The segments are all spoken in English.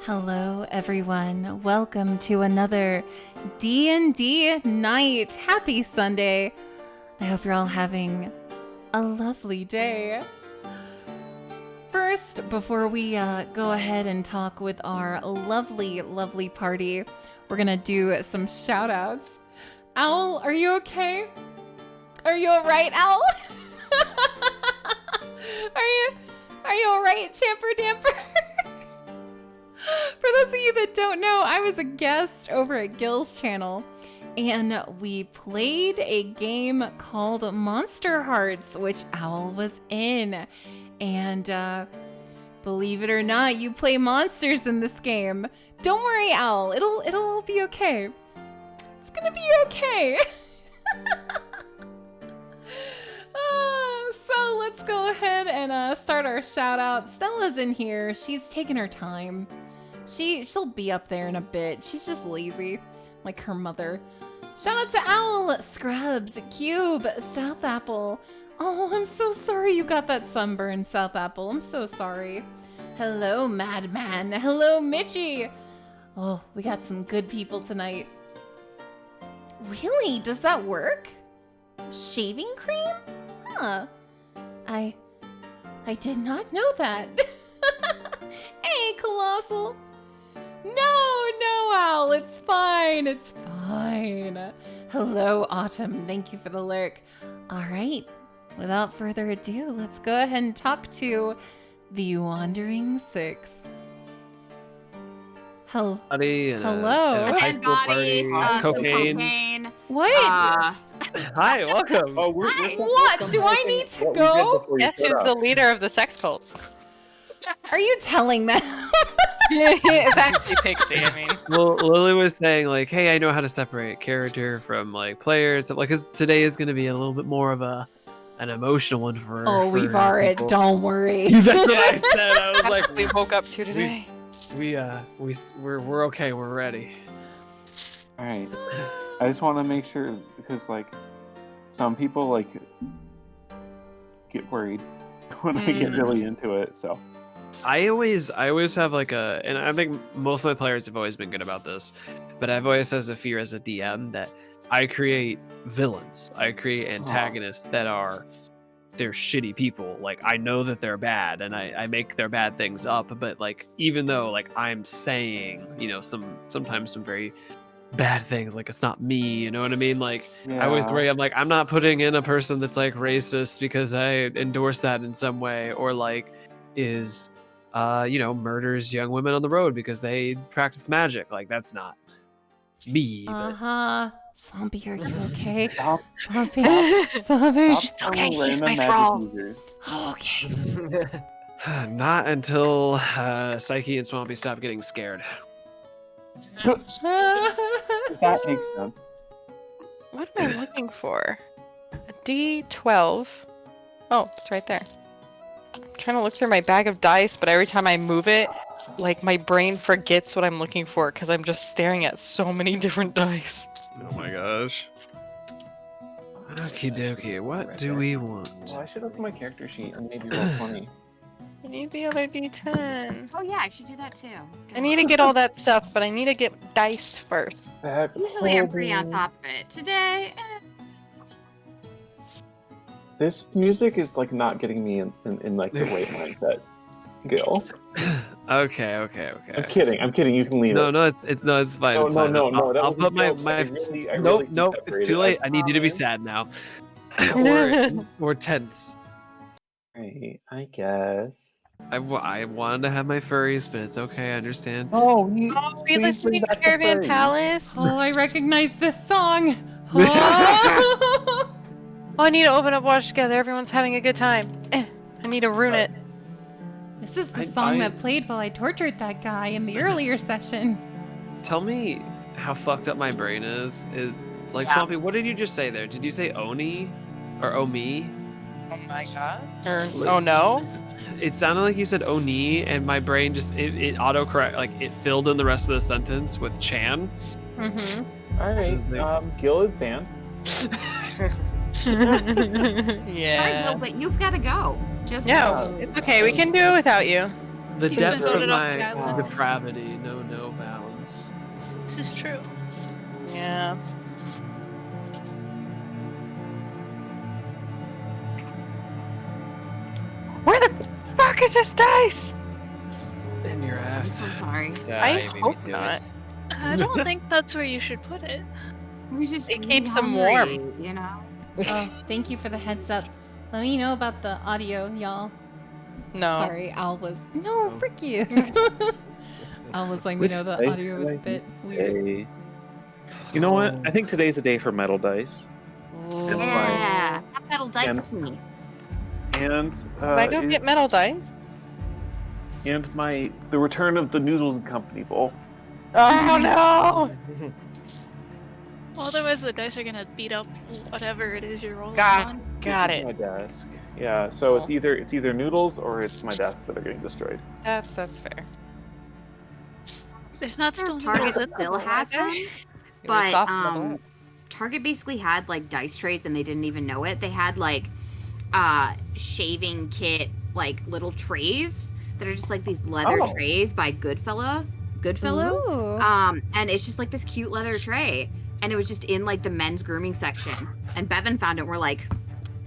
Hello everyone, welcome to another D&D night. Happy Sunday. I hope you're all having a lovely day. First, before we go ahead and talk with our lovely party, we're gonna do some shout outs. Owl, are you okay? Are you alright, Owl? Are you alright, Champer Damper? For those of you that don't know, I was a guest over at Gil's channel, and we played a game called Monster Hearts, which Owl was in. And believe it or not, you play monsters in this game. Don't worry, Owl. It'll all be okay. It's gonna be okay. So let's go ahead and start our shout out. Stella's in here. She's taking her time. She'll be up there in a bit. She's just lazy, like her mother. Shout out to Owl, Scrubs, Cube, South Apple. Oh, I'm so sorry you got that sunburn, South Apple. I'm so sorry. Hello, Madman. Hello, Mitchie. Oh, we got some good people tonight. Really? Does that work? Shaving cream? Huh. I did not know that. Hey, Colossal. No, Owl. It's fine. It's fine. Hello, Autumn. Thank you for the lurk. All right. Without further ado, let's go ahead and talk to the Wandering Six. Hello. Hello. A high school party, cocaine. What? Hi, welcome. Oh, we're What? Do I need to go? Yes, she's the leader of the sex cult. Are you telling them? It's actually Pixie, I mean. Well, Lily was saying, like, hey, I know how to separate character from, like, players. Like, because today is going to be a little bit more of an emotional one for We've already. people. Don't worry. That's what I said. I was like, We woke up to today. we're okay. We're ready. All right. I just want to make sure because like some people like get worried when I get really into it. So I always have like and I think most of my players have always been good about this, but I've always has a fear as a DM that I create villains. I create antagonists that they're shitty people. Like I know that they're bad and I make their bad things up, but like even though like I'm saying, sometimes some very bad things, like it's not me, you know what I mean? Like I always worry, I'm like, I'm not putting in a person that's like racist because I endorse that in some way, or like is murders young women on the road because they practice magic. Like that's not me. Zombie, are you okay? stop. Zombie. Okay, random he's my magic troll. users. Okay. Not until Psyche and Swampy stop getting scared. That makes sense. What am I looking for? A D12. Oh, it's right there. I'm trying to look through my bag of dice, but every time I move it, like my brain forgets what I'm looking for because I'm just staring at so many different dice. Oh my gosh. Okie dokie, what do we want? Well, I should look at my character sheet and maybe roll 20. I need the other D10. Oh yeah, I should do that too. I need to get all that stuff, but I need to get dice first. Usually I'm pretty on top of it. Today, This music is like not getting me in like the right mindset. Gil. Okay. I'm kidding. You can leave it. No, it's fine. No, it's fine. no. I'll put my. Nope. It's too late. I need you to be sad now. or tense. Right, I guess. I wanted to have my furries, but it's okay. I understand. Oh, We listening to Caravan Palace. Oh, I recognize this song. Oh, I need to open up Watch Together. Everyone's having a good time. I need to ruin it. This is the song that played while I tortured that guy in the earlier session. Tell me how fucked up my brain is. Swampy, what did you just say there? Did you say Oni or Omi? Oh my god. Oh no. It sounded like you said Oni, and my brain just it autocorrect, like it filled in the rest of the sentence with Chan. Mm-hmm. All right. Gil is banned. Yeah. sorry, Will, but you've got to go. Just No, it's okay. We can do it without you. The You've been depths of voted off the my island. depravity know no bounds. This is true. Yeah. Where the fuck is this dice? In your I'm ass. so sorry. Yeah, I beat me hope to it. not. I don't think that's where you should put it. I was just It really keeps 'em hungry, warm. you know? Oh, thank you for the heads up. Let me know about the audio, y'all. No. Sorry, Al was. No, Oh. frick you. Al was letting me Which know the dice audio was a did I bit weird. Today? You know what? I think today's a day for metal dice. Ooh. Yeah. Have metal dice And- with me. And Can I go get metal dice? and the return of the Noodles and Company bowl. Oh no! Otherwise, the dice are gonna beat up whatever it is you're rolling Got on. got This is it. my desk. Yeah, so it's either Noodles or it's my desk that are getting destroyed. That's fair. There's not still Target noodles in still the has weather. them, You would but soften the blow. Target basically had like dice trays and they didn't even know it. They had like shaving kit like little trays that are just like these leather Oh. trays by Goodfellow. Ooh. And it's just like this cute leather tray, and it was just in like the men's grooming section. And Bevan found it. And we're like,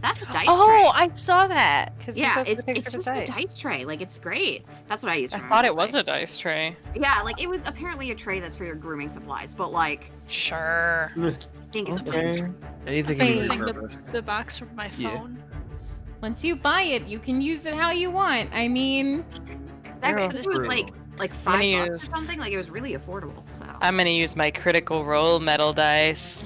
that's a dice Oh, tray. I saw that. Because Yeah, you posted a it's picture of just the a dice tray. Like it's great. That's what I used. I For thought mine, it was like. a dice tray. Yeah, like it was apparently a tray that's for your grooming supplies, but like Sure. I think it's a dice tray. Anything Wait. can be Using repurposed. the box from my Yeah. phone. Once you buy it, you can use it how you want. I mean, Exactly. True. It was True. like I'm $5 gonna or use- something. Like it was really affordable. So I'm gonna use my critical role metal dice.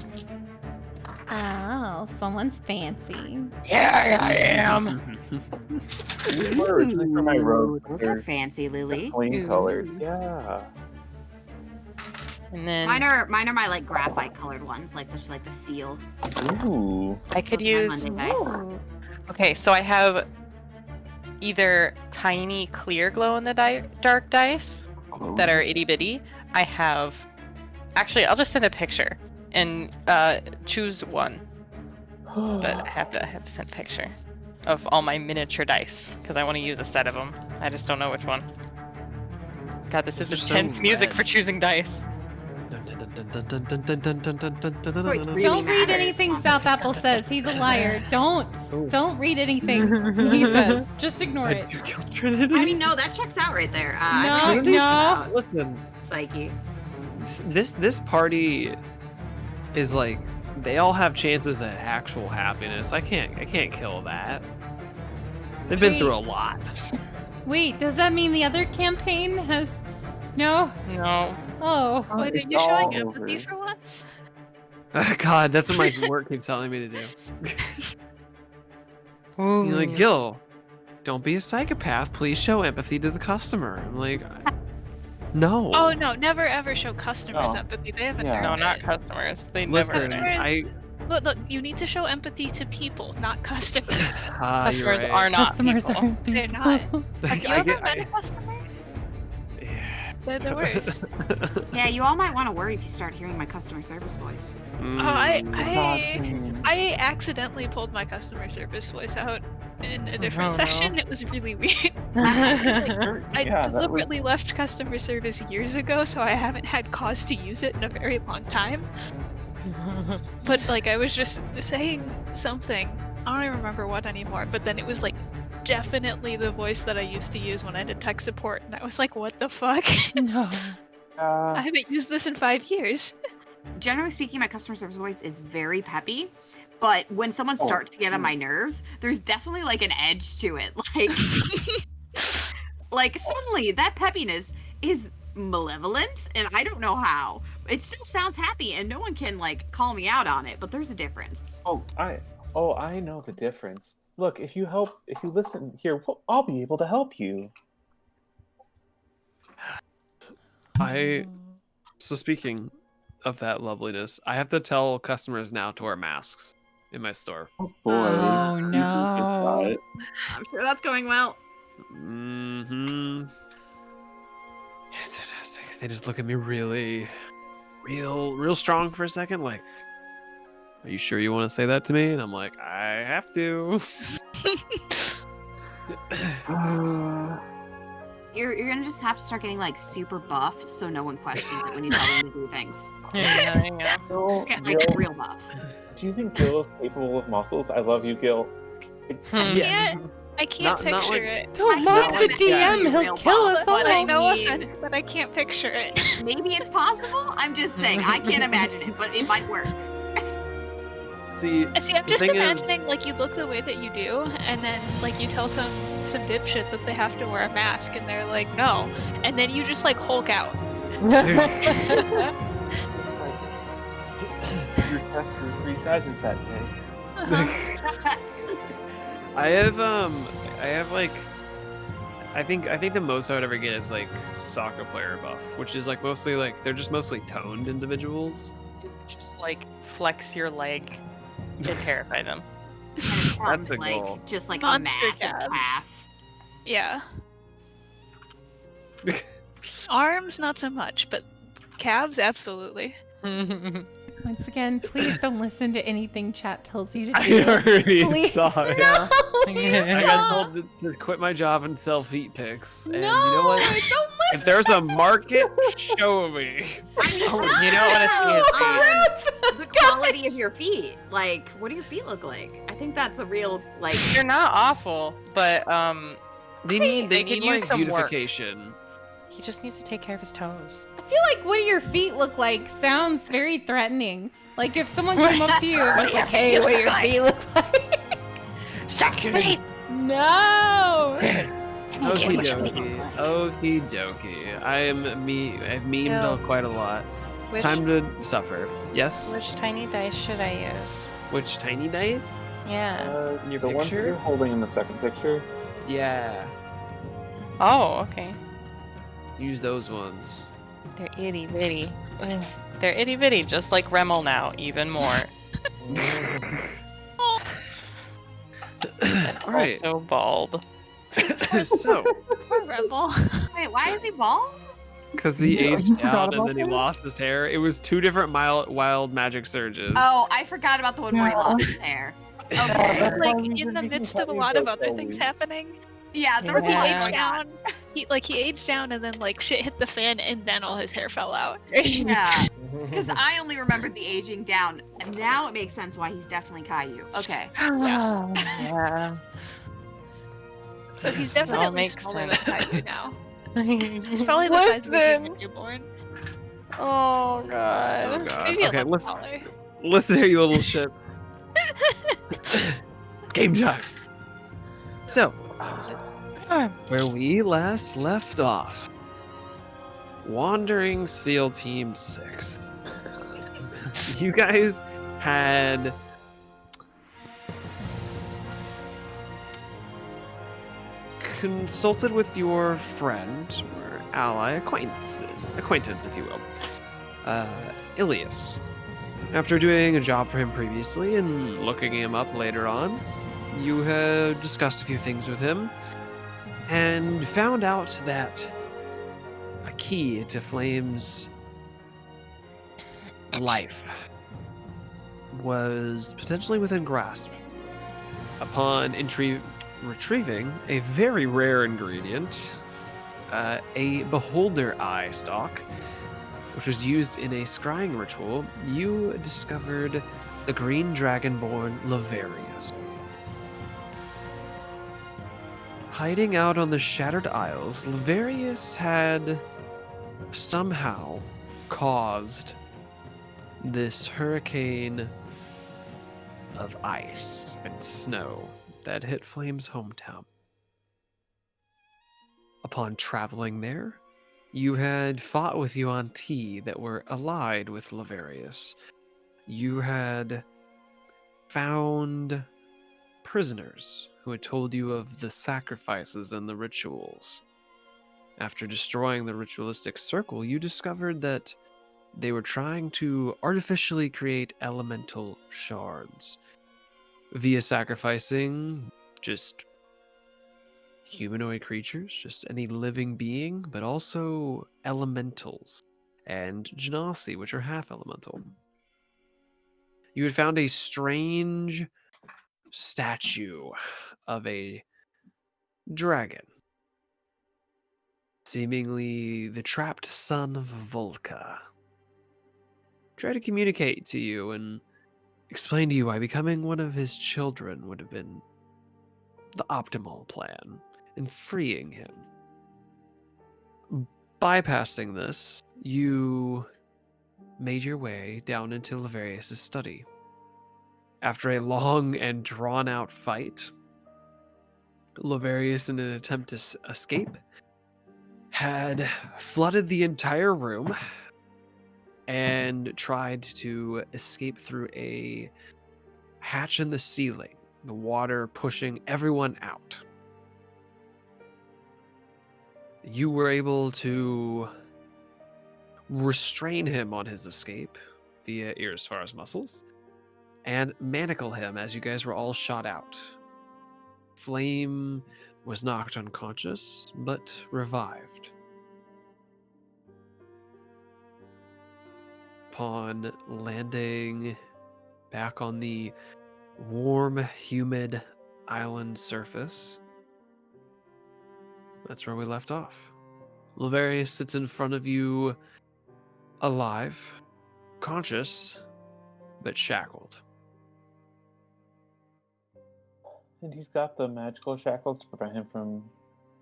oh, someone's fancy. Yeah, I am. These were originally for my robe. those are fancy, Lily. Plain Ooh. colored. Yeah. And then Mine are my like graphite colored ones, like just like the steel. Ooh. I could Those are my use. Monday dice. Ooh. Okay, so I have either tiny clear glow in the dark dice that are itty bitty. I have. Actually, I'll just send a picture and choose one. But I have to send a picture of all my miniature dice because I want to use a set of them. I just don't know which one. God, this is They're so intense music red. for choosing dice. Really Don't read matters. anything South Apple says. He's a liar. Don't read anything he says. Just ignore it. I mean, no, that checks out right there. No, no. Listen, Psyche. this party is like they all have chances at actual happiness. I can't kill that. They've been through a lot. Wait, does that mean the other campaign has no? No. Oh. Wait, are it's you showing all empathy over. for once? God, that's what my work keeps telling me to do. You're like, Gil, don't be a psychopath. Please show empathy to the customer. I'm like, no. Oh no, never ever show customers No. empathy. They haven't Yeah. No, earned not it. customers. They Listen, never. I. Look, you need to show empathy to people, not customers. You're Customers right. are not Customers people. aren't They're people. not. Have you I ever get- met I- a customer? Yeah. They're the worst. Yeah, you all might want to worry if you start hearing my customer service voice. Oh, I Mm. accidentally pulled my customer service voice out in a different Oh, no. session. It was really weird. Sure, I yeah, that was deliberately left customer service years ago, so I haven't had cause to use it in a very long time. But like, I was just saying something. I don't even remember what anymore. But then it was like definitely the voice that I used to use when I did tech support, and I was like, "What the fuck? No. I haven't used this in 5 years." Generally speaking, my customer service voice is very peppy, but when someone Oh, starts to get on my nerves, there's definitely like an edge to it. Like suddenly that peppiness is malevolent, and I don't know how. It still sounds happy, and no one can like call me out on it, but there's a difference. I know the difference. Look, if you listen here, I'll be able to help you. So speaking of that loveliness, I have to tell customers now to wear masks in my store. Oh boy. Oh, You no. got it. I'm sure that's going well. Mm-hmm. It's fantastic. They just look at me real strong for a second, like, are you sure you want to say that to me? And I'm like, I have to. You're gonna just have to start getting like super buff, so no one questions it when you tell them to do things. Yeah. Just get like Gil, real buff. do you think Gil is capable of muscles? I love you, Gil. Yeah. I can't Not picture like- it. Don't I mock can't the imagine DM, you he'll real kill buff, us but all. I No mean, offense, but I can't picture it. maybe it's possible. I'm just saying, I can't imagine it, but it might work. See, See, I'm the just thing is- imagining like you look the way that you do, and then like you tell some dipshit that they have to wear a mask, and they're like, no, and then you just like Hulk out. Your chest grew 3 sizes that day. I have like, I think the most I would ever get is like soccer player buff, which is like mostly like they're just mostly toned individuals. Just like flex your leg to terrify them. And it comes a like goal. just like a Monster massive calves. calf. Yeah. Arms, not so much, but calves, absolutely. Once again, please don't listen to anything chat tells you to I do. already Please, saw it. no, please I got stop. told to quit my job and sell feet pics. And No, you know what? don't listen. If there's a market, show me. Oh, you don't want to see his face. The quality of your feet. Like, what do your feet look like? I think that's a real like. They're not awful, but They they need could use like some work. beautification. he just needs to take care of his toes. I feel like what do your feet look like sounds very threatening. Like if someone came up to you and was like, hey, what do your feet look like? Suck your feet. No! Okie dokie. Okie dokie. I've memed quite a lot. Which, Time to suffer. Yes? which tiny dice should I use? Which tiny dice? Yeah. In your The one that picture? you're holding in the second picture. Yeah. Oh, okay. Use those ones. They're itty bitty. Ugh. They're itty bitty, just like Remel now, even more. Alright. Also bald. So, Poor Rebel. Wait, why is he bald? because he You aged forgot out and about then he that? lost his hair. It was 2 different wild magic surges. Oh, I forgot about the one where he lost his hair. Okay. That's why Like we in the can midst cut of a these lot of jokes other all things week. happening, Yeah, there was a he lot Yeah. aged going on. down. He aged down, and then like shit hit the fan, and then all his hair fell out. Yeah, because I only remembered the aging down. And now it makes sense why he's definitely Caillou. Okay. Yeah. So he's That all definitely makes smaller sense. than Caillou now. He's probably the size of a Listen. human newborn. Oh Oh god. god. Maybe a Okay, little listen, taller. listen here, you little shits. Game time. So, where we last left off, Wandering SEAL Team 6. You guys had consulted with your friend or ally, acquaintance, if you will, Ilias. After doing a job for him previously and looking him up later on, you had discussed a few things with him and found out that a key to Flame's life was potentially within grasp. Upon retrieving a very rare ingredient, a beholder eye stalk, which was used in a scrying ritual, you discovered the green dragonborn Laverius. Hiding out on the Shattered Isles, Laverius had somehow caused this hurricane of ice and snow that hit Flame's hometown. Upon traveling there, you had fought with Yuan-Ti that were allied with Laverius. You had found prisoners who had told you of the sacrifices and the rituals. After destroying the ritualistic circle, you discovered that they were trying to artificially create elemental shards via sacrificing just humanoid creatures, just any living being, but also elementals and genasi, which are half elemental. You had found a strange statue of a dragon seemingly the trapped son of Volca, try to communicate to you and explain to you why becoming one of his children would have been the optimal plan in freeing him. Bypassing this, you made your way down into Laverius' study. After a long and drawn-out fight, Laverius, in an attempt to escape, had flooded the entire room and tried to escape through a hatch in the ceiling, the water pushing everyone out. You were able to restrain him on his escape via ears, far as muscles, and manacle him as you guys were all shot out. Flame was knocked unconscious, but revived. Upon landing back on the warm, humid island surface, that's where we left off. Laverius sits in front of you, alive, conscious, but shackled. And he's got the magical shackles to prevent him from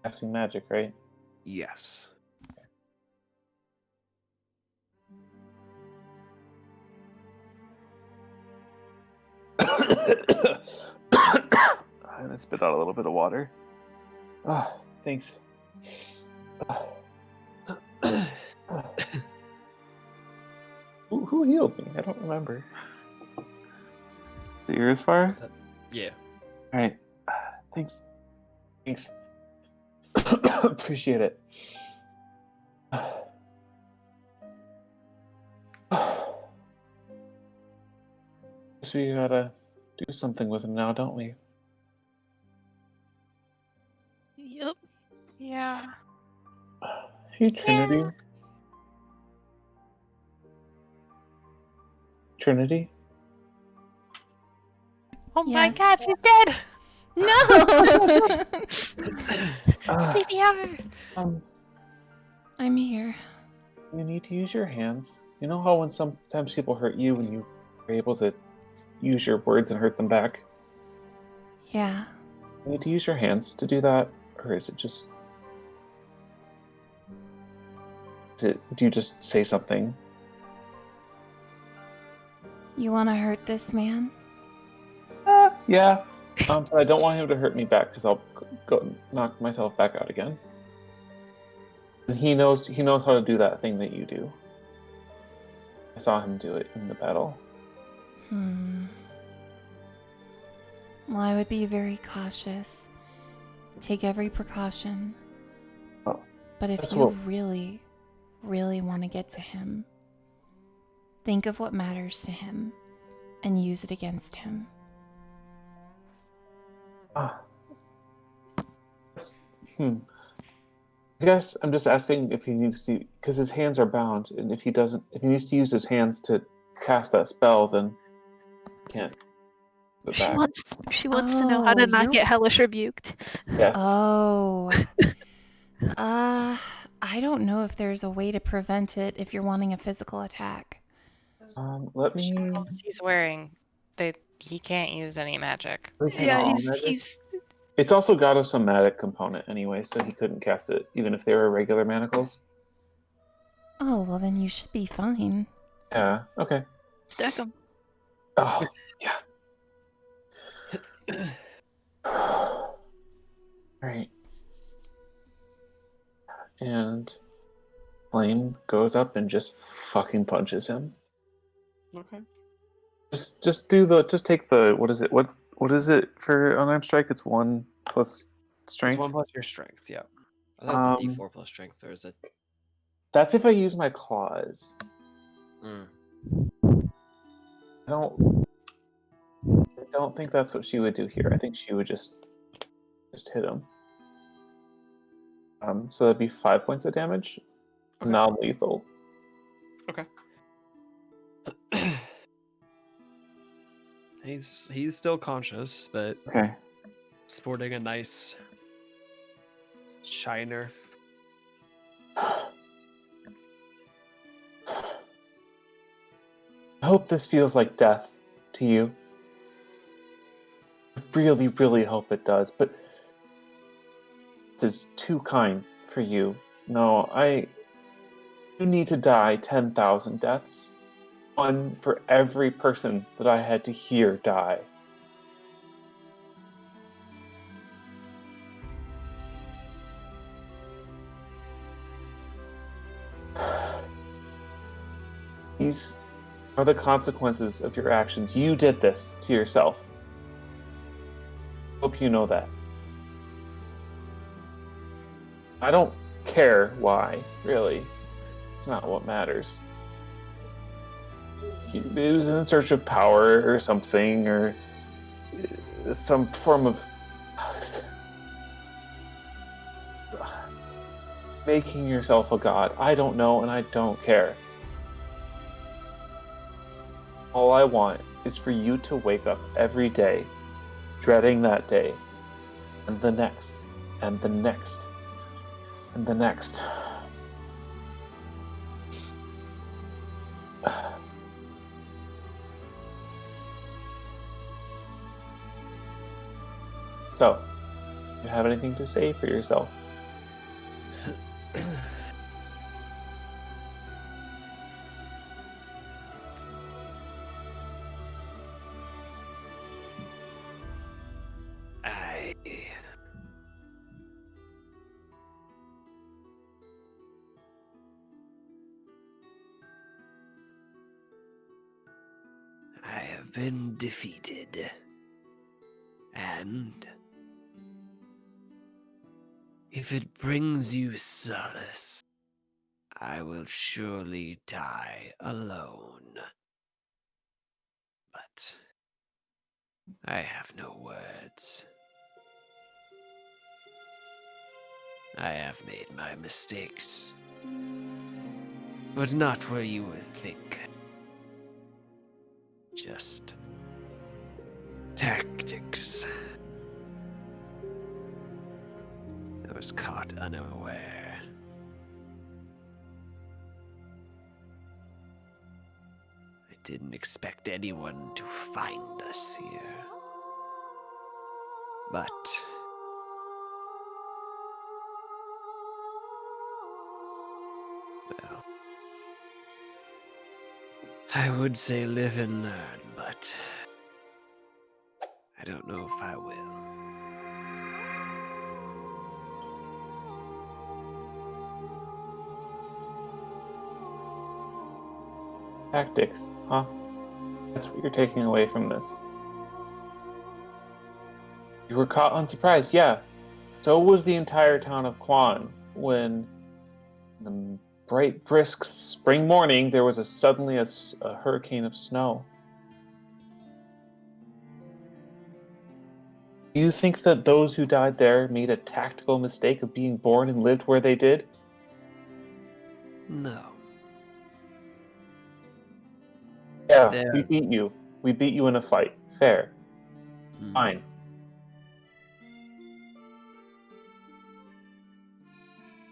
casting magic, right? Yes. And I spit out a little bit of water. Ah, thanks. Who healed me? I don't remember. The ears fire? Yeah. Alright. Thanks. Thanks. Appreciate it. Guess we gotta do something with him now, don't we? Yep. Yeah. Hey, Trinity. Yeah. Trinity? Oh my Yes. god, she's dead! No! CPR! I'm here. You need to use your hands. You know how when sometimes people hurt you and you are able to use your words and hurt them back? Yeah. You need to use your hands to do that? Or is it just... do you just say something? You want to hurt this man? Yeah. But I don't want him to hurt me back because I'll go knock myself back out again. And he knows how to do that thing that you do. I saw him do it in the battle. Well, I would be very cautious. Take every precaution. Oh, But if that's you what- really, really want to get to him, think of what matters to him and use it against him. I guess I'm just asking if he needs to, because his hands are bound, and if he needs to use his hands to cast that spell, then he can't go She back. wants to know how to Oh, not you're- get hellish rebuked. Yes. Oh. I don't know if there's a way to prevent it if you're wanting a physical attack. Let me. Shackles he's wearing, he can't use any magic. Yeah, he's It's also got a somatic component anyway, so he couldn't cast it even if they were regular manacles. Oh, well then you should be fine. Yeah. Okay. stuck him. Oh, yeah. Right. And Flame goes up and just fucking punches him. Okay. Just take the what is it for unarmed strike? It's 1 plus strength. It's 1 plus your strength, yeah. I thought it's a D4 plus strength, or is it? That's if I use my claws. Mm. I don't think that's what she would do here. I think she would just hit him. So that'd be 5 points of damage, Okay. non-lethal. Okay. He's still conscious, but Okay. sporting a nice shiner. I hope this feels like death to you. I really, really hope it does, but this is too kind for you. No, you need to die 10,000 deaths. One for every person that I had to hear die. These are the consequences of your actions. You did this to yourself. Hope you know that. I don't care why, really. It's not what matters. It was in search of power or something, or some form of making yourself a god. I don't know, and I don't care. All I want is for you to wake up every day, dreading that day, and the next, and the next, and the next. So, do you have anything to say for yourself? I have been defeated. And if it brings you solace, I will surely die alone. But I have no words. I have made my mistakes, but not where you would think. Just tactics. I was caught unaware. I didn't expect anyone to find us here. But well, I would say live and learn, but I don't know if I will. Tactics, huh? That's what you're taking away from this. You were caught unsurprised, yeah. So was the entire town of Quan when, in the bright, brisk spring morning, there was suddenly a hurricane of snow. Do you think that those who died there made a tactical mistake of being born and lived where they did? No. Yeah, There. we beat you. We beat you in a fight. Fair. Fine.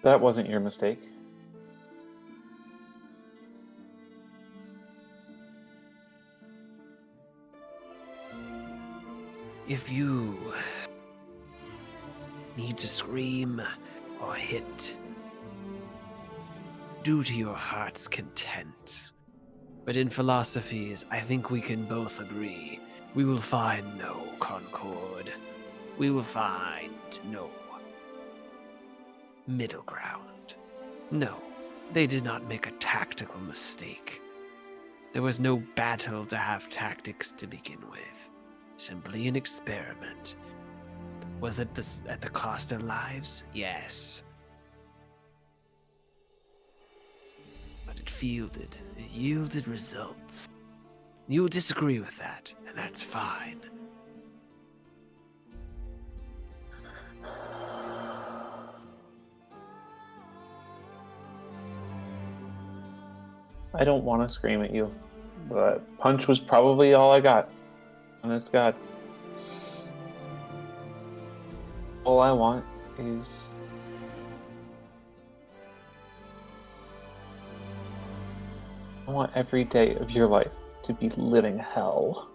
That wasn't your mistake. If you need to scream or hit, do to your heart's content. But in philosophies, I think we can both agree we will find no concord. We will find no middle ground. No, they did not make a tactical mistake. There was no battle to have tactics to begin with. Simply an experiment. Was it at the cost of lives? Yes. But it yielded results. You'll disagree with that, and that's fine. I don't want to scream at you, but punch was probably all I got. Honest to God. All I want is I want every day of your life to be living hell.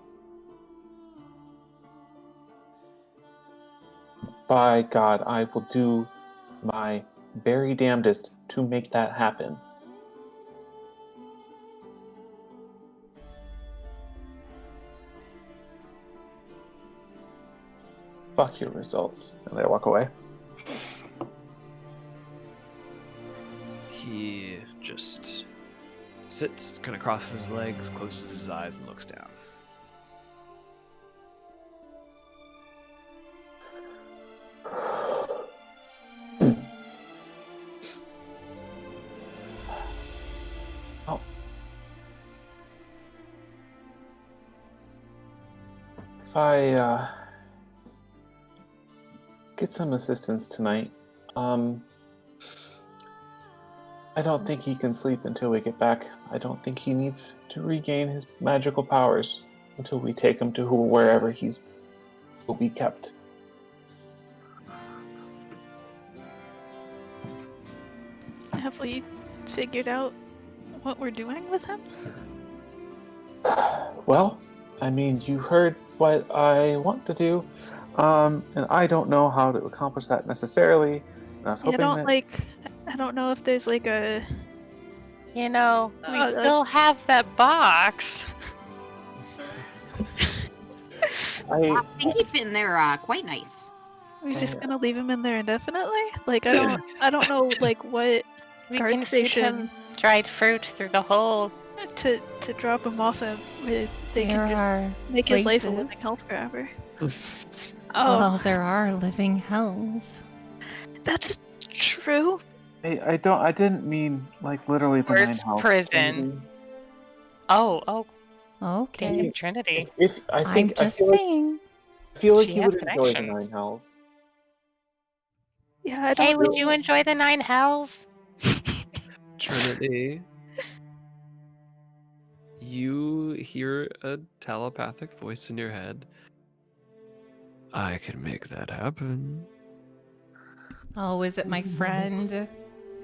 By God, I will do my very damnedest to make that happen. Fuck your results. And they walk away. He just sits, kind of crosses his legs, closes his eyes, and looks down. Oh. If I get some assistance tonight, I don't think he can sleep until we get back. I don't think he needs to regain his magical powers until we take him to wherever he's will be kept. Have we figured out what we're doing with him? Well, I mean, you heard what I want to do, and I don't know how to accomplish that necessarily. And I was I hoping don't that I don't know if there's like a. You know, we like- still have that box. I think he'd fit in there quite nice. We're just gonna leave him in there indefinitely? Like I don't know like what We guard can feed station him dried fruit through the hole. to drop him off at where they There can just are make his life a living places. hell forever. Well, Oh, there are living hells. that's true. I didn't mean like literally the Worst nine hells. prison. Oh, Okay. damn Trinity. If I I'm think just I feel like, saying. I feel like She he has would enjoy the connections. nine hells. Yeah, I don't Hey, know. would you enjoy the 9 hells? Trinity, you hear a telepathic voice in your head. I can make that happen. Oh, is it my friend?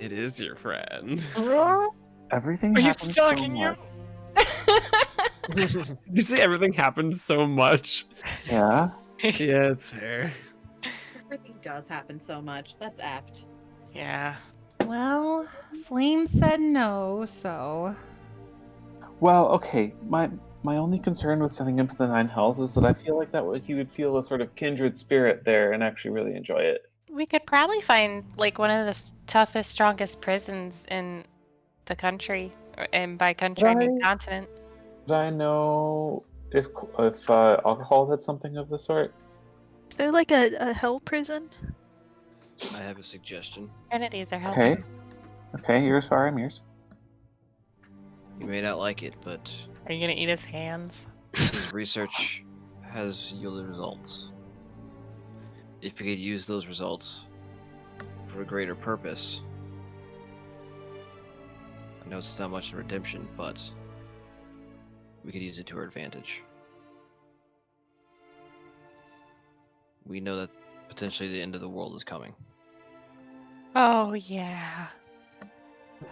It is your friend. Everything Are you happens so stalking you? much. You say everything happens so much. Yeah. Yeah, it's fair. Everything does happen so much. That's apt. Yeah. Well, Flame said no, so. Well, okay. My only concern with sending him to the nine hells is that I feel like he would feel a sort of kindred spirit there and actually really enjoy it. We could probably find like one of the toughest, strongest prisons in the country, and by country I mean Right. continent. Did I know if alcohol had something of the sort? Is there like a hell prison? I have a suggestion. Trinities are Okay. helpful. Okay, yours, fire, I'm yours. You may not like it, but Are you gonna eat his hands? his research has yielded results. If we could use those results for a greater purpose, I know it's not much in redemption, but we could use it to our advantage. We know that potentially the end of the world is coming. Oh yeah.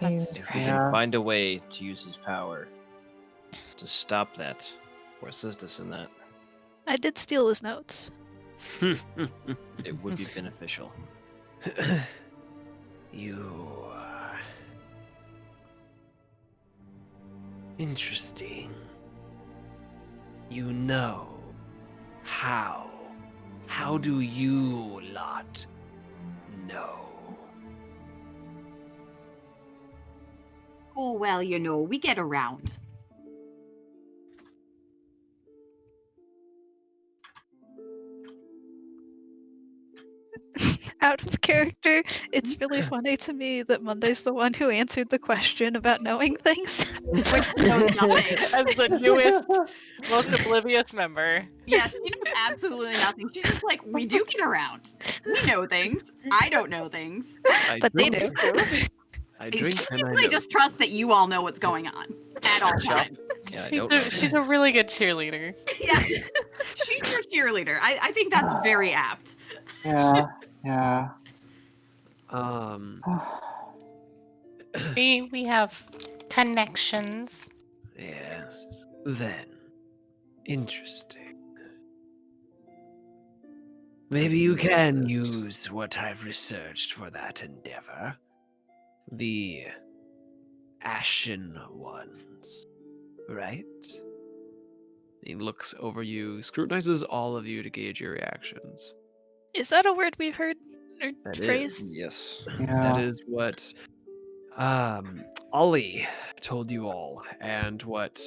That's If we Yeah. can find a way to use his power to stop that, or assist us in that, I did steal his notes. it would be beneficial. You. Interesting. You know. How? How do you lot know? Oh, well, we get around. Out of character, it's really funny to me that Monday's the one who answered the question about knowing things. Which knows nothing. As the newest, most oblivious member. Yeah, she knows absolutely nothing. She's just like, we do get around. We know things. I don't know things. I But they drink, do. I She drink and I basically know. just trusts that you all know what's going on at all times. Yeah, I don't know. She's a really good cheerleader. Yeah, she's your cheerleader. I think that's very apt. Yeah. Yeah. We have connections. Yes. Then, interesting. Maybe you can use what I've researched for that endeavor. The Ashen Ones, right? He looks over you, scrutinizes all of you to gauge your reactions. Is that a word we've heard or That phrase? Yes. That Yeah. is what Ollie told you all, and what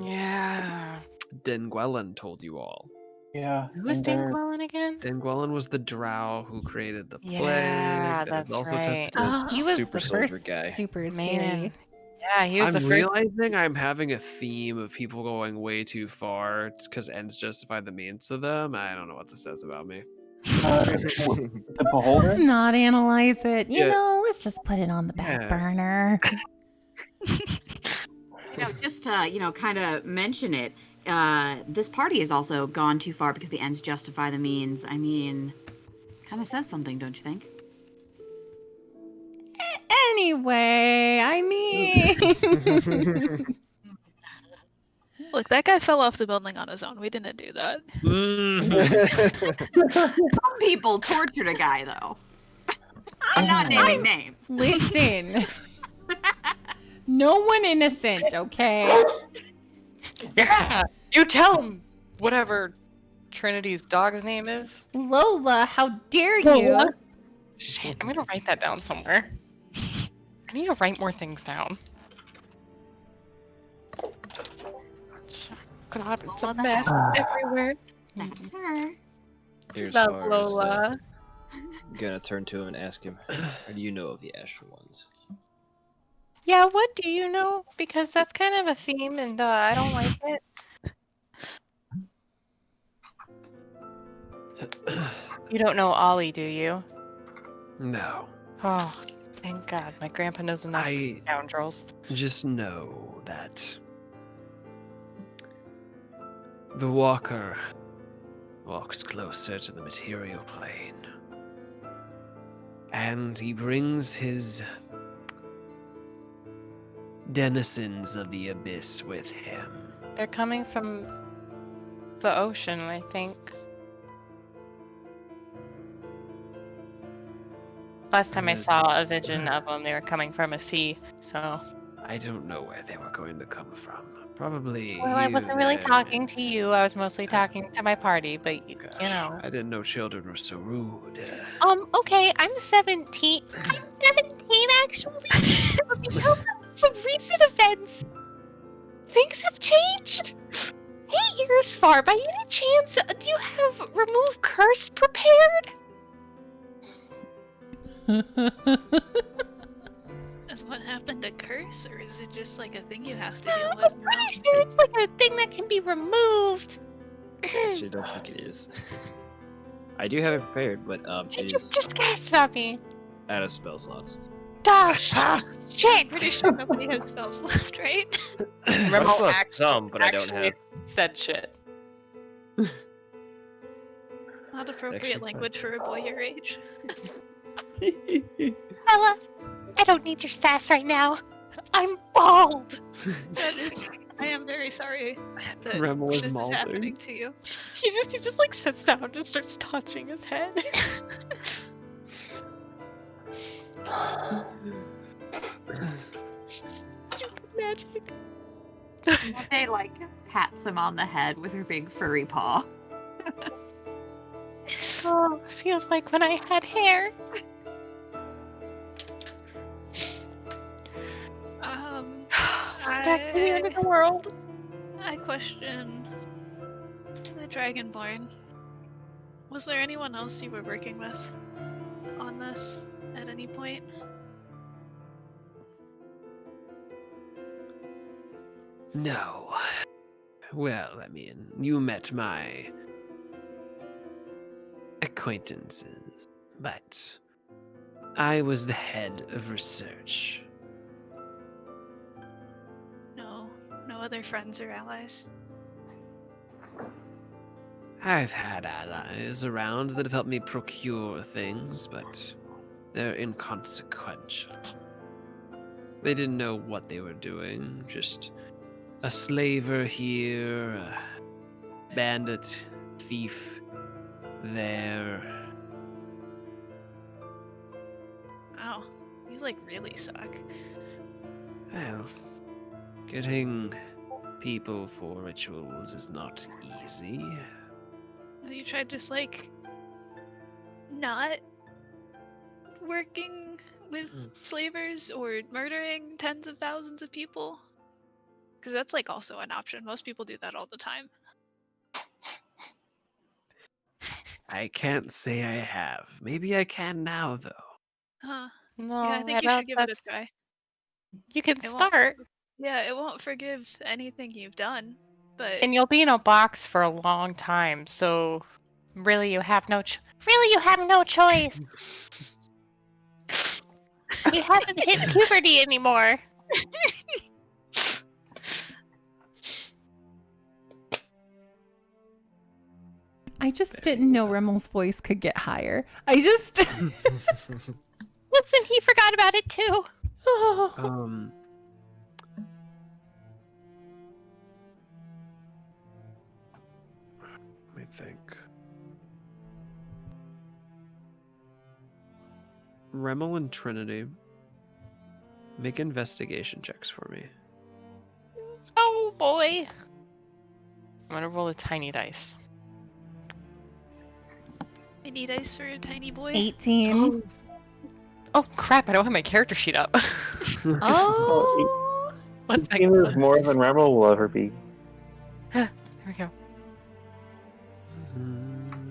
Yeah. Denguelen told you all. Yeah. Who was And Dan they're Quellen again? Denguelen was the drow who created the plague. Yeah, that is that's also right. tested. He was Super the soldier first guy. super scary. Man. Yeah, he was the I'm first. realizing I'm having a theme of people going way too far because ends justify the means to them. I don't know what this says about me. the Let's beholder. not analyze it. You Yeah. know, let's just put it on the back Yeah. burner. Just to, kind of mention it, this party has also gone too far because the ends justify the means. I mean, kind of says something, don't you think? Anyway, I mean, Look, that guy fell off the building on his own. We didn't do that. Some people tortured a guy, though. I'm not naming names. listen. No one innocent, okay? Yeah, you tell him whatever Trinity's dog's name is. Lola, how dare Lola? you? Shit, I'm gonna write that down somewhere. I need to write more things down. God, it's a Lola the mess Hound. everywhere. That's her. Here's Love Fars, Lola. gonna turn to him and ask him, how do you know of the Ashen Ones? Yeah, what do you know? Because that's kind of a theme, and I don't like it. You don't know Ollie, do you? No. Oh, thank God. My grandpa knows enough I scoundrels. just know that the Walker walks closer to the material plane. And he brings his denizens of the abyss with him. They're coming from the ocean, I think. Last time I saw a vision of them, they were coming from a sea, so... I don't know where they were going to come from. Probably Well, I here, wasn't really there. talking to you, I was mostly talking to my party, but you Gosh, know. I didn't know children were so rude. Okay, I'm 17. I'm 17, actually. But because of some recent events, things have changed. Hey, Irisfar, by any chance, do you have Remove Curse prepared? Is what happened a curse, or is it just like a thing you have to deal with I'm now? pretty sure it's like a thing that can be removed. Actually, I don't think it is. I do have it prepared, but it is Just cast it on me. out of spell slots. Gosh, I'm shit. pretty sure nobody has spells left, right? I Remo still have some, but I don't actually have. said shit. Not appropriate Actually, language for a boy your age. Ella, I don't need your sass right now. I'm bald. That is, I am very sorry that Remmel is this is malding. happening to you. He just like sits down and starts touching his head. Stupid magic. They pats him on the head with her big furry paw. Oh, feels like when I had hair. Back to the end of the world. I question the Dragonborn. Was there anyone else you were working with on this at any point? No. Well, I mean, you met my acquaintances, but I was the head of research. No other friends or allies? I've had allies around that have helped me procure things, but they're inconsequential. They didn't know what they were doing, just a slaver here, a bandit, thief there. Wow, you like really suck. Well, getting people for rituals is not easy. Have you tried just like not working with slavers or murdering tens of thousands of people? Because that's like also an option. Most people do that all the time. I can't say I have. Maybe I can now, though. Huh. No, Yeah, I think you don't- should give it a that's- try. You can It won't. start, Yeah, it won't forgive anything you've done, but and you'll be in a box for a long time. So, really, you have no. Really, you have no choice. He hasn't hit puberty anymore. I just didn't know Remmel's voice could get higher. I just. Listen, he forgot about it too. Let me think. Remmel and Trinity, make investigation checks for me. Oh boy. I'm gonna roll a tiny dice. I need ice for a tiny boy. 18. Oh crap! I don't have my character sheet up. Oh. One 18 second. is more than Rebel will ever be. Here we go.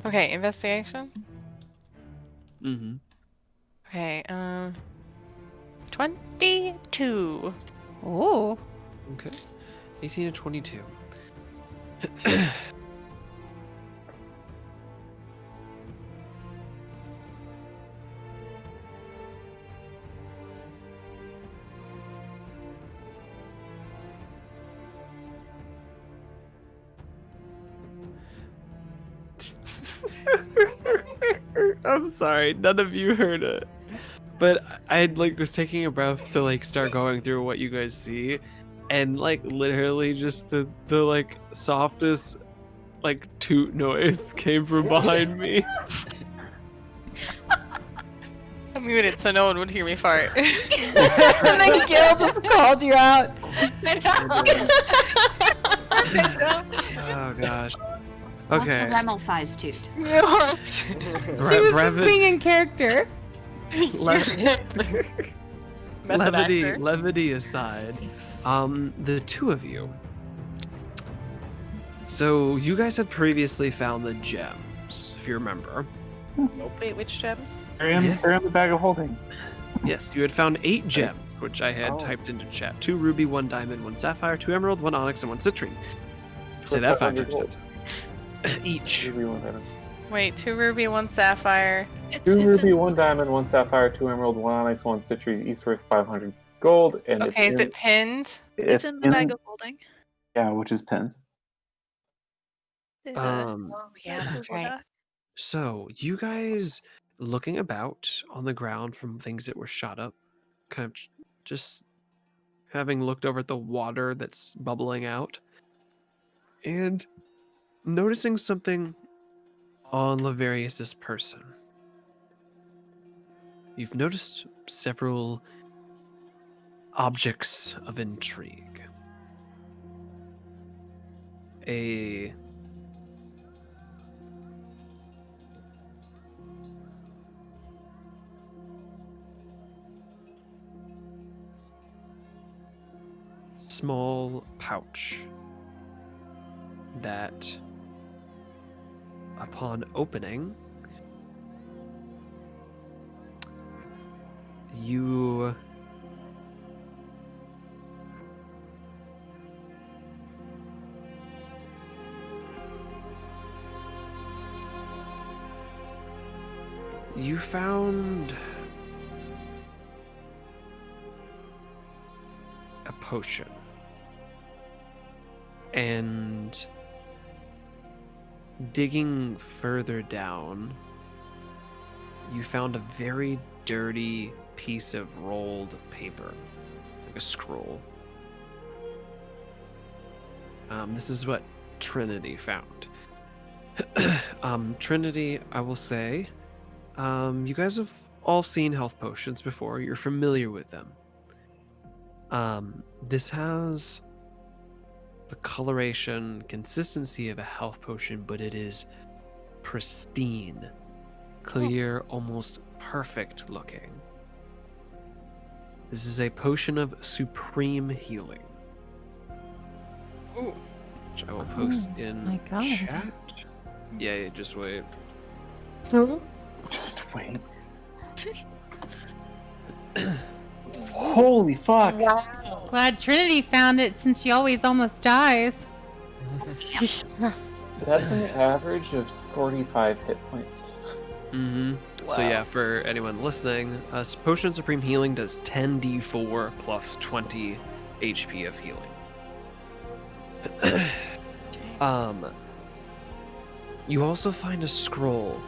Okay, investigation. Mm-hmm. Okay, 22. Oh. Okay. 18 to 22. I'm sorry, none of you heard it. But I like was taking a breath to like start going through what you guys see, and like literally just the like softest like toot noise came from behind me. I muted so no one would hear me fart. And then Gil just called you out. Oh gosh. What's Okay. the Remmel size toot? She was just being in character. Levity aside, the two of you. So you guys had previously found the gems, if you remember. Wait, which gems? They're in the bag of holding. Yes, you had found 8 gems, which I had typed into chat. 2 ruby, 1 diamond, 1 sapphire, 2 emerald, 1 onyx, and 1 citrine. Say that 5 times fast. Each. Wait, 2 ruby, 1 sapphire. 2 ruby, 1 diamond, 1 sapphire, 2 emerald, 1 onyx, 1 citrine, each worth 500 gold. And Okay, is it pinned? It's in the bag of holding. Yeah, which is pins. There's a Yeah, that's Google right. Doc. So you guys looking about on the ground from things that were shot up, kind of just having looked over at the water that's bubbling out, and noticing something on Laverius's person. You've noticed several objects of intrigue. A small pouch that, upon opening, you found a potion, and digging further down, you found a very dirty piece of rolled paper, like a scroll. This is what Trinity found. Trinity, I will say, you guys have all seen health potions before. You're familiar with them. This has the coloration, consistency of a health potion, but it is pristine, clear, almost perfect looking. This is a potion of supreme healing. Ooh. Which I will post in my God. chat. Yeah, just wait. Just wait. Holy fuck! Wow. Glad Trinity found it since she always almost dies. That's an average of 45 hit points. Mm-hmm. So yeah, for anyone listening, Potion of Supreme Healing does 10d4 plus 20 HP of healing. You also find a scroll.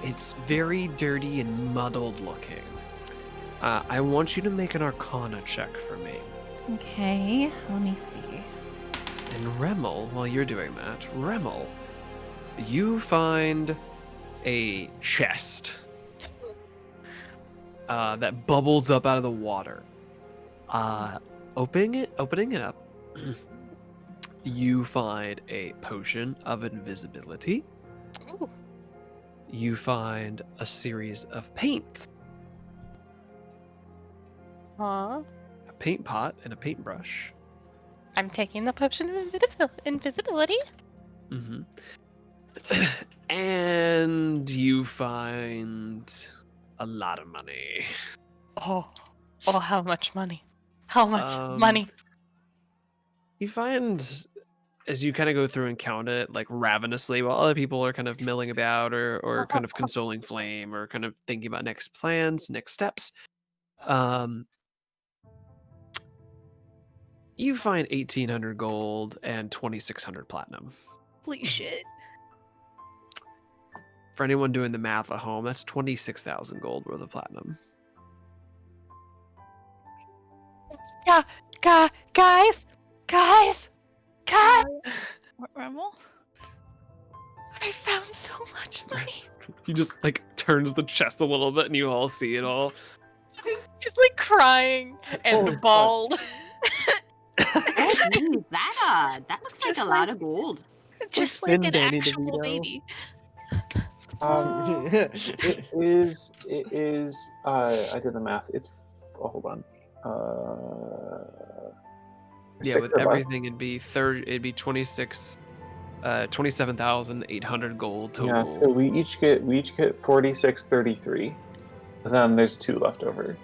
It's very dirty and muddled looking. I want you to make an Arcana check for me. Okay, let me see. And Remel, while you're doing that, Remel, you find a chest that bubbles up out of the water. Opening it up, you find a potion of invisibility. Ooh. You find a series of paints, Huh? a paint pot, and a paintbrush. I'm taking the potion of invisibility. Mm-hmm. And you find a lot of money. Oh, how much money? How much money? You find, as you kind of go through and count it, like ravenously, while other people are kind of milling about or kind of consoling Flame or kind of thinking about next plans, next steps. You find 1,800 gold and 2,600 platinum. Holy shit. For anyone doing the math at home, that's 26,000 gold worth of platinum. Guys! Remmel? I found so much money. He just like turns the chest a little bit and you all see it all. He's like crying and bald. Jeez, that looks like Just a lot of gold. Just Thin like an Danny actual DeVito. lady. It is, I did the math. It's, hold on. Yeah, 6 with or less. everything it'd be 27,800 gold total. Yeah, so we each get 46.33. Then there's 2 left over.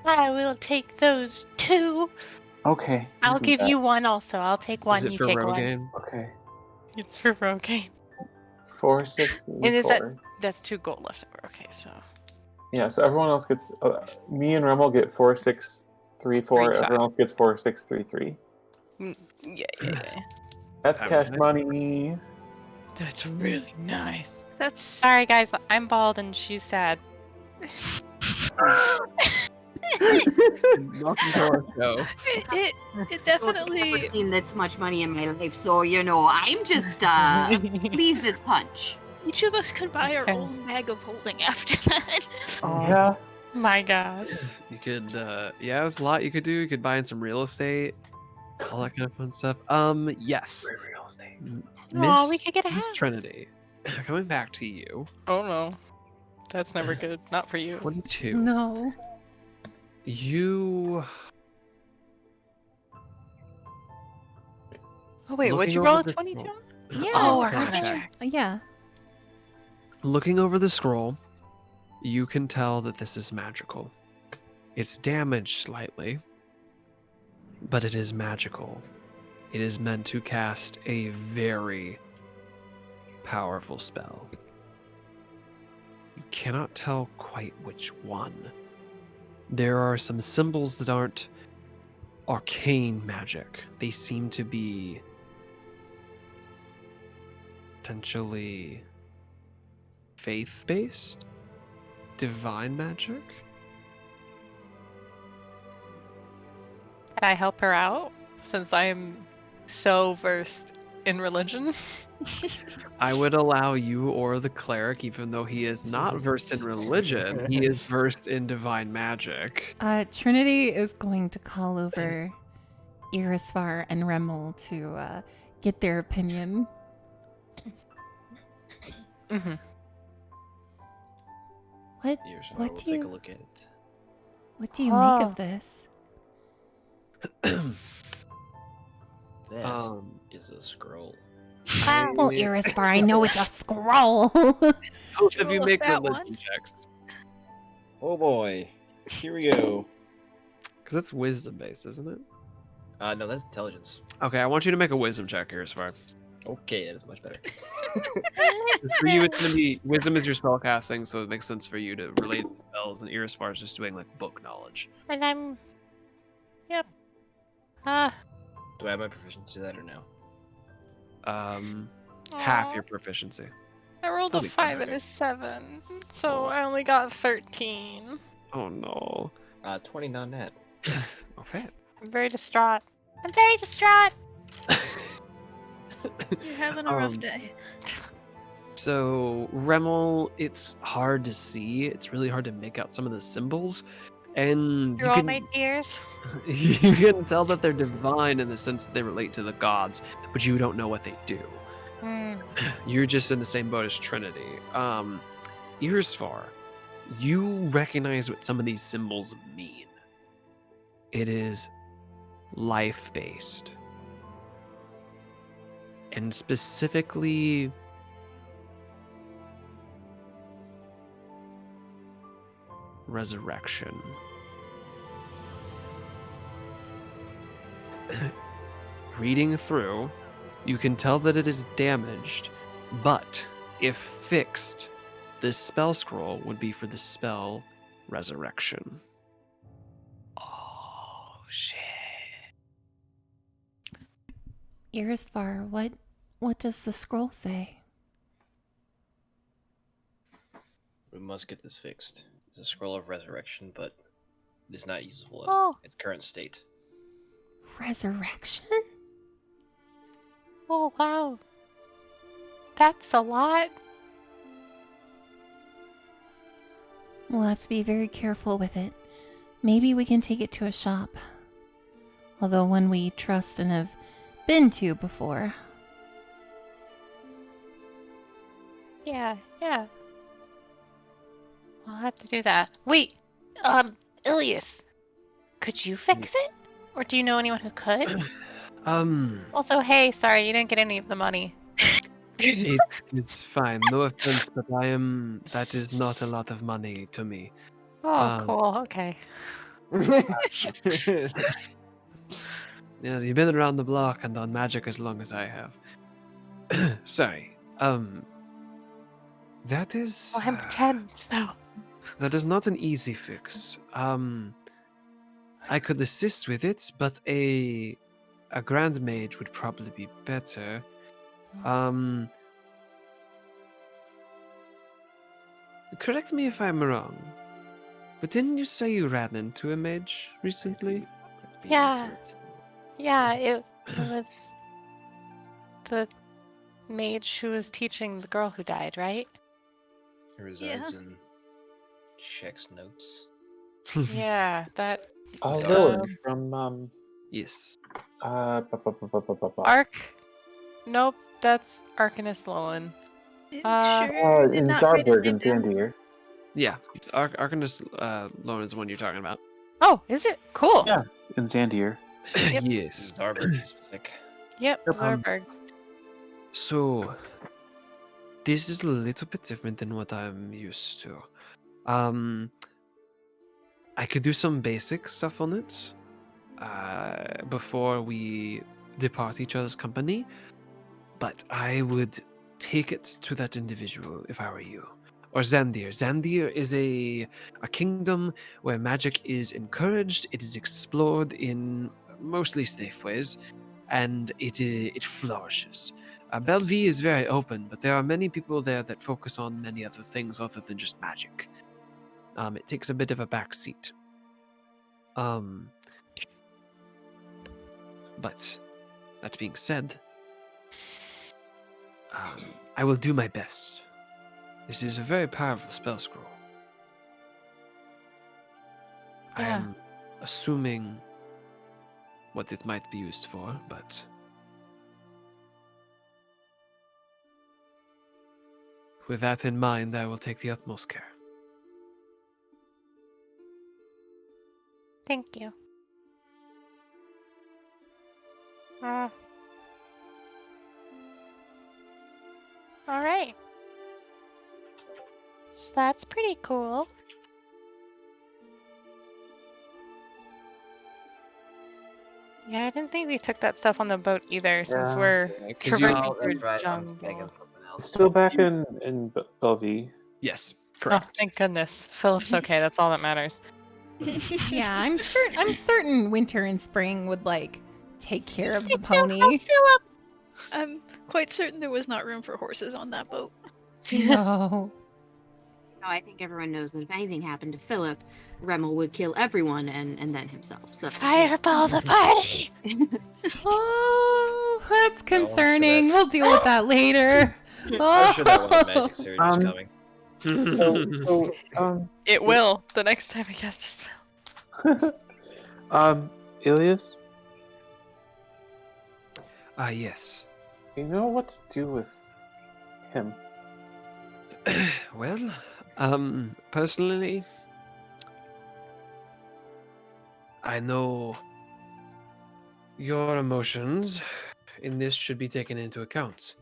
I will take those 2. Okay. I'll do give that. you 1 also. I'll take 1. Is it You for take 1. Rogaine? Okay. It's for Rogaine. 4.64. And is that's 2 gold left over. Okay, so. Yeah, so everyone else gets. Me and Remel get 4.634. 3.5. Everyone else gets 4.633. Yeah. That's Time cash to- money. That's really nice. That's Sorry, guys. I'm bald and she's sad. Welcome to our show. it definitely I've seen this much money in my life, so I'm just pleased as punch. each of us could buy our Okay. own bag of holding after that. Yeah. My gosh. You could, there's a lot you could do. You could buy in some real estate, all that kind of fun stuff. Yes. Real estate. Aw, we could get a Miss house. Trinity, coming back to you. Oh no. That's never good. Not for you. 22. No. You. Oh wait, would looking you over roll a the 22? scroll- Yeah. Oh, I'll Arcana check. Yeah. Looking over the scroll, you can tell that this is magical. It's damaged slightly, but it is magical. It is meant to cast a very powerful spell. You cannot tell quite which one. There are some symbols that aren't arcane magic. They seem to be potentially faith-based, divine magic. Can I help her out? since I am so versed in religion. I would allow you or the cleric, even though he is not versed in religion, he is versed in divine magic. Trinity is going to call over Irisvar and Remel to get their opinion. Mm-hmm. What Here's What where we'll do take you- a look at it. What do you make Oh. of this? That is a scroll. Well, Irisvar, I know it's a scroll. Both of you Roll a make fat religion one. checks. Oh boy. Here we go. Because that's wisdom based, isn't it? No, that's intelligence. Okay, I want you to make a wisdom check here, Svar. Okay, that is much better. For you, it's gonna be wisdom is your spell casting, so it makes sense for you to relate to spells, and Irisvar is just doing like book knowledge. And I'm. Yep. Do I have my proficiency to that or no? Half your proficiency. I rolled That'll a be fine, 5 and okay. a 7, so Oh. I only got 13. Oh no. 20 non-net. Okay. I'm very distraught. I'm very distraught! You're having a rough Um, day. So Remel, it's hard to see. It's really hard to make out some of the symbols, and Through you all can my tears. you can tell that they're divine in the sense that they relate to the gods, but you don't know what they do. Hmm. You're just in the same boat as Trinity. Irisvar, you recognize what some of these symbols mean. It is life-based. And specifically resurrection. Reading through, you can tell that it is damaged, but if fixed, this spell scroll would be for the spell resurrection. Oh, shit. Irisvar, what does the scroll say? We must get this fixed. It's a scroll of resurrection, but it is not usable in Oh. its current state. Resurrection? Oh, wow. That's a lot. We'll have to be very careful with it. Maybe we can take it to a shop. Although one we trust and have been to before. Yeah. I'll have to do that. Wait, Ilias, could you fix it? Or do you know anyone who could? Also, hey, sorry, you didn't get any of the money. It's fine. No offense, but that is not a lot of money to me. Oh, cool, okay. Yeah, you've been around the block and done magic as long as I have. Sorry. That is. Well, I'm 10, so. That is not an easy fix. I could assist with it, but a grand mage would probably be better. Correct me if I'm wrong, but didn't you say you ran into a mage recently? Yeah. Yeah, it was the mage who was teaching the girl who died, right? It resides in checks notes. Yeah, that Lilith from Yes. Arc. Nope, that's Arcanist Lowen. Sure, in not read his Zarburg name and down. Zandir. Yeah. Arcanist Loan is the one you're talking about. Oh, is it? Cool. Yeah. In Zandir. Yep. Yes. Zarberg is specific. Yep, Zarberg. So, this is a little bit different than what I'm used to. I could do some basic stuff on it before we depart each other's company, but I would take it to that individual if I were you. Or Zandir. Zandir is a kingdom where magic is encouraged, it is explored in mostly safe ways, and it flourishes. Bellevue is very open, but there are many people there that focus on many other things other than just magic. It takes a bit of a back seat. But that being said, I will do my best. This is a very powerful spell scroll. I Yeah. am assuming what it might be used for, but with that in mind, I will take the utmost care. Thank you. All right. So that's pretty cool. Yeah, I didn't think we took that stuff on the boat either, since Yeah. we're Because you, traversing Oh, through that's right. I'm jungle. thinking something else. Still back in Bellevue. yes, Oh, correct. thank goodness. Philip's okay. That's all that matters. Yeah, I'm certain Winter and Spring would like take care of the Let's go help pony. Philip. I'm quite certain there was not room for horses on that boat. No. No, I think everyone knows that if anything happened to Philip, Remmel would kill everyone and then himself. So Fireball the party. Oh, that's No, I'm sure concerning. that- We'll deal with that later. I'm sure that one Oh. magic series is Um, coming. It will the next time I cast a spell. Ilias, Yes. you know what to do with him. Well, personally, I know your emotions in this should be taken into account.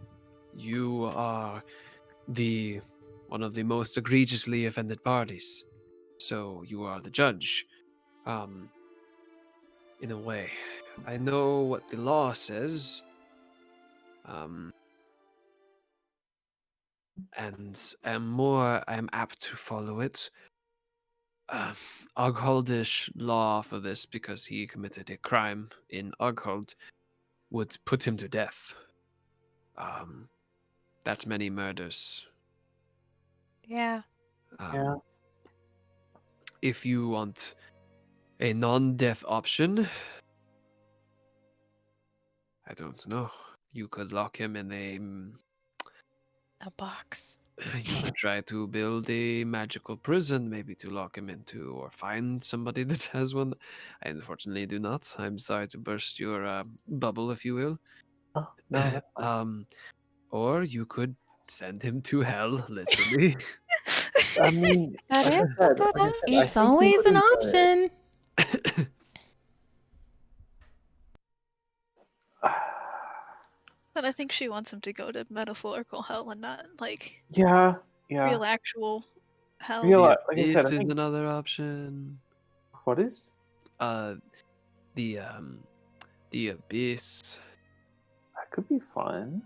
You are one of the most egregiously offended parties, so you are the judge. In a way, I know what the law says, and I'm apt to follow it. Oghaldish law for this, because he committed a crime in Oghold, would put him to death. That's many murders. Yeah. Yeah. If you want a non-death option, I don't know. You could lock him in A box. You could try to build a magical prison, maybe to lock him into, or find somebody that has one. I unfortunately do not. I'm sorry to burst your bubble, if you will. Oh, no. Or you could send him to hell, literally. I mean, That like is I said, a good I It's think always he an was, option. But I think she wants him to go to metaphorical hell and not like yeah. real actual hell. Real, The like I said, I abyss is think another option. what is? Uh, the abyss. That could be fun.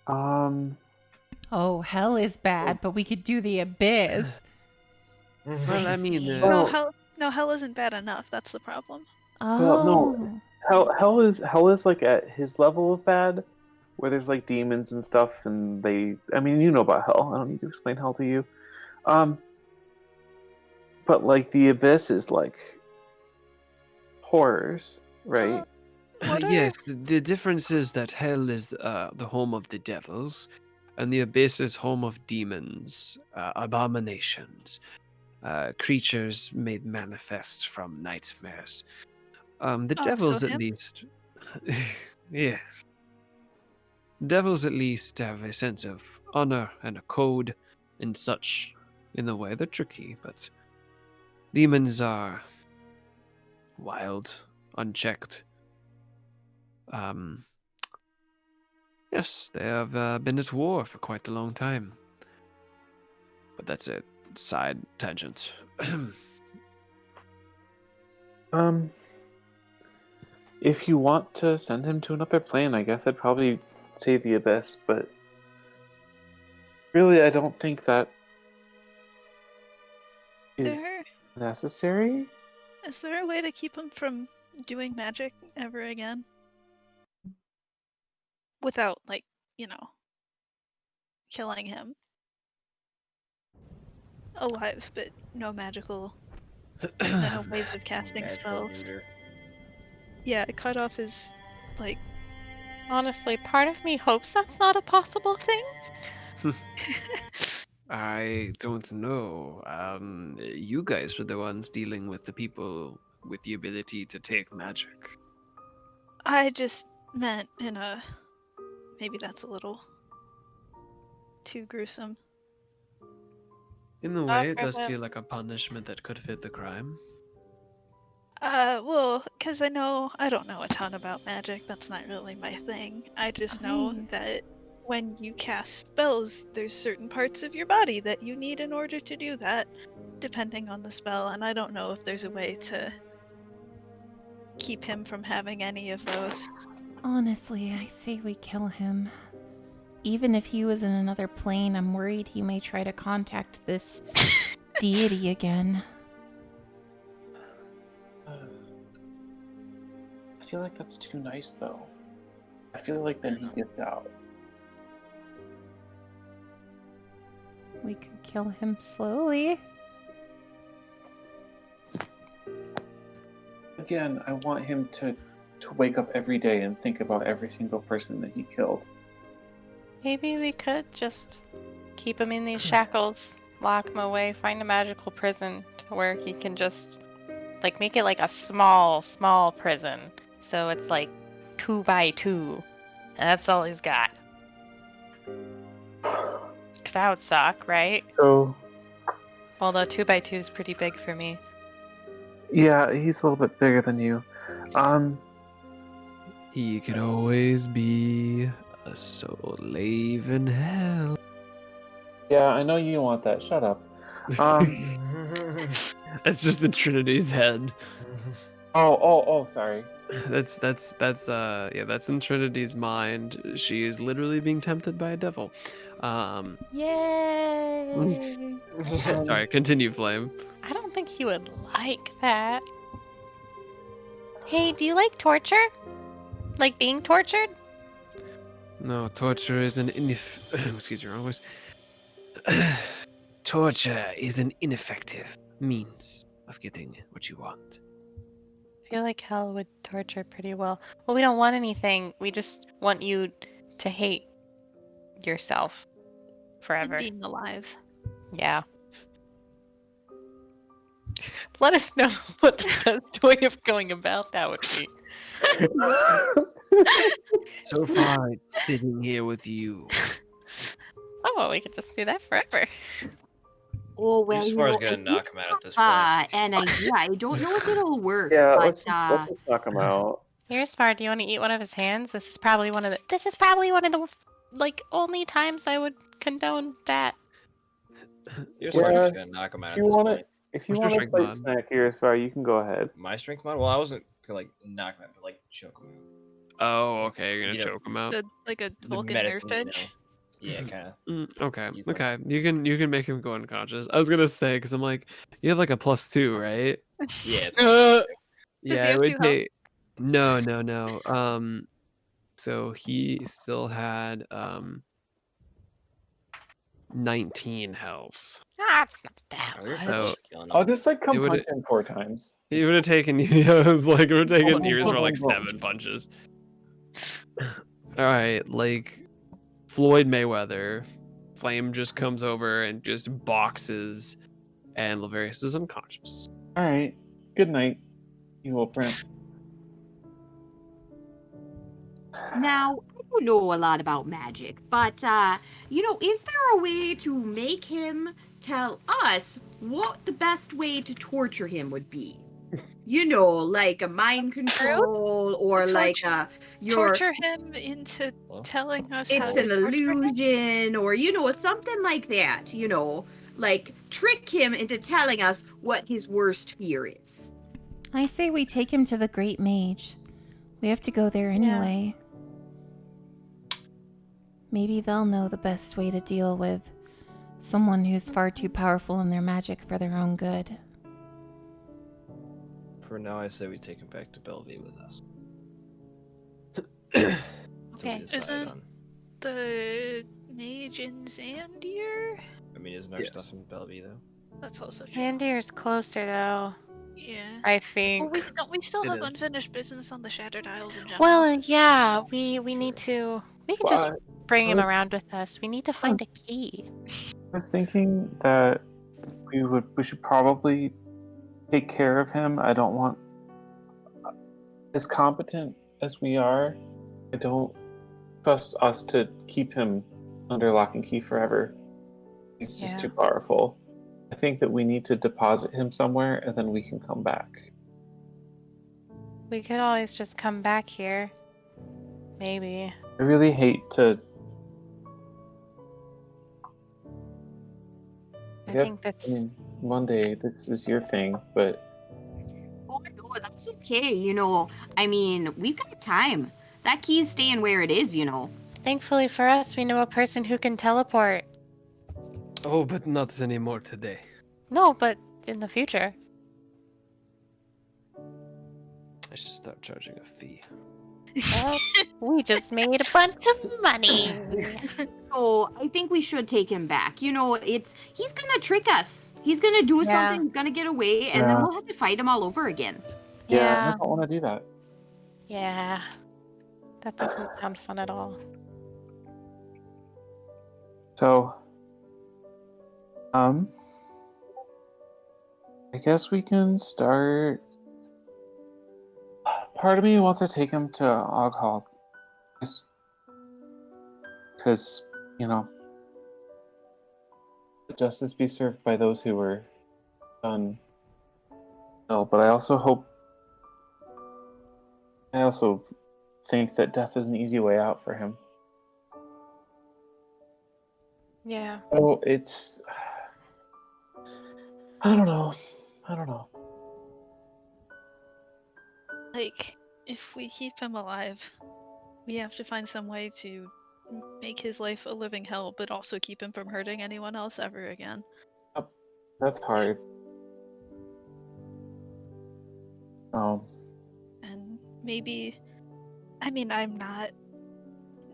Um, Oh, hell is bad, but we could do the abyss. Well, I mean, see. No, hell isn't bad enough. That's the problem. well, no. Oh. Hell is like at his level of bad, where there's like demons and stuff, and they. I mean, you know about hell. I don't need to explain hell to you. But like the abyss is like horrors, right? What are yes, the difference is that hell is the home of the devils, and the abyss is home of demons, abominations, creatures made manifest from nightmares. The so devils, at him? least, yes, devils at least have a sense of honor and a code and such. In a way, they're tricky, but demons are wild, unchecked. Yes, they have been at war for quite a long time. But that's a side tangent. If you want to send him to another plane, I guess I'd probably say the abyss, but really, I don't think that is necessary. Is there a way to keep him from doing magic ever again? Without, like, killing him. Alive, but no magical ways of casting Magical spells. neuter. Yeah, cutoff is like Honestly, part of me hopes that's not a possible thing. I don't know. You guys were the ones dealing with the people with the ability to take magic. I just meant in a maybe that's a little too gruesome. In a Not way, it for does him. feel like a punishment that could fit the crime. Well, because I don't know a ton about magic. That's not really my thing. I just know I- that when you cast spells, there's certain parts of your body that you need in order to do that, depending on the spell. And I don't know if there's a way to keep him from having any of those. Honestly, I say we kill him. Even if he was in another plane, I'm worried he may try to contact this deity again. I feel like that's too nice, though. I feel like then he gets out. We could kill him slowly. Again, I want him to wake up every day and think about every single person that he killed. Maybe we could just keep him in these shackles, lock him away, find a magical prison to where he can just like make it like a small prison. So it's like 2 by 2. And that's all he's got. 'Cause that would suck, right? So, Although 2 by 2 is pretty big for me. yeah, he's a little bit bigger than you. He could always be a slave in hell. Yeah, I know you want that. Shut up. That's just the Trinity's head. Oh, sorry. That's in Trinity's mind. She is literally being tempted by a devil. Yay! Sorry, continue, Flame. I don't think he would like that. Hey, do you like torture? Like being tortured? No, torture is an excuse me, wrong voice. Torture is an ineffective means of getting what you want. I feel like hell would torture pretty well. Well, we don't want anything. We just want you to hate yourself forever. And being alive. Yeah. Let us know what the best way of going about that would be. So far, it's sitting here with you. Oh, well, we could just do that forever. Oh well, As you far as know, gonna I knock think him out at this point. an idea. I don't know if it'll work, Yeah, but let's just knock him out. Here's Spar. Do you want to eat one of his hands? This is probably one of the like only times I would condone that. Here's Yeah, Spark just gonna knock him out If at you this want point. it, if you What's your want a strength slight mod? snack here, sorry, you can go ahead. My strength mod? Well, I wasn't gonna like knock him out, but like choke him out. Oh, okay, you're gonna You know, choke him out. Like a The Vulcan medicine, nerf you edge. know. Yeah, kind of. Okay, Use them. okay. You can make him go unconscious. I was gonna say because I'm like, you have like a +2, right? Yeah, it's Yeah, he it have would 2 health? take. No. So he still had 19 health. That's not that we're So- close to killing I'll him. just like come It would've- punch him 4 times. He would have taken. Yeah, it was like it would have taken Boom, yours boom, for like boom, boom. 7 punches. All right, like Floyd Mayweather, Flame just comes over and just boxes, and Laverius is unconscious. All right. Good night, evil prince. now I don't know a lot about magic, but is there a way to make him tell us what the best way to torture him would be? Like a mind control or like Torture him into Well, telling us how it's to an torture him? illusion or something like that, like trick him into telling us what his worst fear is. I say we take him to the Great Mage. We have to go there anyway. Maybe they'll know the best way to deal with someone who's far too powerful in their magic for their own good. For now, I say we take him back to Bellevue with us. Okay. Isn't- On. The mage in Zandir? I mean, isn't our Yes. stuff in Bellevue though? That's also true. Sandier's closer though. Yeah. I Well, think. don't we still It have is. unfinished business on the Shattered Isles in general? Well, yeah, we need to. We can just Well, bring him I- around with us. We need to find a key. I was thinking that we should probably take care of him. I don't want, as competent as we are, I don't trust us to keep him under lock and key forever. He's just Yeah. too powerful. I think that we need to deposit him somewhere and then we can come back. We could always just come back here. Maybe. I really hate to. I guess, think that's. I mean, Monday, this is your thing, but Oh no, that's okay. I mean, we've got time. That key's staying where it is. Thankfully for us, we know a person who can teleport. Oh, but not anymore today. No, but in the future. I should stop charging a fee. Well, we just made a bunch of money. So I think we should take him back. He's gonna trick us. He's gonna do Yeah. something. He's gonna get away, and then Yeah. we'll have to fight him all over again. I Yeah. don't want to do that. Yeah. That doesn't sound fun at all. So, I guess we can start. Part of me wants to take him to Og Hall, just because justice be served by those who were done ill. But I also think that death is an easy way out for him. Yeah. Oh, I don't know. Like, if we keep him alive, we have to find some way to make his life a living hell, but also keep him from hurting anyone else ever again. That's hard. And maybe, I mean, I'm not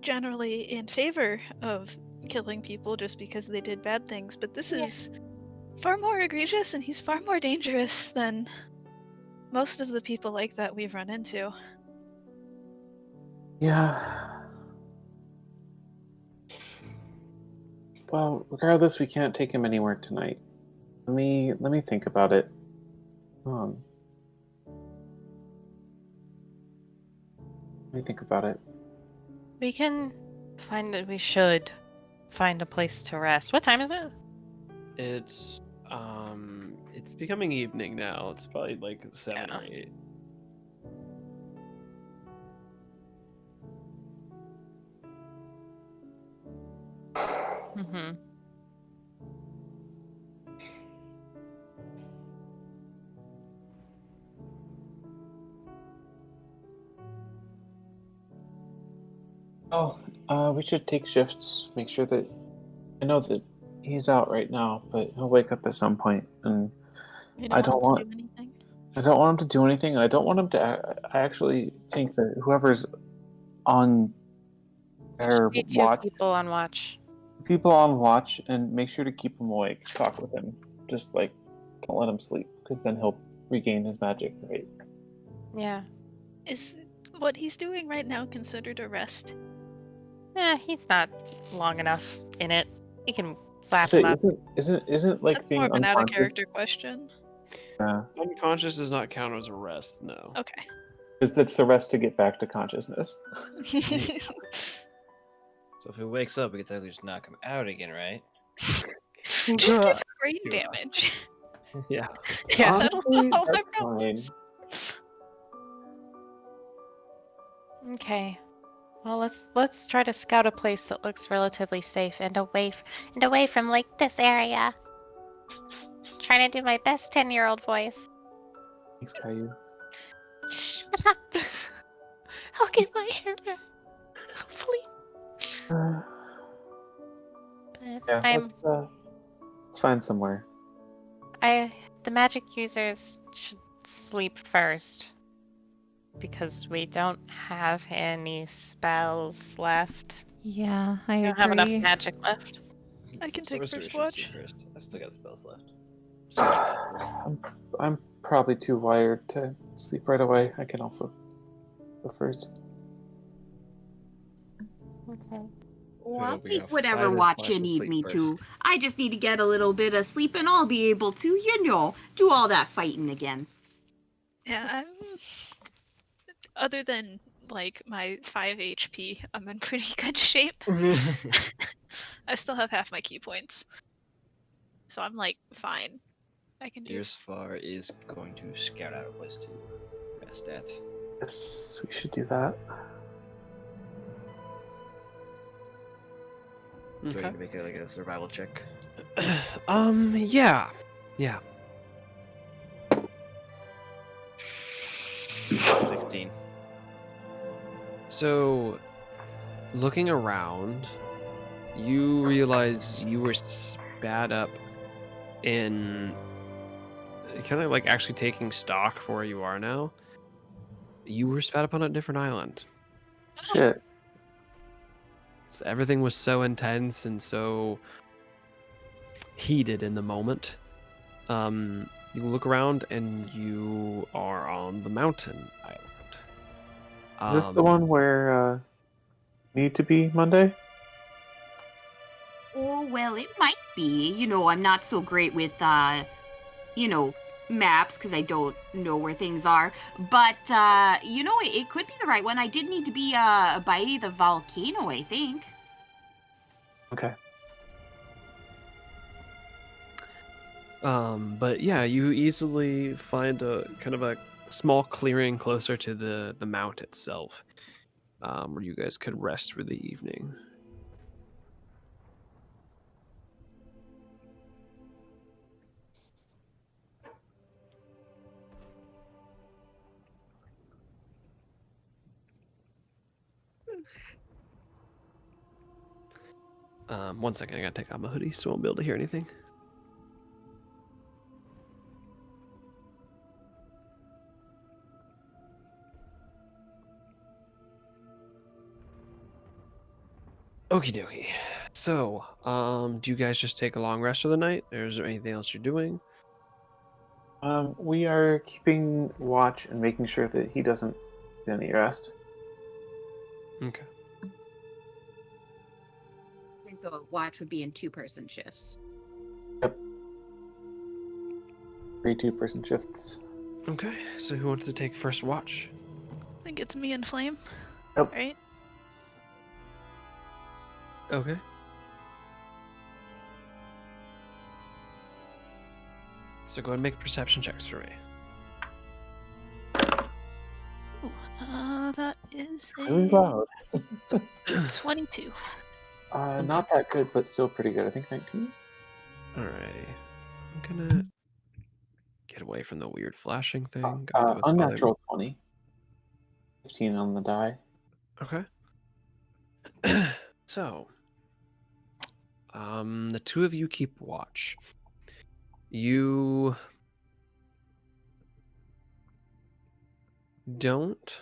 generally in favor of killing people just because they did bad things, but this is far more egregious and he's far more dangerous than most of the people like that we've run into. Yeah. Well, regardless, we can't take him anywhere tonight. Let me think about it. Let me think about it. We should find a place to rest. What time is it? It's becoming evening now. It's probably like 7 or 8. Mm-hmm. Oh, we should take shifts. Make sure that I know that he's out right now, but he'll wake up at some point, and I don't want to do anything. I don't want him to do anything. And I don't want him to. I actually think that whoever's on their Be two watch, people on watch. people on watch, and make sure to keep him awake. Talk with him. Just like don't let him sleep, because then he'll regain his magic. Right? Yeah. Is what he's doing right now considered a rest? He's not long enough in it. He can slap So him up. isn't like That's being more of an out of unconscious? character question. Unconscious does not count as a rest, no. Okay. Because that's the rest to get back to consciousness. So if he wakes up, we can technically just knock him out again, right? Just give him brain damage. Yeah. Yeah, that'll Honestly, solve all my that's problems. Okay. Well, let's try to scout a place that looks relatively safe and away from like this area. Trying to do my best 10-year-old voice. Thanks, Caillou. Shut up. I'll get my hair back. Please. But Yeah, let's find somewhere. the magic users should sleep first. Because we don't have any spells left. Yeah, I We agree. don't have enough magic left. I can take Sorcerer first should watch. sleep first. I've still got spells left. I'm probably too wired to sleep right away. I can also go first. Okay. Well, Yeah, I'll we take got whatever 5 and watch 5 you to need sleep me to. first. I just need to get a little bit of sleep and I'll be able to, do all that fighting again. Yeah, other than like my 5 HP, I'm in pretty good shape. I still have half my key points. So I'm like fine. I can do Far is going to scout out a place to rest at. Yes, we should do that. Do I Okay. need to make a survival check? Yeah. Yeah. 16. So, looking around, you realize you were spat up in kind of like actually taking stock for where you are now. You were spat up on a different island. Shit. So everything was so intense and so heated in the moment. You look around and you are on the mountain island. Is this the one where need to be Monday? Oh, well, it might be. I'm not so great with, maps because I don't know where things are. But, it could be the right one. I did need to be by the volcano, I think. Okay. But yeah, you easily find a kind of a small clearing closer to the mount itself, where you guys could rest for the evening. One second, I gotta take off my hoodie so I won't be able to hear anything. Okie dokie. So, do you guys just take a long rest for the night? Or is there anything else you're doing? We are keeping watch and making sure that he doesn't get any rest. Okay. I think the watch would be in two-person shifts. Yep. 3 2-person shifts. Okay. So who wants to take first watch? I think it's me and Flame. Yep. Right? Okay. So go ahead and make perception checks for me. Ooh, that is Really a loud. 22. Not that good, but still pretty good. I think 19. Alrighty. I'm gonna get away from the weird flashing thing. God, that was bothering me. Unnatural 20. 15 on the die. Okay. So, the two of you keep watch. You don't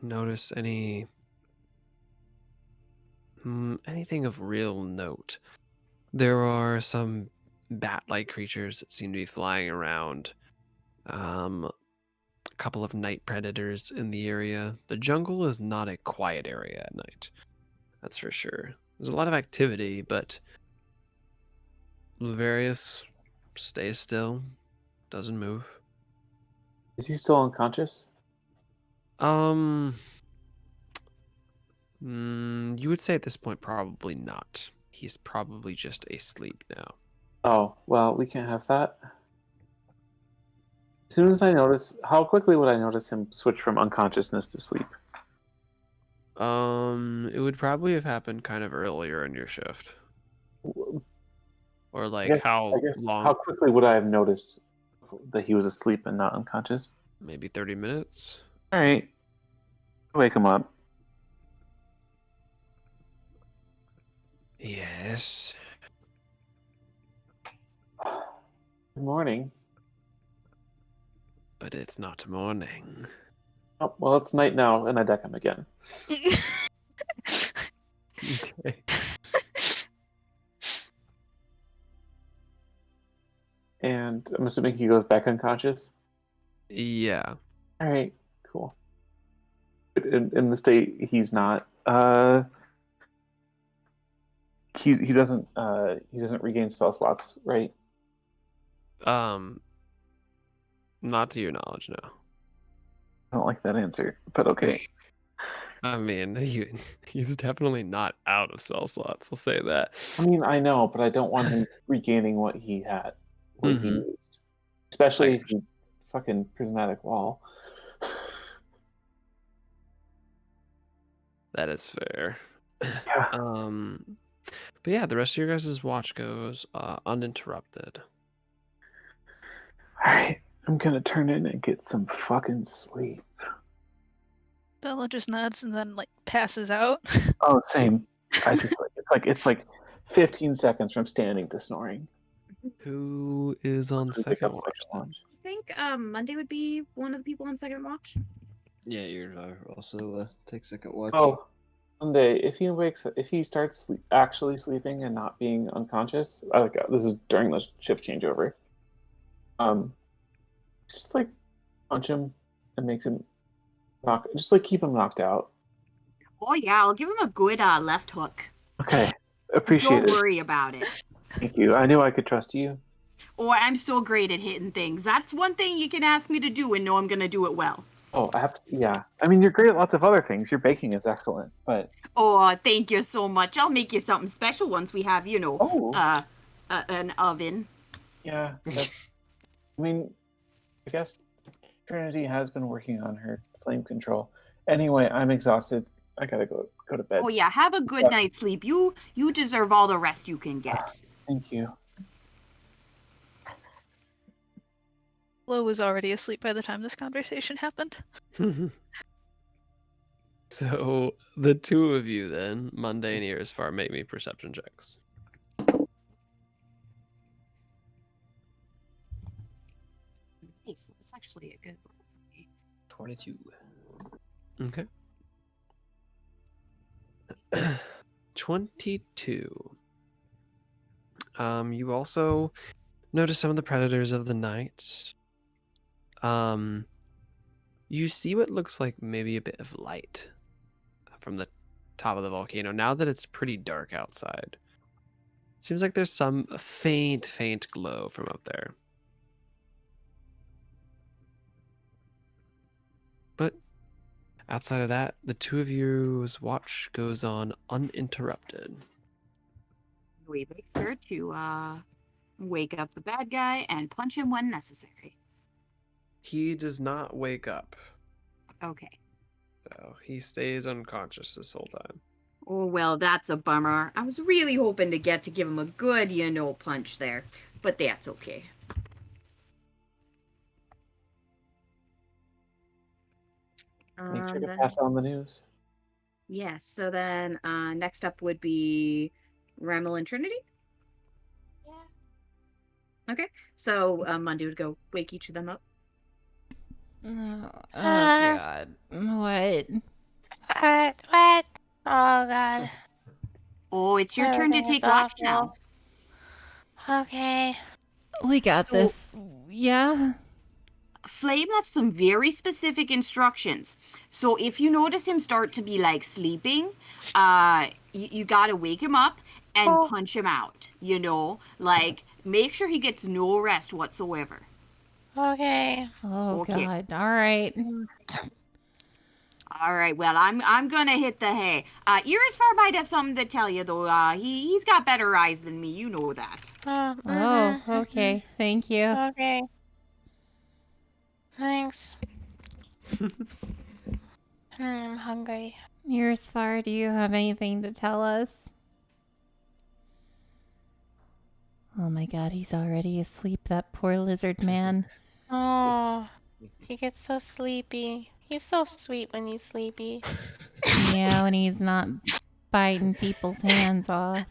notice anything of real note. There are some bat-like creatures that seem to be flying around. A couple of night predators in the area. The jungle is not a quiet area at night. That's for sure. There's a lot of activity, but Luvarius stays still, doesn't move. Is he still unconscious? You would say at this point probably not. He's probably just asleep now. Oh, well, we can't have that. As soon as I notice, how quickly would I notice him switch from unconsciousness to sleep? It would probably have happened kind of earlier in your shift. Or I like guess, how I guess long? how quickly would I have noticed that he was asleep and not unconscious? Maybe 30 minutes? All right. Wake him up. Yes. Good morning. But it's not morning. Oh, well, it's night now, and I deck him again. Okay. and I'm assuming he goes back unconscious. Yeah. All right, cool. In the state he's not. He doesn't regain spell slots, right? Not to your knowledge, no. I don't like that answer, but okay. I mean, he's definitely not out of spell slots. We'll say that. I mean, I know, but I don't want him regaining what he had, what he Mhm. used, especially I if he fucking prismatic wall. That is fair. Yeah. But yeah, the rest of your guys' watch goes uninterrupted. All right, I'm gonna turn in and get some fucking sleep. Bella just nods and then like passes out. Oh, same. I just it's like 15 seconds from standing to snoring. Who is on We pick second up watch? second then? watch. I think Monday would be one of the people on second watch. Yeah, you're also take second watch. Oh, Sunday. If he starts actually sleeping and not being unconscious, this is during the shift changeover. Just like punch him and makes him just like keep him knocked out. Oh yeah, I'll give him a good left hook. Okay, appreciate Don't it. worry about it. Thank you. I knew I could trust you. Or I'm so great at hitting things. That's one thing you can ask me to do and know I'm gonna do it well. Oh, yeah. I mean, you're great at lots of other things. Your baking is excellent, but Oh, thank you so much. I'll make you something special once we have, oh, an oven. yeah. I mean, I guess Trinity has been working on her flame control. Anyway, I'm exhausted. I gotta go to bed. Oh yeah, have a good night's sleep. You deserve all the rest you can get. Thank you. Flo was already asleep by the time this conversation happened. So the two of you then, Monday and Irisfar, make me perception checks. Nice. That's actually a good 22. Okay. 22. You also notice some of the predators of the night. You see what looks like maybe a bit of light from the top of the volcano now that it's pretty dark outside. Seems like there's some faint glow from up there. But outside of that, the two of you's watch goes on uninterrupted. We make sure to wake up the bad guy and punch him when necessary. He does not wake up, Okay. so he stays unconscious this whole time. Oh well, that's a bummer. I was really hoping to give him a good, punch there, but that's okay. Make sure to Then- pass on the news. Yes. So then, next up would be Remel and Trinity. Yeah. Okay. So Monday would go wake each of them up. Oh, God. What? What? Oh god. Oh, it's your turn to Everything is take watch now. awful. Okay. We got So- this. Yeah? Flame left some very specific instructions. So if you notice him start to be like sleeping, you gotta wake him up and Oh. punch him out. Like make sure he gets no rest whatsoever. Okay. Oh, Okay. God. All right. All right. Well, I'm gonna hit the hay. Irisfar might have something to tell you though. He's got better eyes than me. You know that. Oh, okay. Thank you. Okay. Thanks. I'm hungry. Irisfar, do you have anything to tell us? Oh my God, he's already asleep, that poor lizard man. Oh, he gets so sleepy. He's so sweet when he's sleepy. Yeah, when he's not biting people's hands off.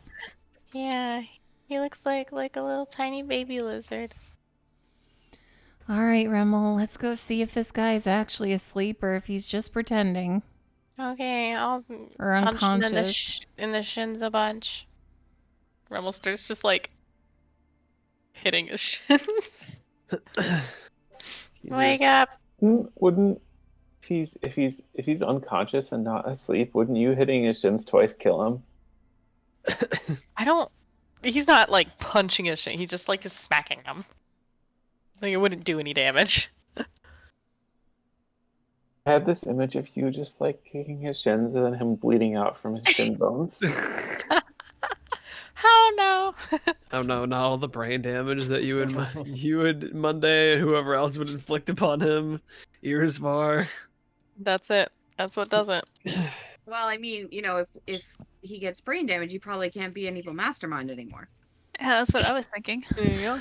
Yeah, he looks like a little tiny baby lizard. All right, Remel, let's go see if this guy's actually asleep or if he's just pretending. Okay, I'll Or punch him unconscious. in the shins a bunch. Remel starts just like hitting his shins. He Wake just- up! Wouldn't if he's unconscious and not asleep, wouldn't you hitting his shins twice kill him? I don't. He's not like punching his shin. He just like is smacking him. Like it wouldn't do any damage. I had this image of you just like kicking his shins and then him bleeding out from his shin bones. How no? Oh no, not all the brain damage that you and Monday and whoever else would inflict upon him. Ears far. That's it. That's what does it. Well, I mean, if he gets brain damage, he probably can't be an evil mastermind anymore. Yeah, that's what I was thinking. There you go.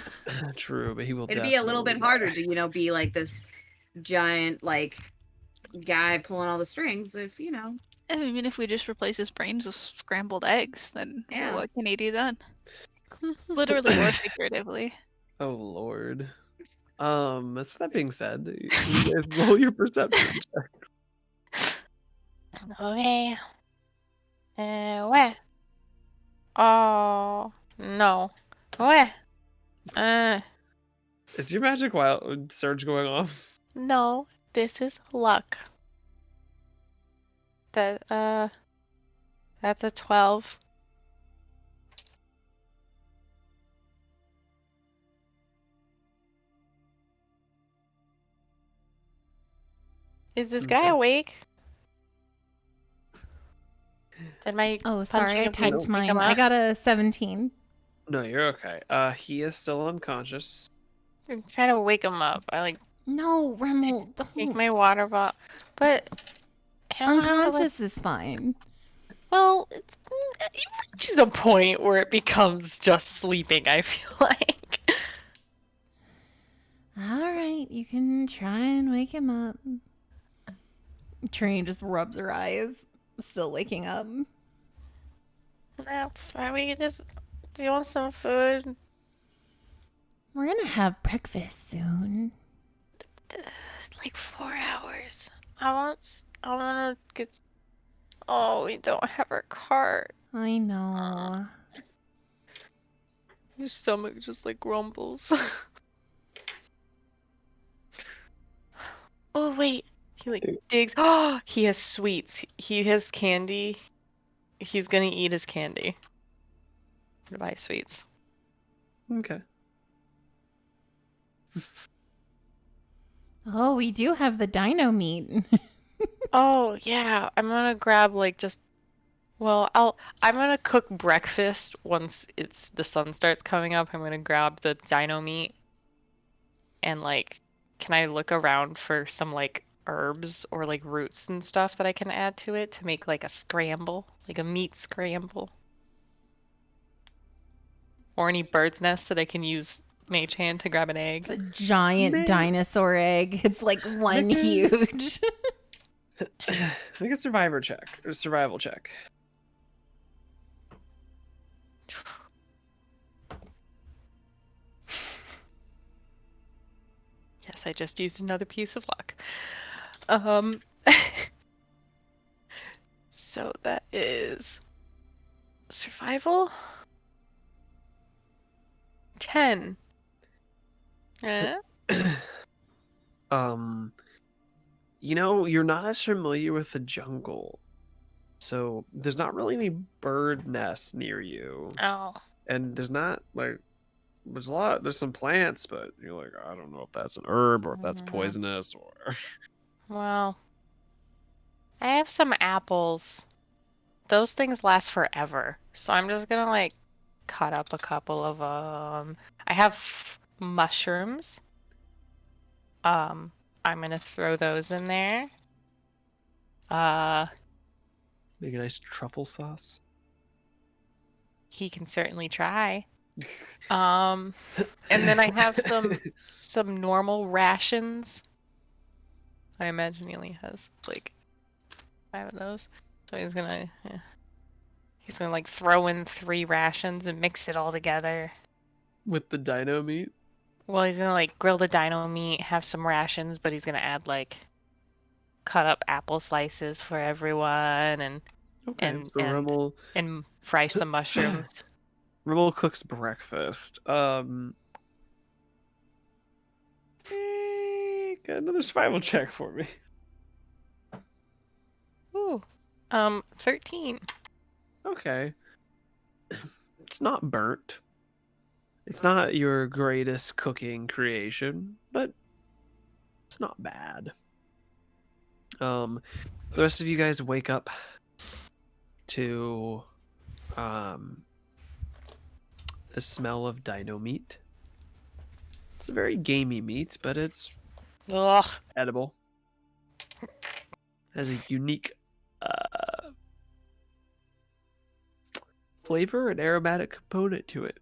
True, but he will. It'd be a little bit definitely harder die. to, be like this giant, like, guy pulling all the strings if, I mean, if we just replace his brains with scrambled eggs, then Yeah. what can he do then? Literally or figuratively. Oh lord. So that being said, you guys roll your perception check. Okay. Where? Oh no. Where? Is your magic wild surge going off? No. This is luck. That's a 12. Is this guy Okay. awake? Did my Oh, sorry, I punching him typed wake him mine. I up? got a 17. No, you're okay. He is still unconscious. I'm trying to wake him up. I like No, Remmel, take don't. my water bottle, but I don't know how to, like, Unconscious is fine. well, it reaches a point where it becomes just sleeping, I feel like. All right, you can try and wake him up. Train just rubs her eyes, still waking up. That's fine. We can just. Do you want some food? We're gonna have breakfast soon. Like 4 hours. I want to get. Oh, we don't have our cart. I know. His stomach just like grumbles. Oh wait, he like digs. Oh, he has sweets. He has candy. He's gonna eat his candy. To buy sweets. Okay. Oh, we do have the dino meat. Oh yeah, I'm gonna grab like just. Well, I'm gonna cook breakfast once the sun starts coming up. I'm gonna grab the dino meat. And like, can I look around for some like herbs or like roots and stuff that I can add to it to make like a scramble, like a meat scramble? Or any bird's nest that I can use Mage Hand to grab an egg? It's a giant dinosaur egg. It's like one huge. Make a survival check. Yes, I just used another piece of luck. So that is survival 10. You're not as familiar with the jungle, so there's not really any bird nests near you, Oh. and there's not like there's some plants, but you're like, I don't know if that's an herb or if that's poisonous or. Well, I have some apples. Those things last forever, so I'm just gonna like cut up a couple of I have mushrooms. I'm gonna throw those in there. Make a nice truffle sauce. He can certainly try. And then I have some normal rations. I imagine he only has like 5 of those, so he's gonna like throw in 3 rations and mix it all together. With the dino meat. Well, he's gonna like grill the dino meat, have some rations, but he's gonna add like cut up apple slices for everyone and Okay, so Rimmel and fry some mushrooms. Rimmel cooks breakfast. Get another survival check for me. Ooh. 13. Okay. It's not burnt. It's not your greatest cooking creation, but it's not bad. The rest of you guys wake up to the smell of dino meat. It's a very gamey meat, but it's Ugh. edible. Has a unique flavor and aromatic component to it.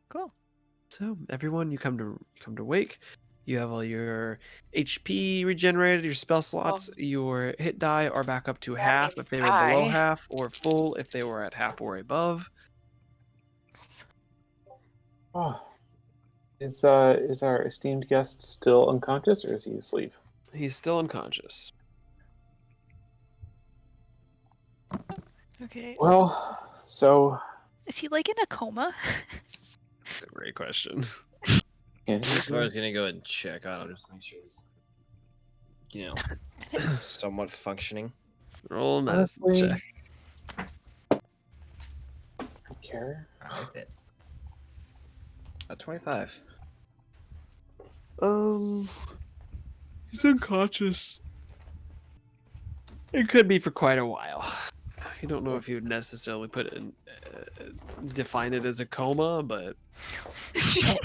Cool. So everyone, you come to wake. You have all your HP regenerated, your spell slots, your hit die are back up to That half means if they were below I- half, or full if they were at half or above. Oh. Is our esteemed guest still unconscious, or is he asleep? He's still unconscious. Okay. Well, so Is he like in a coma? That's a great question. can he So I was be? gonna go ahead and check on him just to make sure he's, somewhat functioning. Roll a medicine Honestly, check. I care. I like that. 25. He's unconscious. It could be for quite a while. I don't know if you would necessarily put it in, define it as a coma, but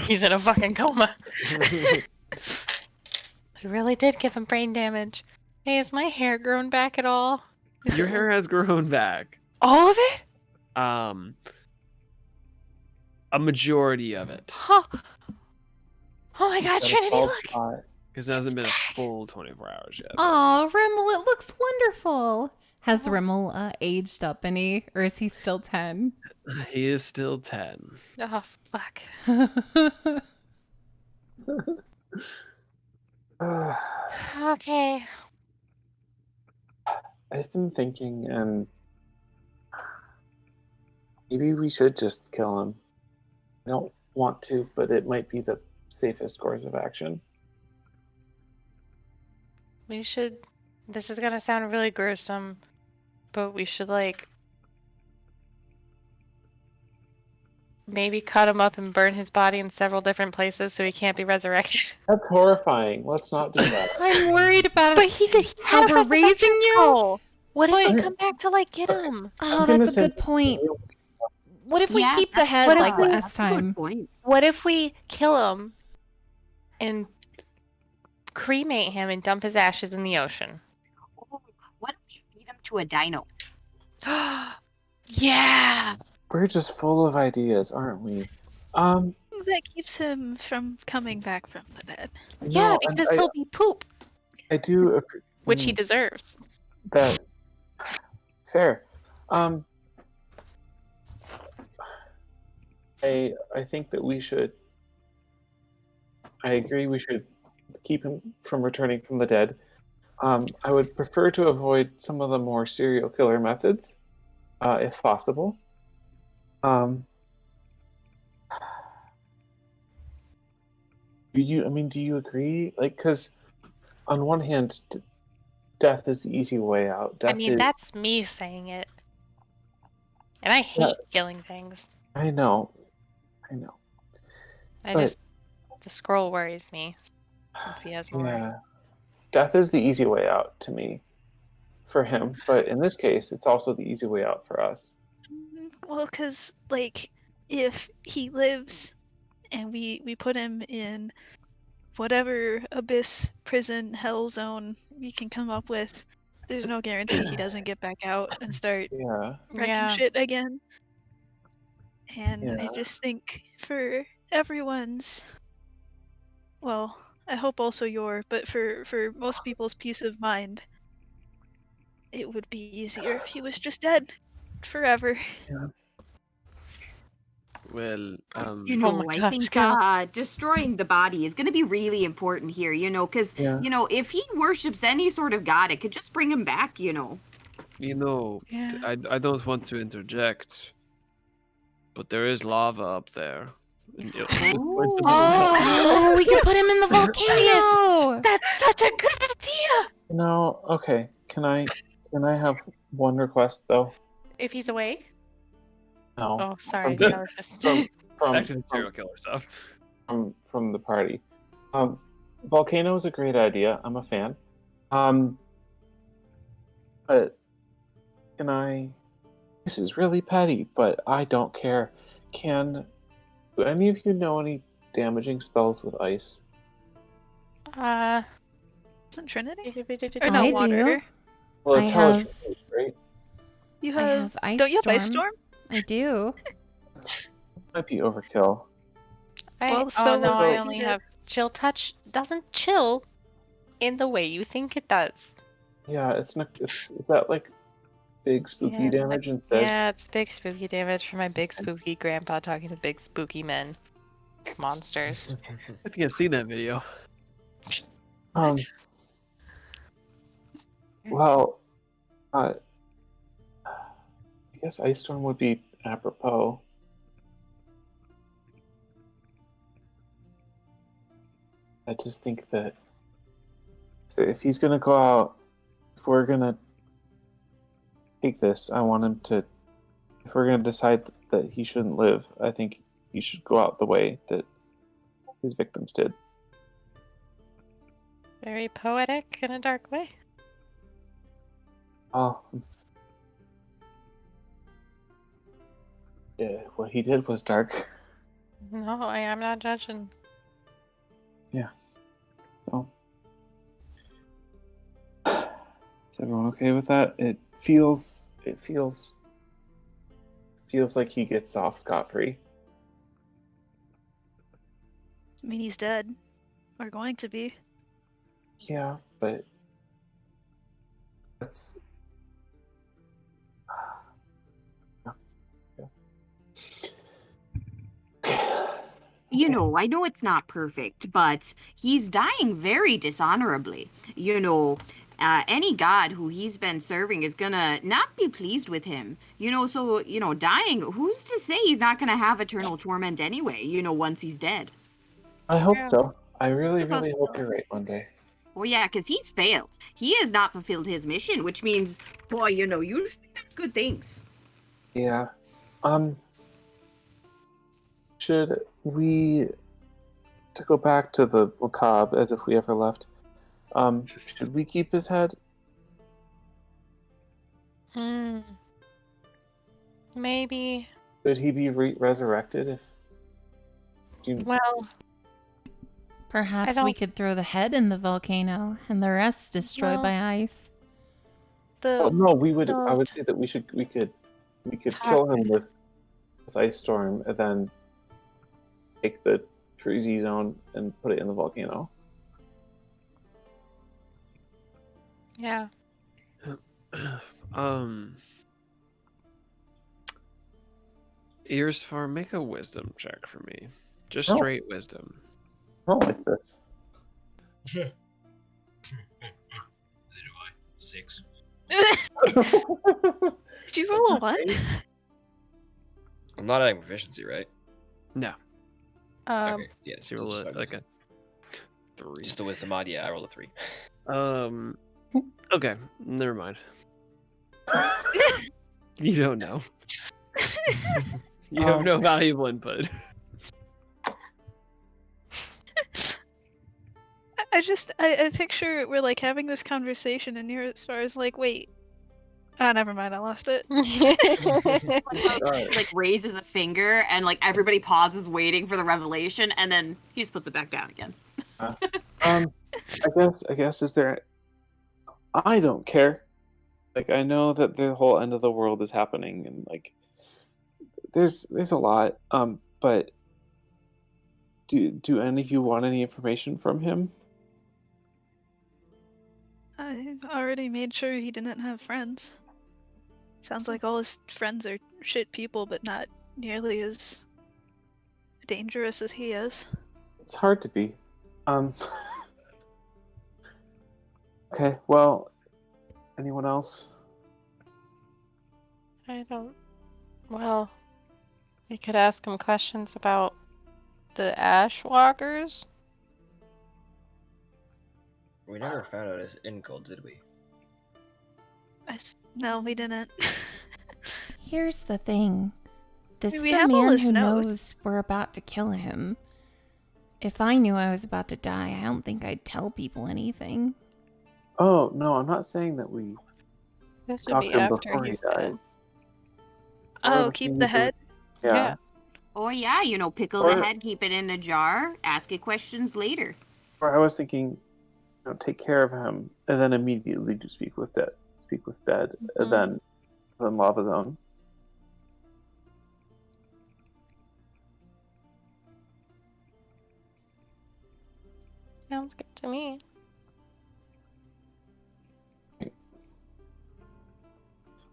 He's in a fucking coma. I really did give him brain damage. Hey, is my hair grown back at all? your hair has grown back. All of it? A majority of it, Huh. Oh my god, Got a Trinity, bald look! spot. because it hasn't been a full 24 hours yet. Aw, Rimmel, it looks wonderful. Has Rimmel aged up any, or is he still 10? He is still 10. Oh, fuck. Okay. I've been thinking, and maybe we should just kill him. I don't want to, but it might be the safest course of action. We should. This is gonna sound really gruesome, but we should, like, maybe cut him up and burn his body in several different places so he can't be resurrected. That's horrifying. Let's not do that. I'm worried about But he how had a we're raising resurrection you. scroll. What if But- we come back to, like, get him? Oh, I'm gonna that's a send good point. What if we Yeah, keep the that's- head what if like we- last that's a good time? point. What if we kill him and cremate him and dump his ashes in the ocean? Oh, what if we feed him to a dino? Yeah! We're just full of ideas, aren't we? That keeps him from coming back from the dead. Yeah, no, because I he'll be poop, I do which he deserves. that fair. I think that we should. I agree. We should keep him from returning from the dead. I would prefer to avoid some of the more serial killer methods, if possible. Do you agree? Like, because on one hand, death is the easy way out. Death I mean, is, that's me saying it. And I hate killing things. I know. I But- just. The scroll worries me. If he has more. Yeah. Death is the easy way out to me for him, but in this case, it's also the easy way out for us. Well, because, like, if he lives and we put him in whatever abyss, prison, hell zone we can come up with, there's no guarantee he doesn't get back out and start Yeah. wrecking Yeah. shit again. And I Yeah. just think for everyone's, well, I hope also but for most people's peace of mind, it would be easier if he was just dead forever. Well, You Oh know, my I gosh, think Cal. destroying the body is going to be really important here, because, Yeah. if he worships any sort of god, it could just bring him back, Yeah. Yeah. I don't want to interject, but there is lava up there. And you'll just points to the Oh, we can put him in the volcano. That's such a good idea! No, okay. Can I have one request though? If he's away? No. Oh, sorry. From- That was just... From back to the serial killer stuff. from the party. Volcano is a great idea. I'm a fan. But can I? This is really petty, but I don't care. Do any of you know any damaging spells with ice? Isn't Trinity? Or Or no, I water. do. Well, I it's hellish have- rage, right? You I have. have Ice Don't you have Ice Storm. Storm? I do. That might be overkill. Well, oh so no, I what only you did- have chill touch. Doesn't chill in the way you think it does. Yeah, it's not. Is that like big spooky Yeah, it's damage instead? Yeah, it's big spooky damage for my big spooky grandpa talking to big spooky men. Monsters. I think I've seen that video. Well, I guess Ice Storm would be apropos. I just think that if he's gonna go out, if we're gonna take this, I want him to. If we're gonna decide that he shouldn't live, I think he should go out the way that his victims did. Very poetic in a dark way. Oh, yeah, what he did was dark. No, I am not judging. So, is everyone okay with that? It feels like he gets off scot-free. I mean, he's dead. Or going to be. Yeah, but that's You know, I know it's not perfect, but he's dying very dishonorably. You know, any god who he's been serving is gonna not be pleased with him. You know, so, you know, dying, who's to say he's not gonna have eternal torment anyway, you know, once he's dead? I hope Yeah. so. I really, It's a really hope possibility. you're right one day. Well, yeah, because he's failed. He has not fulfilled his mission, which means, boy, you know, you expect good things. Yeah. Should we, to go back to the macabre as if we ever left, should we keep his head? Maybe. Should he be resurrected if you Well, Perhaps I we don't- could throw the head in the volcano and the rest destroyed Well- by ice. Oh, the no, we would. I No. would say that we could Talk- kill him with ice storm, and then take the Treasy zone and put it in the volcano. yeah. Ears for make a wisdom check for me. Just Oh. straight wisdom. I don't like this. Neither do I. 6. Did you roll a 1? I'm not adding proficiency, right? No, Okay, yeah. so you so roll just it my like wisdom. a 3. Just the wisdom mod, yeah, I rolled a 3. Okay, never mind. You don't know. You have no valuable input. I picture we're like having this conversation and you're as far as like, wait. Ah, never mind, I lost it. Like raises a finger and like everybody pauses waiting for the revelation and then he just puts it back down again. I guess is there? I don't care. Like I know that the whole end of the world is happening, and like there's a lot. But do any of you want any information from him? I already made sure he didn't have friends. Sounds like all his friends are shit people, but not nearly as dangerous as he is. It's hard to be. Okay, well, anyone else? I don't. Well, we could ask him questions about the Ash Walkers? We never found out his end goal, did we? No, we didn't. Here's the thing. This We is a have all man his who notes. knows we're about to kill him. If I knew I was about to die, I don't think I'd tell people anything. Oh no, I'm not saying that we This would talk be to him after before he he's dies. dead. Oh, Or keep he the usually- head. Yeah. Or yeah, pickle Or- the head, keep it in a jar, ask it questions later. Or I was thinking, take care of him, and then immediately do speak with dead, and then Lava Zone. Sounds good to me.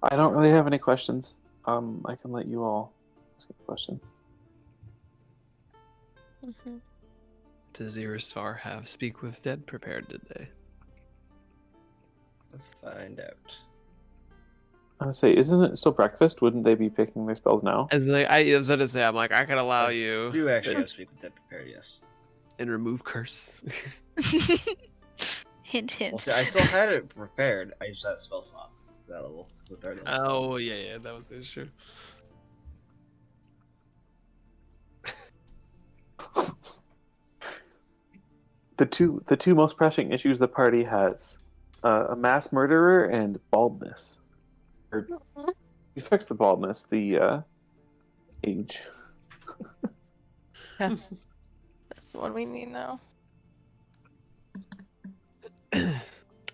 I don't really have any questions. I can let you all ask questions. Does Irisvar have Speak with Dead prepared today? Let's find out. I would say, isn't it still breakfast? Wouldn't they be picking their spells now? As like I was going to say, I'm like I could allow I you do actually have Speak with Dead prepared, yes. and remove curse. Hint, hint. Well, see, I still had it prepared. I just had spell slots. That level. It's the third level. Oh yeah, that was the issue. The two most pressing issues the party has: a mass murderer and baldness. Or, you fix the baldness, the age. That's the one we need now.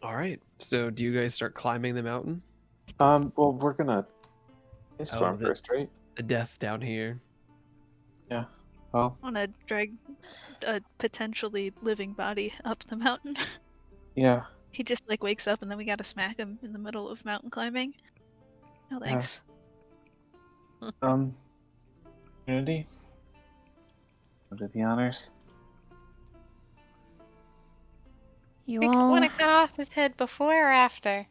All right. So do you guys start climbing the mountain? Well, we're gonna storm the- first, right? The death down here. Yeah. Well, Wanna drag a potentially living body up the mountain. yeah. He just wakes up and then we gotta smack him in the middle of mountain climbing. No Yeah. thanks. Unity. Do the honors. You We all... want to cut off his head before or after?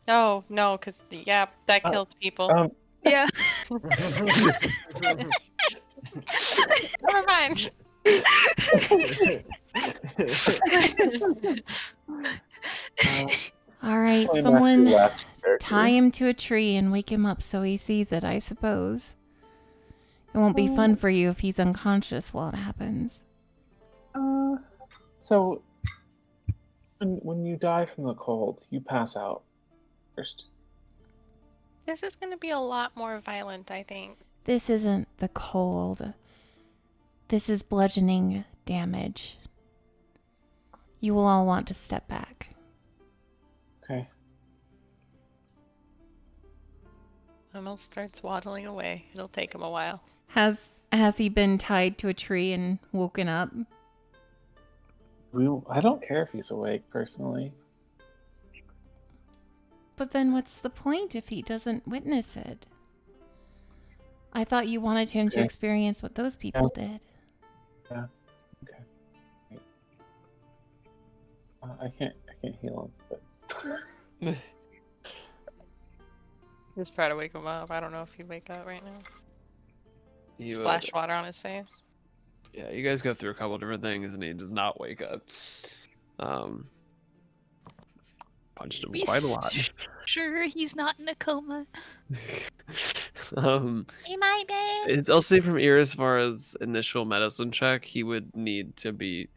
Oh, no, because, yeah, that kills people. Yeah. Never mind. All right, Playing someone Matthew last character. tie him to a tree and wake him up so he sees it, I suppose. It won't be fun for you if he's unconscious while it happens. So, when you die from the cold, you pass out first. This is going to be a lot more violent, I think. This isn't the cold. This is bludgeoning damage. You will all want to step back. Okay. Emil starts waddling away. It'll take him a while. Has he been tied to a tree and woken up? I don't care if he's awake, personally. But then what's the point if he doesn't witness it? I thought you wanted him to Okay. experience what those people did. Yeah. Okay. Right. I can't heal him, but Just try to wake him up. I don't know if he'd wake up right now. You, Splash water on his face. yeah, you guys go through a couple different things, and he does not wake up. Punched him We quite a lot. Sure, he's not in a coma. He might be. I'll say from Irisvar's initial medicine check, he would need to be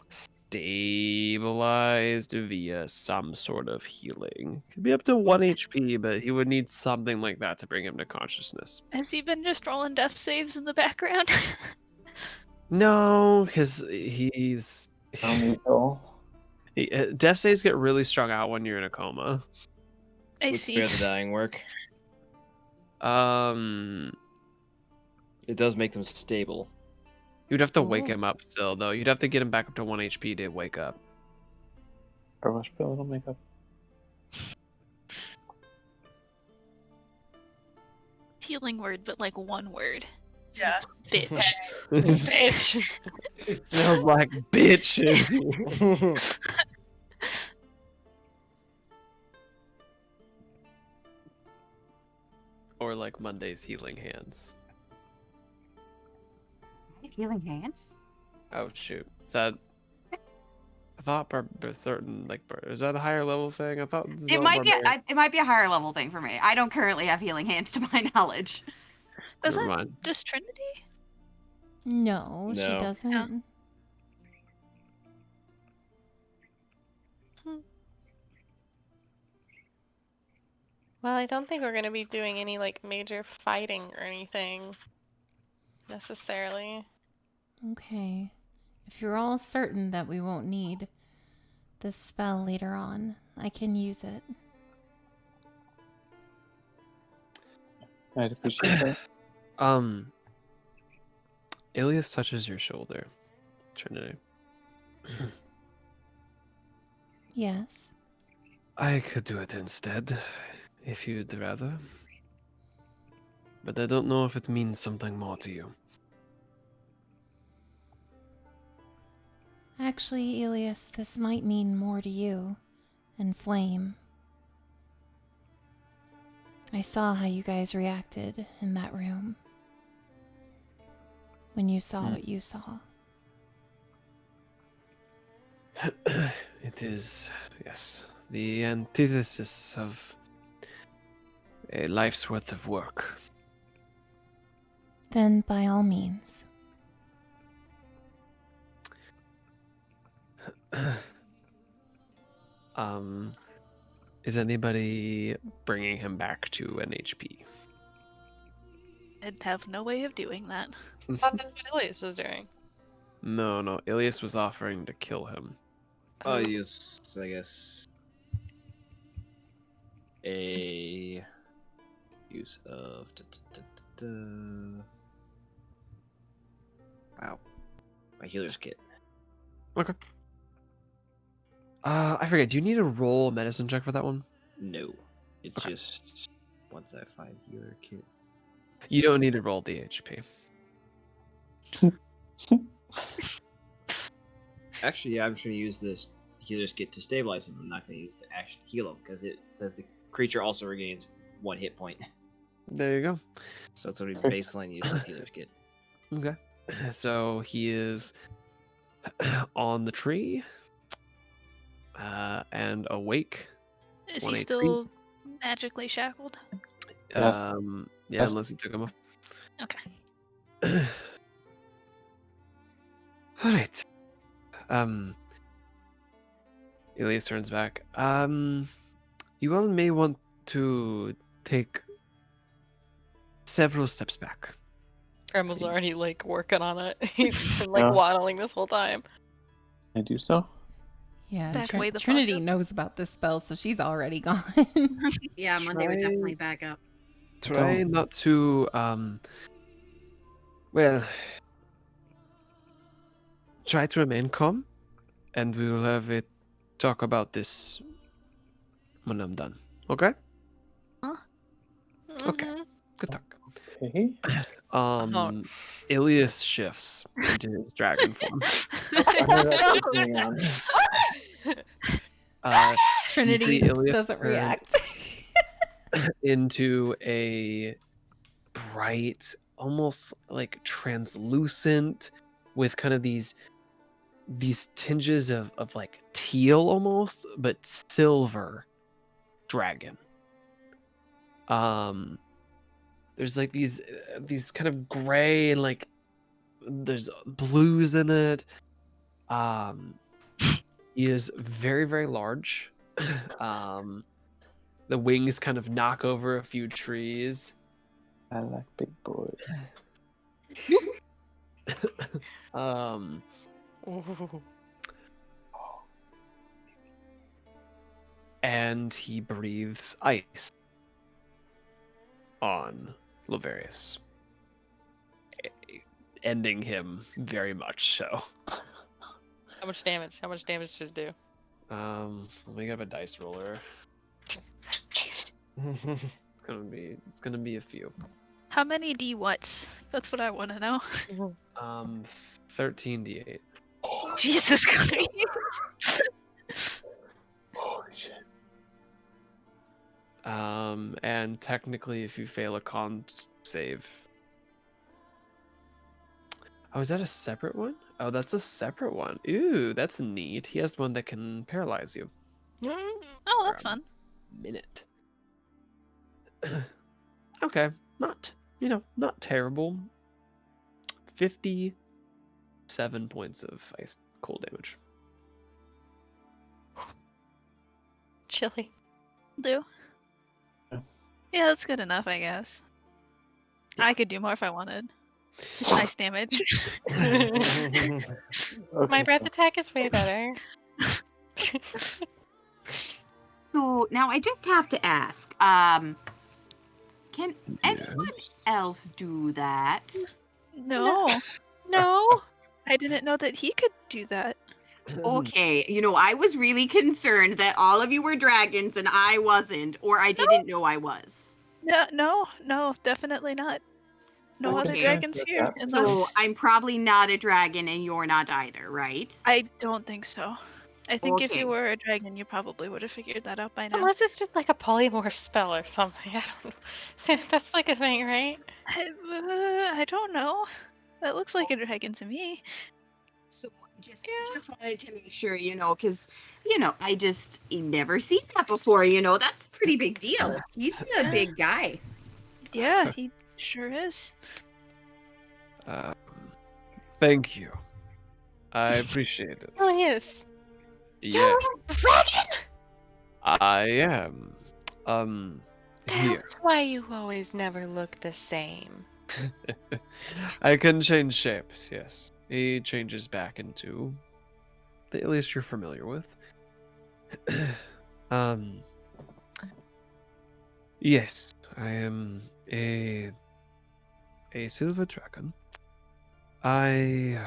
stabilized via some sort of healing. Could be up to 1 HP, but he would need something like that to bring him to consciousness. Has he been just rolling death saves in the background? No, because he's death saves get really strung out when you're in a coma. I Would see. spare the dying work. It does make them stable. You'd have to wake Oh. him up still, though. You'd have to get him back up to 1 HP to wake up. or rush pill, it'll make up. Healing word, but one word. Yeah. It's bitch. Bitch. It smells like bitch. Or like Monday's healing hands. Healing hands? Oh shoot, is that? I thought certain is that a higher level thing? I thought It might be. It might be a higher level thing for me. I don't currently have healing hands to my knowledge. Does Never that mind. just Trinity? No, she No. doesn't. Well, I don't think we're gonna be doing any like major fighting or anything necessarily. Okay. If you're all certain that we won't need this spell later on, I can use it. I'd appreciate that. Ilias touches your shoulder, Trinity. Yes. I could do it instead, if you'd rather. But I don't know if it means something more to you. Actually, Elias, this might mean more to you and Flame. I saw how you guys reacted in that room when you saw what you saw. It is, yes, the antithesis of a life's worth of work. Then, by all means. Is anybody bringing him back to an HP? I'd have no way of doing that. I thought that's what Ilias was doing. No. Ilias was offering to kill him. I'll use, I guess, a use of. Wow, my healer's kit. Okay. I forget. Do you need to roll a medicine check for that one? No, it's Okay. just once I find healer kit. You don't need to roll the HP. Actually, yeah, I'm just gonna use this healer's kit to stabilize him. I'm not gonna use it to actually heal him because it says the creature also regains 1 hit point. There you go. So it's already baseline use of healer's kit. Okay. So he is on the tree and awake. Is 1 he HP. still magically shackled? Yes. Yeah, Yes. unless he took him off. Okay. All right. Elias turns back. You all may want to take several steps back. Grandma's already like working on it. He's been like Yeah. waddling this whole time. I do so. Yeah, and Back way the fuck Trinity up. knows about this spell, so she's already gone. Yeah, Monday would Try- definitely back up. Try Don't. not to well, try to remain calm, and we will have a talk about this when I'm done. Okay? Okay. Mhm. Good talk. Okay. Ilias shifts into his dragon form. I know that's what's going on. Trinity Ilias doesn't turn react. into a bright, almost like translucent, with kind of these tinges of like teal almost, but silver dragon. There's like these kind of gray and like there's blues in it. He is very, very large. The wings kind of knock over a few trees. I like big boys. Ooh. And he breathes ice on Laverius, ending him very much so. How much damage? How much damage does it do? We have a dice roller. Jeez. It's gonna be a few. How many D-whats? That's what I want to know. 13d8. Jesus Christ. Holy shit. And technically, if you fail a con save, Oh, is that a separate one? Oh, that's a separate one. Ooh, that's neat. He has one that can paralyze you Oh, for that's a fun. minute. Okay, not not terrible. 57 points of ice cold damage. Chilly. Do. Yeah. Yeah, that's good enough, I guess. I could do more if I wanted. Ice damage. My breath so- attack is way better. So now I just have to ask, can anyone Yes. else do that? No, No. I didn't know that he could do that. Okay, I was really concerned that all of you were dragons and I wasn't, or I didn't know I was. No, definitely not. No other Okay. dragons Like here, that. So unless I'm probably not a dragon and you're not either, right? I don't think so. I think if Okay. you were a dragon, you probably would have figured that out by now. Unless it's just like a polymorph spell or something. I don't know. That's like a thing, right? I don't know. That looks like a dragon to me. So just Yeah. just wanted to make sure, because I just never seen that before. That's a pretty big deal. He's a Yeah. big guy. Yeah, he sure is. Um, Thank you. I appreciate it. Oh, yes. Yeah, You're a dragon? I am. Here. That's why you always never look the same. I can change shapes, yes. He changes back into the alias you're familiar with. um, yes, I am a silver dragon. I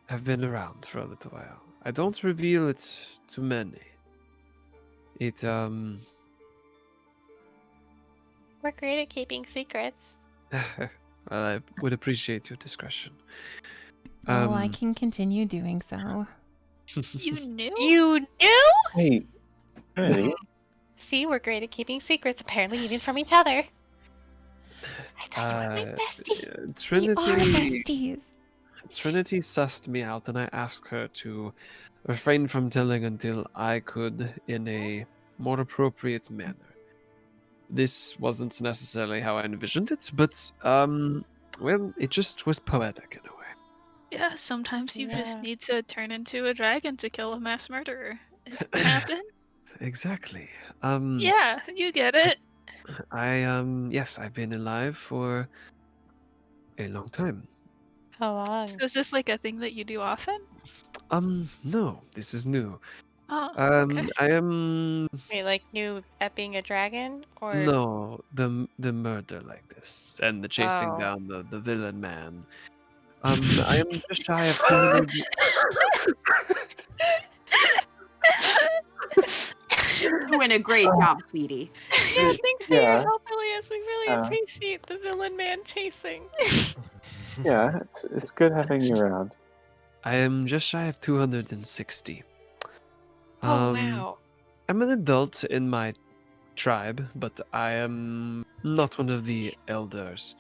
have been around for a little while. I don't reveal it to many. It We're great at keeping secrets. well, I would appreciate your discretion. Oh, I can continue doing so. You knew? You knew? Hey, Trinity. See, we're great at keeping secrets, apparently even from each other. I thought you were my bestie. yeah, We are Trinity. besties. Trinity sussed me out, and I asked her to refrain from telling until I could in a more appropriate manner. This wasn't necessarily how I envisioned it, but well, it just was poetic in a way. Yeah, sometimes you just Yeah. need to turn into a dragon to kill a mass murderer. It happens. Exactly. Yeah, you get it. Yes, I've been alive for a long time. How long? So is this like a thing that you do often? No, this is new. Oh, okay. I am Wait, like new at being a dragon? Or no the murder like this and the chasing Oh. down the villain man. I am just shy of 200. Doing a great job, sweetie. Yeah, thanks for your Yeah. help, Elias. We really Yeah. appreciate the villain man chasing. Yeah, it's good having you around. I am just shy of 260. Oh wow. I'm an adult in my tribe, but I am not one of the elders.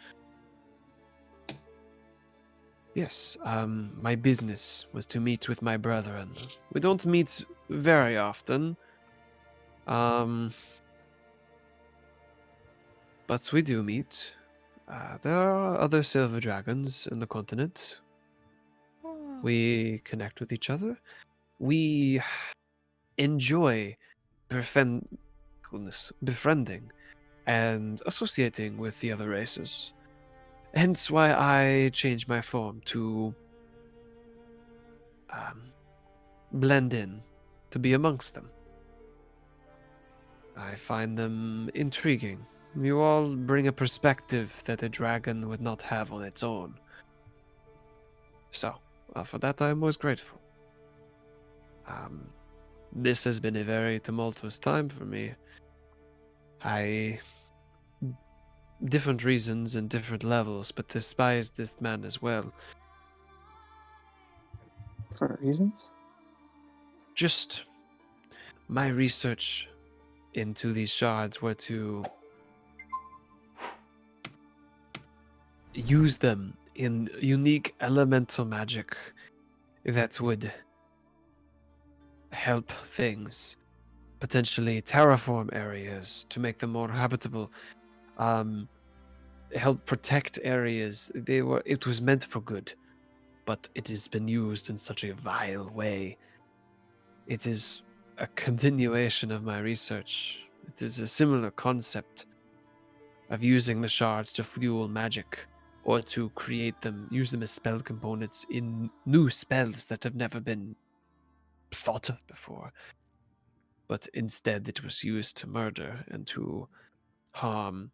Yes, my business was to meet with my brethren. We don't meet very often. But we do meet. There are other silver dragons in the continent. Hmm. We connect with each other. We enjoy befriending and associating with the other races. Hence why I changed my form to blend in, to be amongst them. I find them intriguing. You all bring a perspective that a dragon would not have on its own. So, for that I am most grateful. This has been a very tumultuous time for me. Different reasons and different levels, but despise this man as well. For reasons? Just my research into these shards were to use them in unique elemental magic that would help things, potentially terraform areas to make them more habitable, help protect areas. It was meant for good, but it has been used in such a vile way. It is a continuation of my research. It is a similar concept of using the shards to fuel magic, or to create them, use them as spell components in new spells that have never been thought of before. But instead it was used to murder and to harm.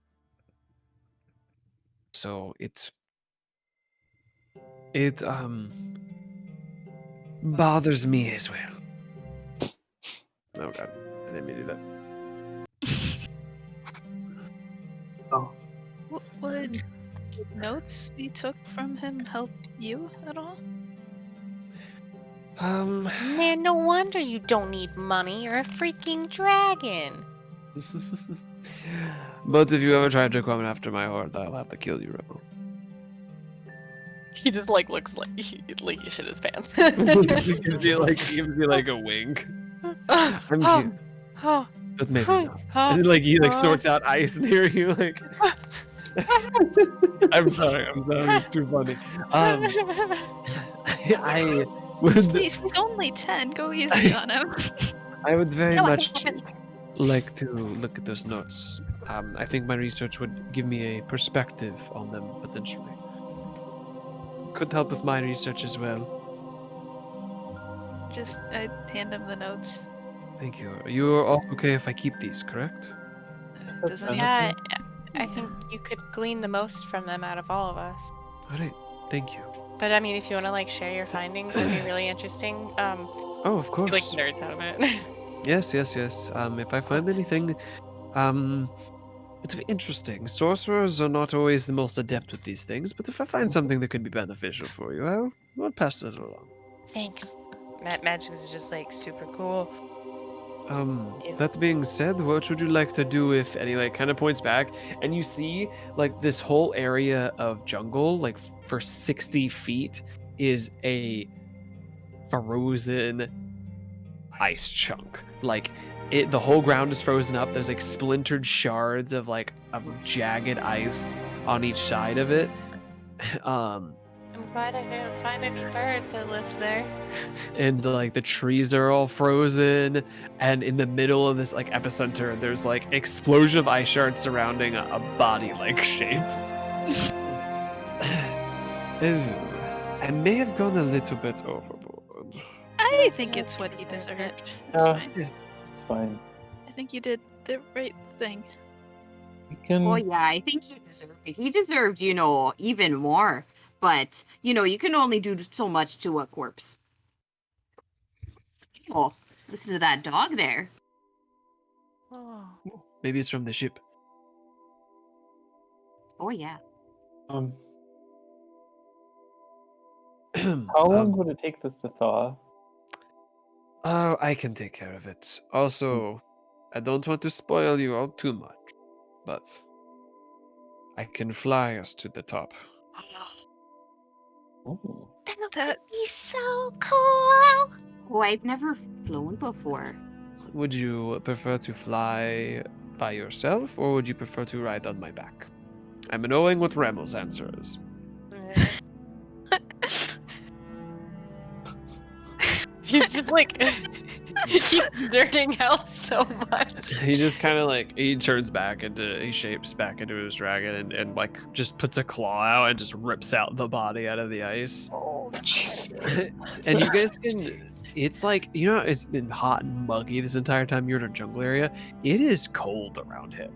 So it bothers me as well. Oh god, I didn't mean to do that. Would notes we took from him help you at all? Man, no wonder you don't need money. You're a freaking dragon. But if you ever try to come after my heart, I'll have to kill you, Rebel. He just like looks like he shit his pants. He gives you like a wink. I'm cute, but maybe not. And then, he snorts out ice near you, like. I'm sorry, it's too funny. I would. He's only 10. Go easy on him. I would very No, I much haven't. like to look at those notes. I think my research would give me a perspective on them potentially. Could help with my research as well. Just hand him the notes. Thank you. You're all okay if I keep these, correct? Doesn't he? Yeah, I think you could glean the most from them out of all of us. All right. Thank you. But I mean, if you want to share your findings, that'd be really interesting. Oh, of course. He nerds out of it. Yes. If I find anything, it'll be interesting. Sorcerers are not always the most adept with these things, but if I find something that could be beneficial for you, I'll pass it along. Thanks. Magic is just super cool. That being said, what would you like to do if any kind of points back and you see this whole area of jungle for 60 feet is a frozen ice chunk. The whole ground is frozen up. There's splintered shards of jagged ice on each side of it. I'm glad I didn't find any birds that lived there. And the trees are all frozen, and in the middle of this epicenter there's explosion of ice shards surrounding a body-like shape. I may have gone a little bit overboard. I think it's what he deserved. It's fine. It's fine. I think you did the right thing. We can. Oh yeah, I think he deserved it. He deserved, even more. But, you can only do so much to a corpse. Oh, listen to that dog there. Oh. Maybe it's from the ship. Oh yeah. How long would it take this to thaw? Oh, I can take care of it. Also, I don't want to spoil you all too much, but I can fly us to the top. Ooh. That He's so cool. Oh, I've never flown before. Would you prefer to fly by yourself, or would you prefer to ride on my back? I'm knowing what Remel's answer is. He's just he's nerding out so much. He just kind of he turns back he shapes back into his dragon and just puts a claw out and just rips out the body out of the ice. Oh, jeez. And you guys can, it's it's been hot and muggy this entire time you're in a jungle area. It is cold around him.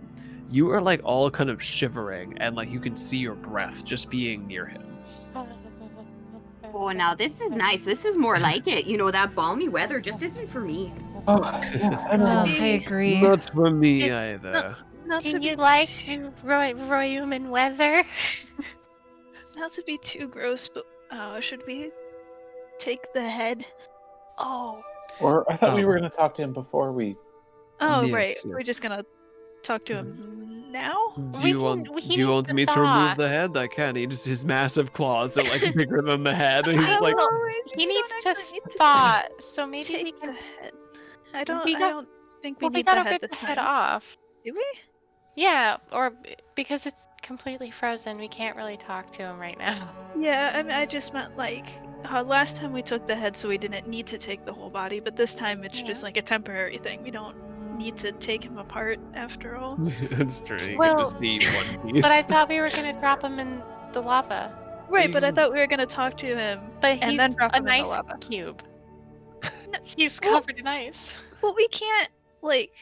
You are all kind of shivering and you can see your breath just being near him. Oh, now this is nice. This is more like it. That balmy weather just isn't for me. Oh, yeah, I know. I agree. Not for me either. not to Do be you like human weather? not to be too gross, but should we take the head? Oh. Or I thought we were going to talk to him before we. Oh Yes, right, yes. we're just gonna talk to him now. now? Do We you can- want? he Do you needs want to me to thaw. remove the head? I can. He just his massive claws are like bigger than the head, and he's I like, will- we he don't needs to actually need to thaw, so maybe take we can. the head. I don't got- think we Well, we need the gotta head rip this the head time. off. Do we? Yeah, or because it's completely frozen, we can't really talk to him right now. Yeah, I mean, I just meant like last time we took the head, so we didn't need to take the whole body, but this time it's just Yeah. like a temporary thing. We don't need to take him apart after all. it's true. He Well, can just be one piece. But I thought we were gonna drop him in the lava. Right, but I can- thought we were gonna talk to him But he's and then drop an him in the ice lava. cube. No, He's well- covered in ice. Well, we can't like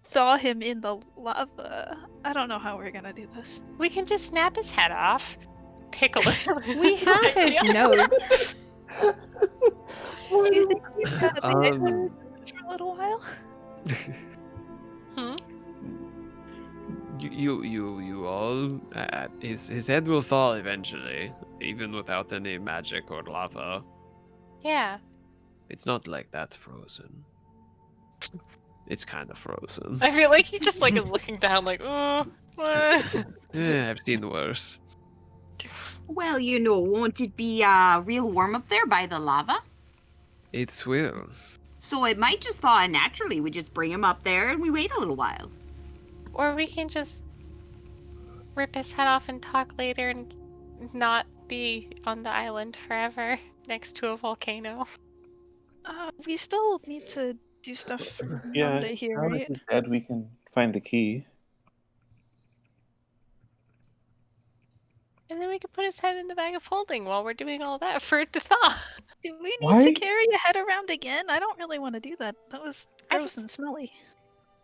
thaw him in the lava. I don't know how we're gonna do this. We can just snap his head off, pickle it. We have his notes. Do you think we've got the head Um, for a little while? Hmm? You all. His head will fall eventually, even without any magic or lava. Yeah. It's not like that frozen. It's kind of frozen. I feel like he just like is looking down, like, oh, what? Yeah, I've seen worse. Well, won't it be real warm up there by the lava? It will. So it might just thaw naturally. We just bring him up there and we wait a little while. Or we can just rip his head off and talk later and not be on the island forever next to a volcano. We still need to do stuff for Yeah, Monday here, now that right? he's dead, we can find the key. And then we could put his head in the bag of holding while we're doing all that for it to thaw. Do we need Why? to carry a head around again? I don't really want to do that. That was I gross just- and smelly.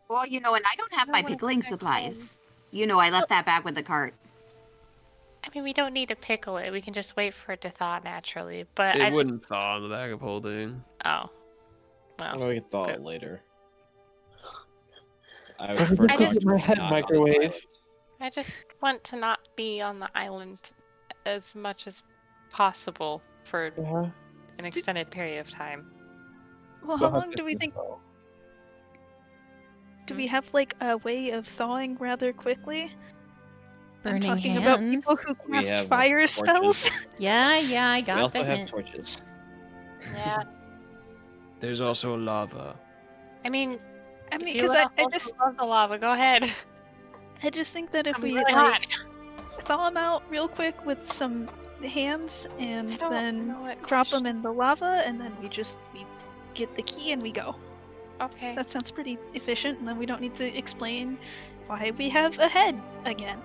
Well, and I don't have I my wanna pickling pick supplies. I left that back with the cart. I mean, we don't need to pickle it. We can just wait for it to thaw naturally. But It wouldn't thaw in the bag of holding. Oh. Well. Well, we can thaw good. it later. I I would prefer I not just- to my be head not on this microwave. island. I just want to not be on the island as much as possible for Yeah. an extended period of time. Well, So how long do we think? Do we have like a way of thawing rather quickly? I'm Burning talking about hands. people who We cast have fire torches. spells. Yeah, I We got also the have hint. torches. Yeah. There's also lava. I mean, I mean, if you because I also just love the lava, go ahead. I just think that if I'm we really like hot. thaw them out real quick with some hands I and don't then know what drop them question- in the lava and then we get the key and we go. Okay. That sounds pretty efficient, and then we don't need to explain why we have a head again.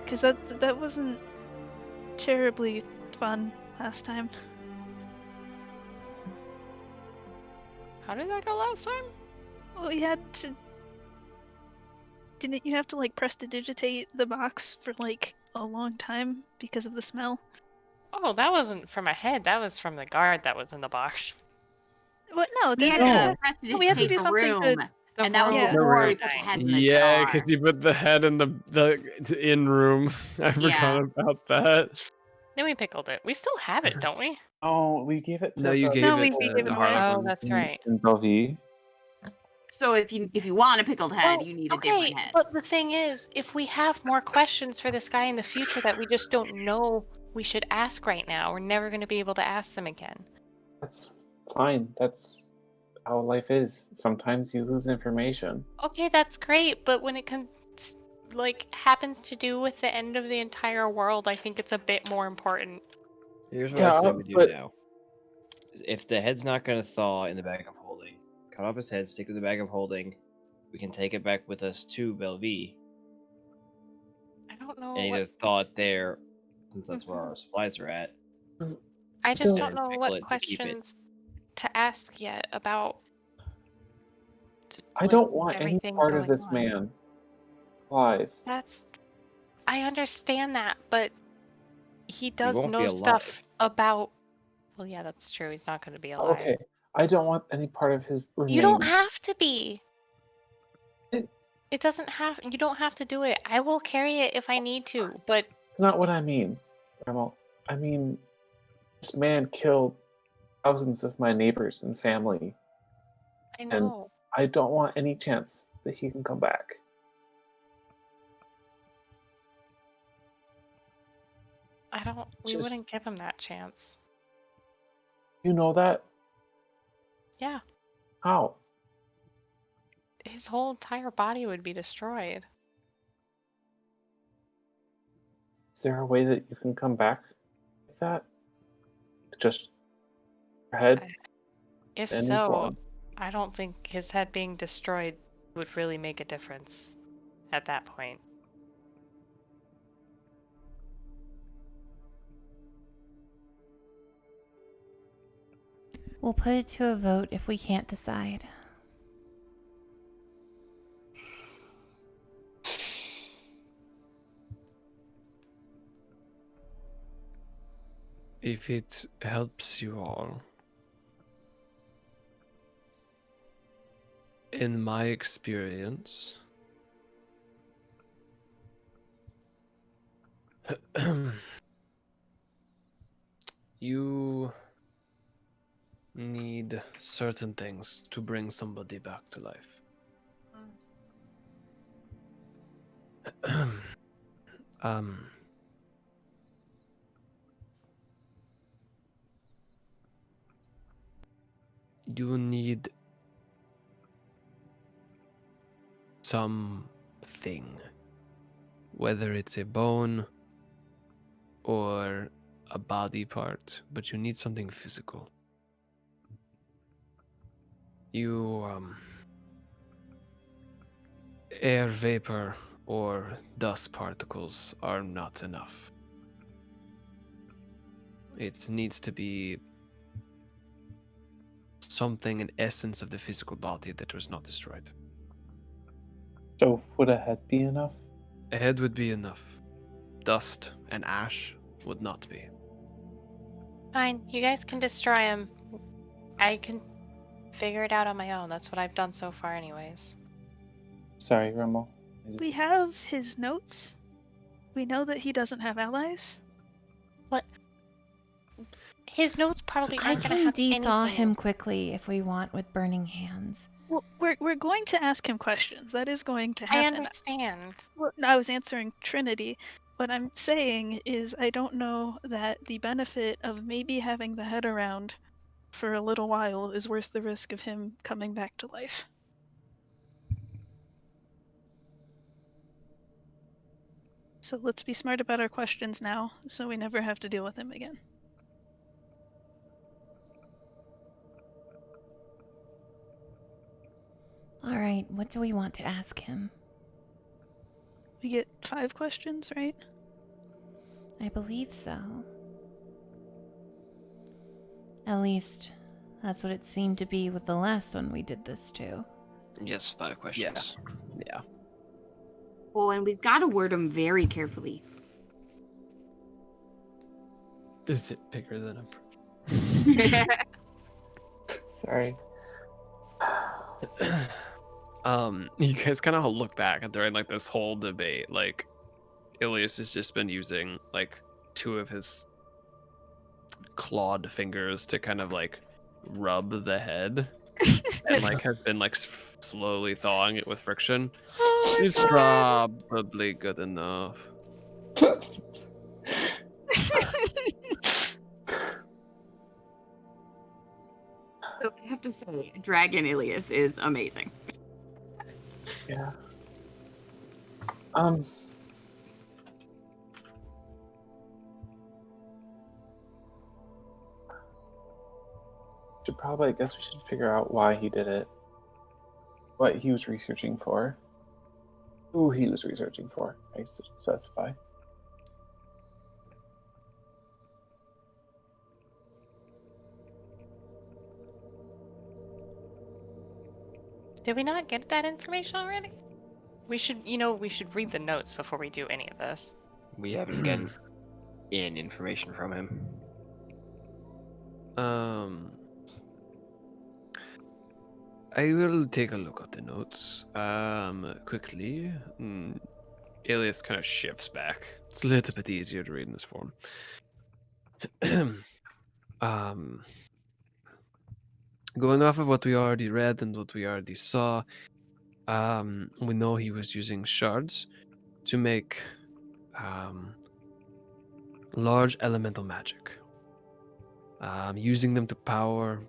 Because that wasn't terribly fun last time. How did that go last time? Well, we had to. Didn't you have to like prestidigitate the box for like a long time because of the smell? Oh, that wasn't from a head. That was from the guard that was in the box. What? No, We didn't had we to have- press we had to take do the something room, to. and that was Yeah. before we Right. put the head in the Yeah, jar. because you put the head in the in room. I forgot Yeah. about that. Then we pickled it. We still have it, don't we? Oh, we gave it to No, you the- gave No, it we to gave the it away. Harlequin. Oh, that's in- right. In Bellevue. So if you want a pickled head, Well, you need a okay, different head. but the thing is, if we have more questions for this guy in the future that we just don't know we should ask right now, we're never going to be able to ask them again. That's fine. That's how life is. Sometimes you lose information. Okay, that's great, but when it comes happens to do with the end of the entire world, I think it's a bit more important. Here's what Yeah, I say we do but- now. If the head's not going to thaw in the bag of holding, cut off his head, stick it in the bag of holding. We can take it back with us to Bellevue I don't know and either what, thaw it there, since that's where our supplies are at. I just don't- don't know pickle what it to keep it. questions to ask yet about I like, don't want any everything part of going this on. man alive. I understand that, but he does won't be know alive. stuff about. Well, yeah, that's true. He's not going to be alive. Okay, I don't want any part of his remains. You don't have to be. It- It doesn't have. You don't have to do it. I will carry it if I need to, but It's not what I mean, Grandma. I mean, this man killed thousands of my neighbors and family. I know. I don't want any chance that he can come back. I don't. We Just- wouldn't give him that chance. You know that? Yeah, How? his whole entire body would be destroyed. Is there a way that you can come back like that? Just your head If and new so, form? I don't think his head being destroyed would really make a difference at that point. We'll put it to a vote if we can't decide. If it helps you all, in my experience, you need certain things to bring somebody back to life. um, you need something, whether it's a bone or a body part, but you need something physical. Air vapor or dust particles are not enough. It needs to be something, an essence of the physical body that was not destroyed. So would a head be enough? A head would be enough. Dust and ash would not be. Fine, you guys can destroy him. I can figure it out on my own. That's what I've done so far, anyways. Sorry, Remo. We have his notes. We know that he doesn't have allies. What? His notes probably I aren't going to can have de-thaw anything. him quickly if we want with burning hands. Well, we're going to ask him questions. That is going to I happen. understand. Well, I was answering Trinity. What I'm saying is I don't know that the benefit of maybe having the head around for a little while is worth the risk of him coming back to life. So let's be smart about our questions now, so we never have to deal with him again. All right, what do we want to ask him? We get 5 questions, right? I believe so. At least, that's what it seemed to be with the last one we did this to. Yes, 5 questions. Yeah. Oh, and we've got to word them very carefully. Is it bigger than Sorry. you guys kind of look back and during like this whole debate, like Ilias has just been using like 2 of his clawed fingers to kind of like rub the head and like has been like slowly thawing it with friction. It's probably good enough. So I have to say, Dragon Ilias is amazing. Yeah. I guess we should figure out why he did it. What he was researching for. Who he was researching for. I should specify. Did we not get that information already? We should, we should read the notes before we do any of this. We haven't gotten in information from him. I will take a look at the notes. Quickly. Alias kind of shifts back. It's a little bit easier to read in this form. Going off of what we already read and what we already saw, we know he was using shards to make large elemental magic. Using them to power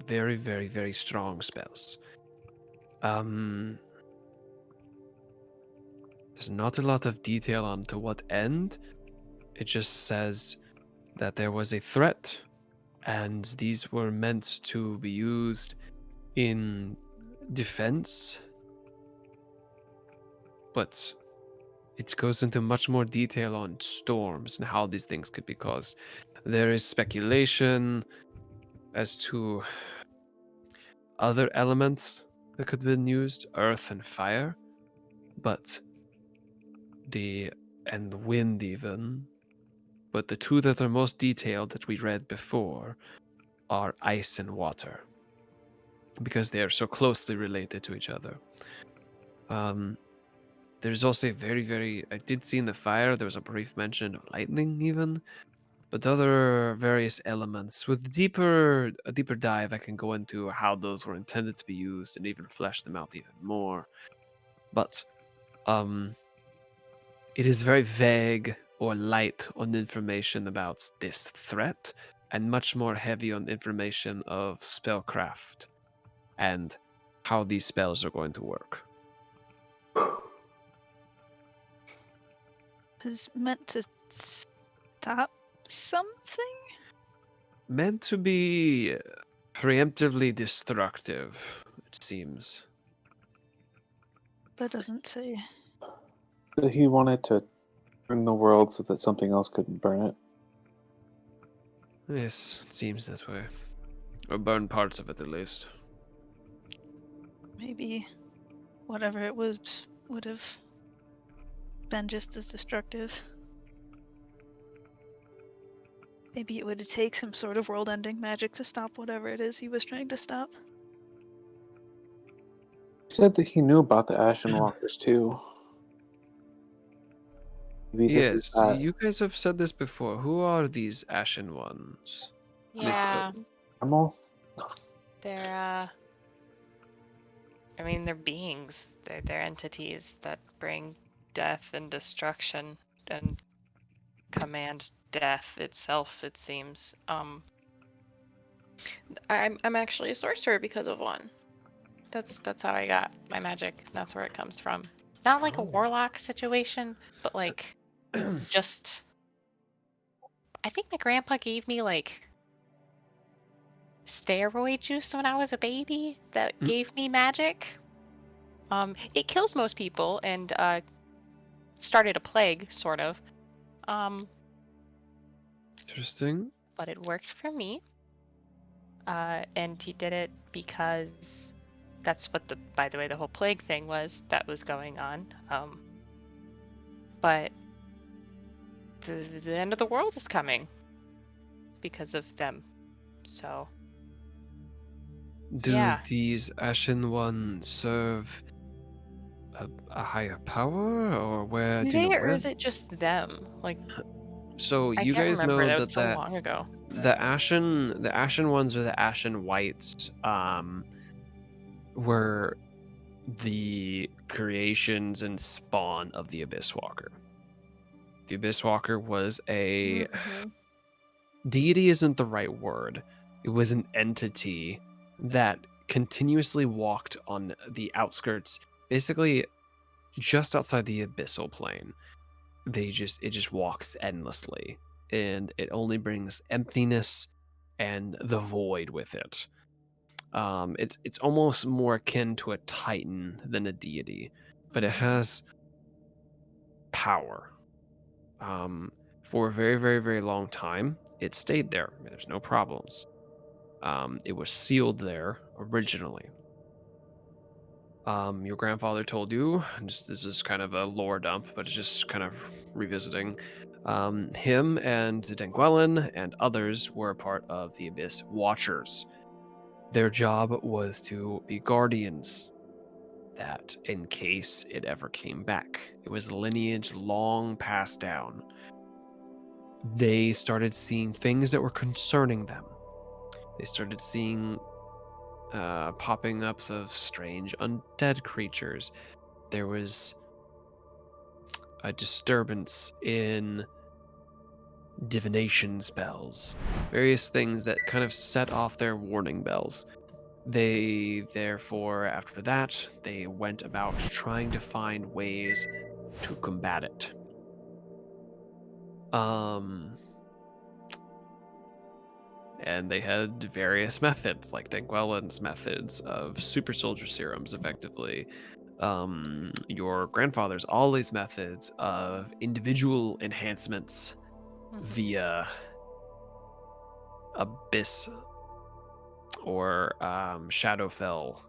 very, very, very strong spells. There's not a lot of detail on to what end. It just says that there was a threat, and these were meant to be used in defense. But it goes into much more detail on storms and how these things could be caused. There is speculation as to other elements that could have been used, earth and fire, but and wind even. But the two that are most detailed that we read before are ice and water, because they are so closely related to each other. There's also a very, very. I did see in the fire, there was a brief mention of lightning, even, but other various elements. With a deeper dive, I can go into how those were intended to be used and even flesh them out even more. But, it is very vague or light on information about this threat, and much more heavy on information of spellcraft and how these spells are going to work. Was meant to stop something? Meant to be preemptively destructive, it seems. That doesn't say. He wanted to burn the world so that something else couldn't burn it. Yes, it seems that way. Or burn parts of it at least. Maybe whatever it was would have been just as destructive. Maybe it would take some sort of world-ending magic to stop whatever it is he was trying to stop. He said that he knew about the Ashen Walkers too. Maybe this is Yes, that. you guys have said this before. Who are these Ashen Ones? Yeah, Normal? they're I mean, they're beings. They're entities that bring death and destruction and command death itself, it seems. I'm actually a sorcerer because of one. That's how I got my magic. That's where it comes from. Not like a warlock situation, but like just I think my grandpa gave me like steroid juice when I was a baby that gave me magic. It kills most people and started a plague, sort of. Interesting. But it worked for me. And he did it because that's what by the way, the whole plague thing was that was going on. But the end of the world is coming because of them. So Do yeah. these Ashen Ones serve a higher power, or where do you know Or where? is it just them? Like So I you can't guys remember. know That was that so long ago. the Ashen Ones or the Ashen Whites were the creations and spawn of the Abyss Walker. The Abyss Walker was a deity isn't the right word. It was an entity that continuously walked on the outskirts, basically just outside the abyssal plane. It just walks endlessly, and it only brings emptiness and the void with it. It's almost more akin to a titan than a deity, but it has power. For a very, very, very long time, it stayed there. There's no problems. It was sealed there originally. Your grandfather told you, this is kind of a lore dump, but it's just kind of revisiting. Him and Denguelen and others were part of the Abyss Watchers. Their job was to be guardians, that in case it ever came back. It was a lineage long passed down. They started seeing things that were concerning them. They started seeing popping ups of strange undead creatures. There was a disturbance in divination spells, various things that kind of set off their warning bells. They, therefore, after that, they went about trying to find ways to combat it. And they had various methods, like Dangwellan's methods of super soldier serums, effectively. Your grandfather's Ollie's methods of individual enhancements via Abyss or Shadowfell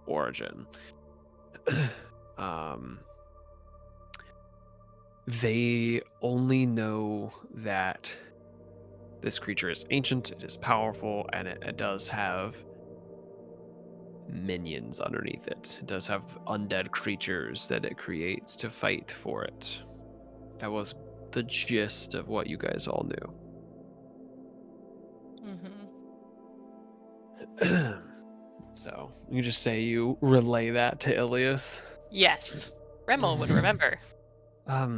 origin. They only know that this creature is ancient, it is powerful, and it does have minions underneath it. It does have undead creatures that it creates to fight for it. That was the gist of what you guys all knew. So you just say you relay that to Ilias. Yes. Remel would remember. I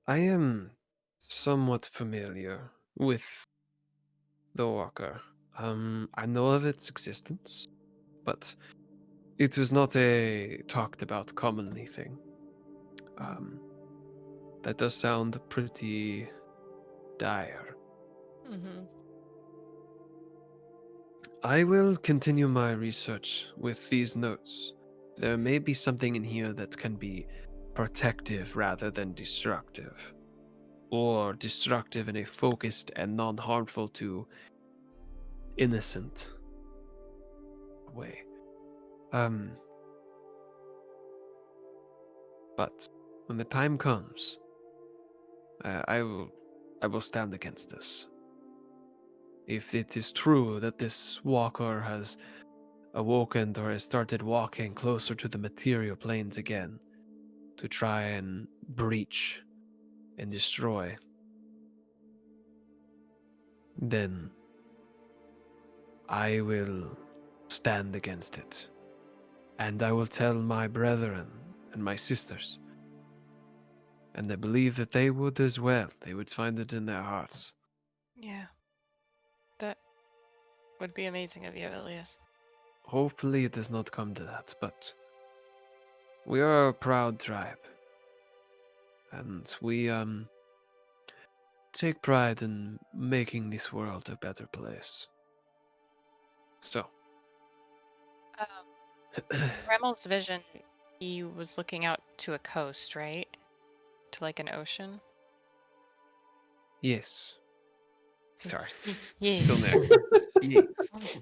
am somewhat familiar with the Walker. I know of its existence, but it was not a talked about commonly thing. That does sound pretty dire. I will continue my research with these notes. There may be something in here that can be protective rather than destructive, or destructive in a focused and non-harmful to innocent way. But when the time comes, I will stand against this. If it is true that this walker has awoken or has started walking closer to the material planes again to try and breach and destroy, then I will stand against it. And I will tell my brethren and my sisters. And I believe that they would as well. They would find it in their hearts. Yeah. That would be amazing of you, Ilias. Hopefully it does not come to that, but we are a proud tribe. And we take pride in making this world a better place. So Remel's vision, he was looking out to a coast, right? To like an ocean? yes. Sorry. Yes. Still there. Yes.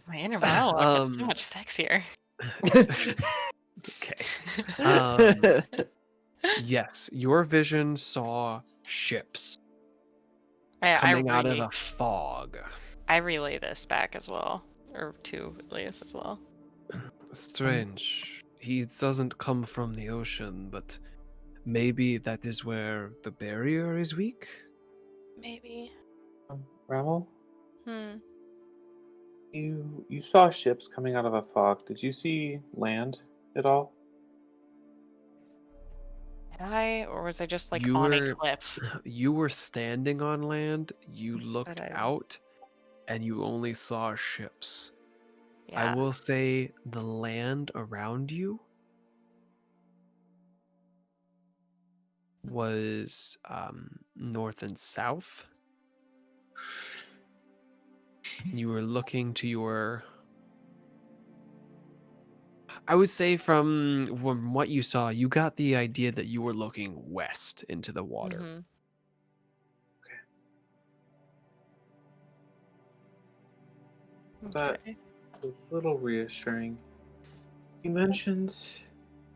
My inner monologue gets so much sexier. Okay. Yes, your vision saw ships coming out of a fog. I relay this back as well, or to Ilias as well. Strange. He doesn't come from the ocean, but maybe that is where the barrier is weak? Maybe. Ravel, Hmm. you saw ships coming out of a fog. Did you see land at all? Did I, or was I just like You on were- a cliff? You were standing on land, you looked I- out, and you only saw ships. I Yeah. will say the land around you was north and south. You were looking to your... I would say from what you saw, you got the idea that you were looking west into the water. Mhm. That Okay. was a little reassuring. He mentioned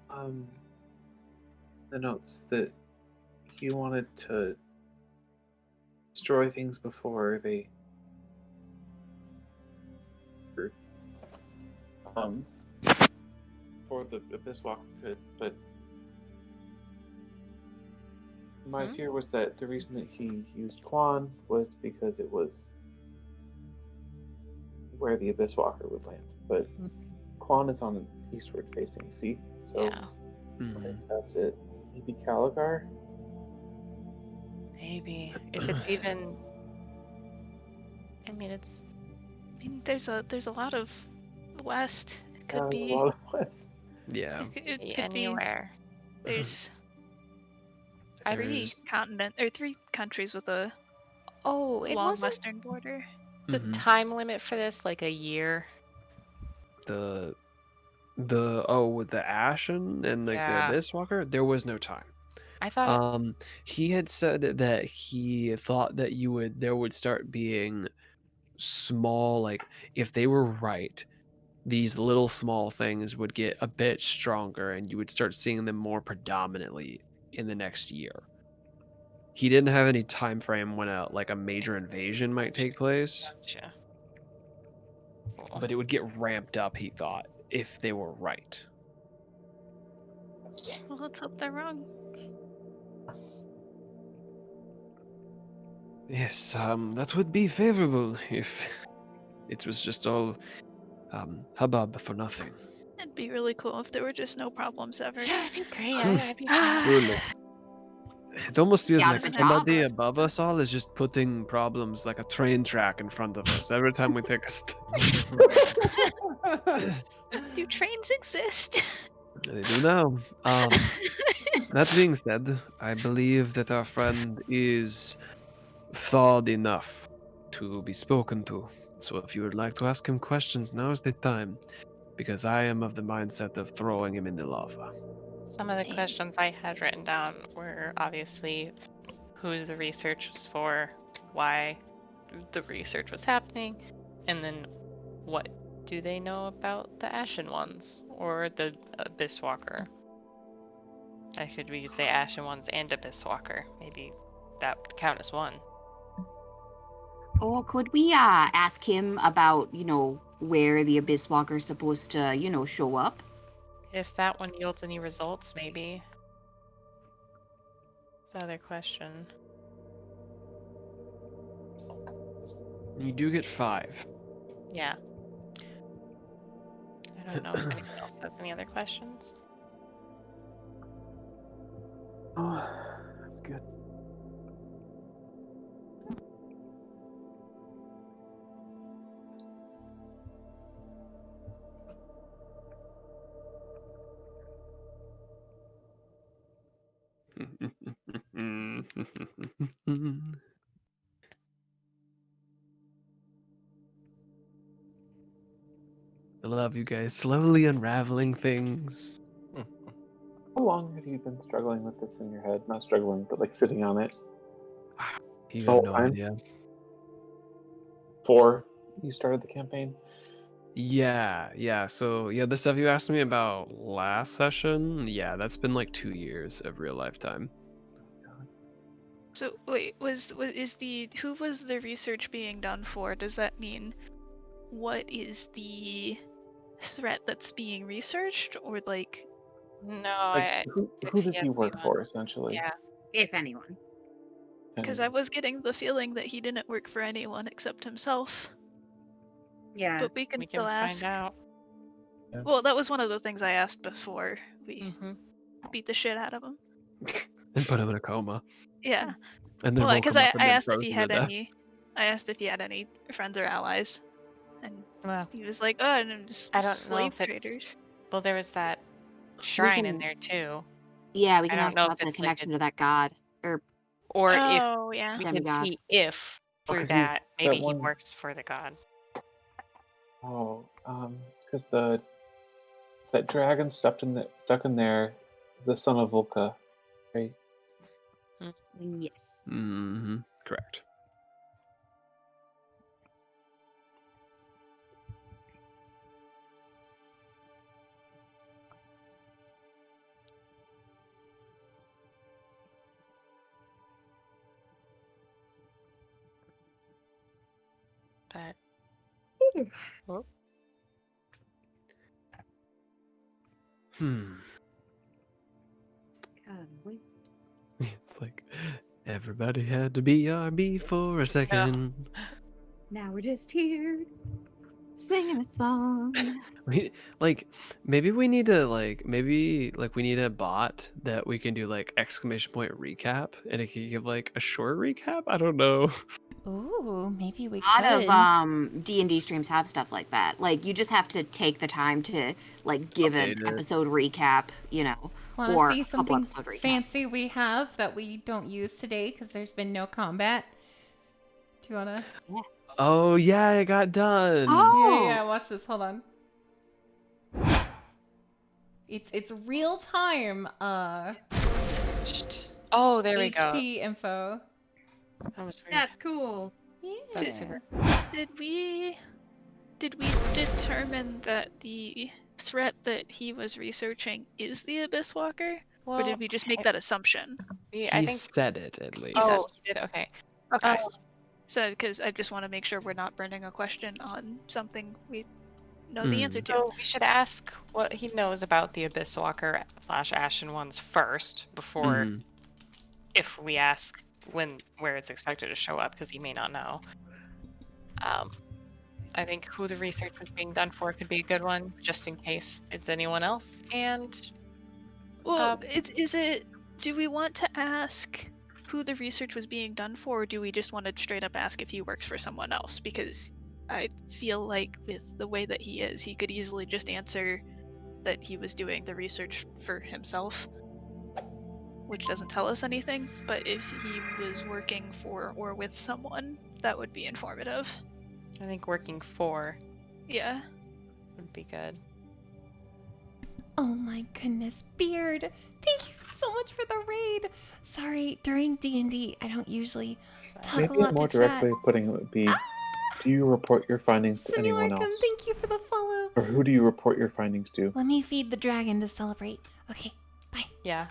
the notes that he wanted to destroy things before they before the Abyss Walker could, but my fear was that the reason that he used Quan was because it was where the Abyss Walker would land. But Quan is on an eastward facing sea, so Yeah. I think that's it. Maybe Caligar? Maybe if it's even. I mean, it's. I mean, there's a lot of West. It could There's a be. lot of West. Yeah. It Be could be. anywhere. There's There's- three countries with a Oh, it long wasn't western border. the Mhm. time limit for this like a year. the with the Ashen and like the Yeah. Abyss Walker, there was no time. I thought. He had said that he thought that there would start being small, like if they were right, these little small things would get a bit stronger and you would start seeing them more predominantly in the next year. He didn't have any time frame when a major invasion might take place, Gotcha. Cool. but it would get ramped up, he thought, if they were right. Well, let's hope they're wrong. Yes, that would be favorable if it was just all hubbub for nothing. It'd be really cool if there were just no problems ever. Yeah, that'd be great. Hmm. I'd be fine. Truly. It almost feels Yeah, like doesn't somebody bother us. above us all is just putting problems like a train track in front of us every time we take a step. Do trains exist? They do now. That being said, I believe that our friend is thawed enough to be spoken to. So if you would like to ask him questions, now is the time. Because I am of the mindset of throwing him in the lava. Some of the questions I had written down were obviously who the research was for, why the research was happening, and then what do they know about the Ashen Ones or the Abyss Walker? We could say Ashen Ones and Abyss Walker. Maybe that would count as one. Or could we ask him about, where the Abyss Walker's supposed to, show up? If that one yields any results, maybe. The other question. You do get 5. Yeah. I don't know if anyone else has any other questions. Oh, that's good. I love you guys slowly unraveling things. How long have you been struggling with this in your head? Not struggling, but like sitting on it. You Oh, have no I'm- idea. Before you started the campaign? Yeah. So the stuff you asked me about last session, that's been like 2 years of real life time. So wait, who was the research being done for? Does that mean what is the threat that's being researched, or like? No, Like, who if does he he has work anyone. for, essentially? Yeah. If anyone. Because I was getting the feeling that he didn't work for anyone except himself. Yeah. But we can We can still ask. find out. Well, that was one of the things I asked before we Mm-hmm. beat the shit out of him. And put him in a coma. Yeah. And then Well, woke because him I up and then asked if froze he him to had death. I asked if he had any friends or allies, and Well, he was like, "Oh, and just I don't know slave if it's. traders." Well, there was that shrine in can- there too. Yeah, we I can don't ask know if about the it's like connection to that god. Or Or if Oh, yeah. we can Demigod. see if through 'cause he's that that maybe he one- works for the god. Oh, because that dragon stuck in there, is the son of Volca, right? yes. Mm-hmm. Correct. But God, wait. It's like everybody had to be RB for a second. Now we're just here. Singing a song. Maybe we need to we need a bot that we can do like exclamation point recap, and it can give like a short recap. I don't know. Ooh, maybe we A lot could. of D&D streams have stuff like that. Like, you just have to take the time to, like, give an Update it. episode recap, you know, Want to or see a couple something episode recap. fancy we have that we don't use today because there's been no combat? Do you want to? Oh yeah, it got done. Oh! Yeah, watch this. Hold on. It's real time. Oh, there we go. HP info. That was weird. That's cool. That's Yeah. super. Did we determine that the threat that he was researching is the Abyss Walker? Or did we just make that assumption? I He think. said it at least. Oh, you did. Okay. Okay. So, because I just want to make sure we're not burning a question on something we know the answer to. So we should ask what he knows about the Abyss Walker / Ashen Ones first before, Mhm. if we ask where it's expected to show up, because he may not know. I think who the research was being done for could be a good one, just in case it's anyone else. And Well, do we want to ask who the research was being done for, or do we just want to straight up ask if he works for someone else? Because I feel like with the way that he is, he could easily just answer that he was doing the research for himself, which doesn't tell us anything. But if he was working for or with someone, that would be informative. I think working for Yeah. would be good. Oh my goodness, Beard! Thank you so much for the raid. Sorry, during D&D, I don't usually talk Maybe a lot a more to direct chat. way of putting it would be, do you report your findings to anyone Simulacrum, else? thank you for the follow. Or who do you report your findings to? Let me feed the dragon to celebrate. Okay, bye. Yeah.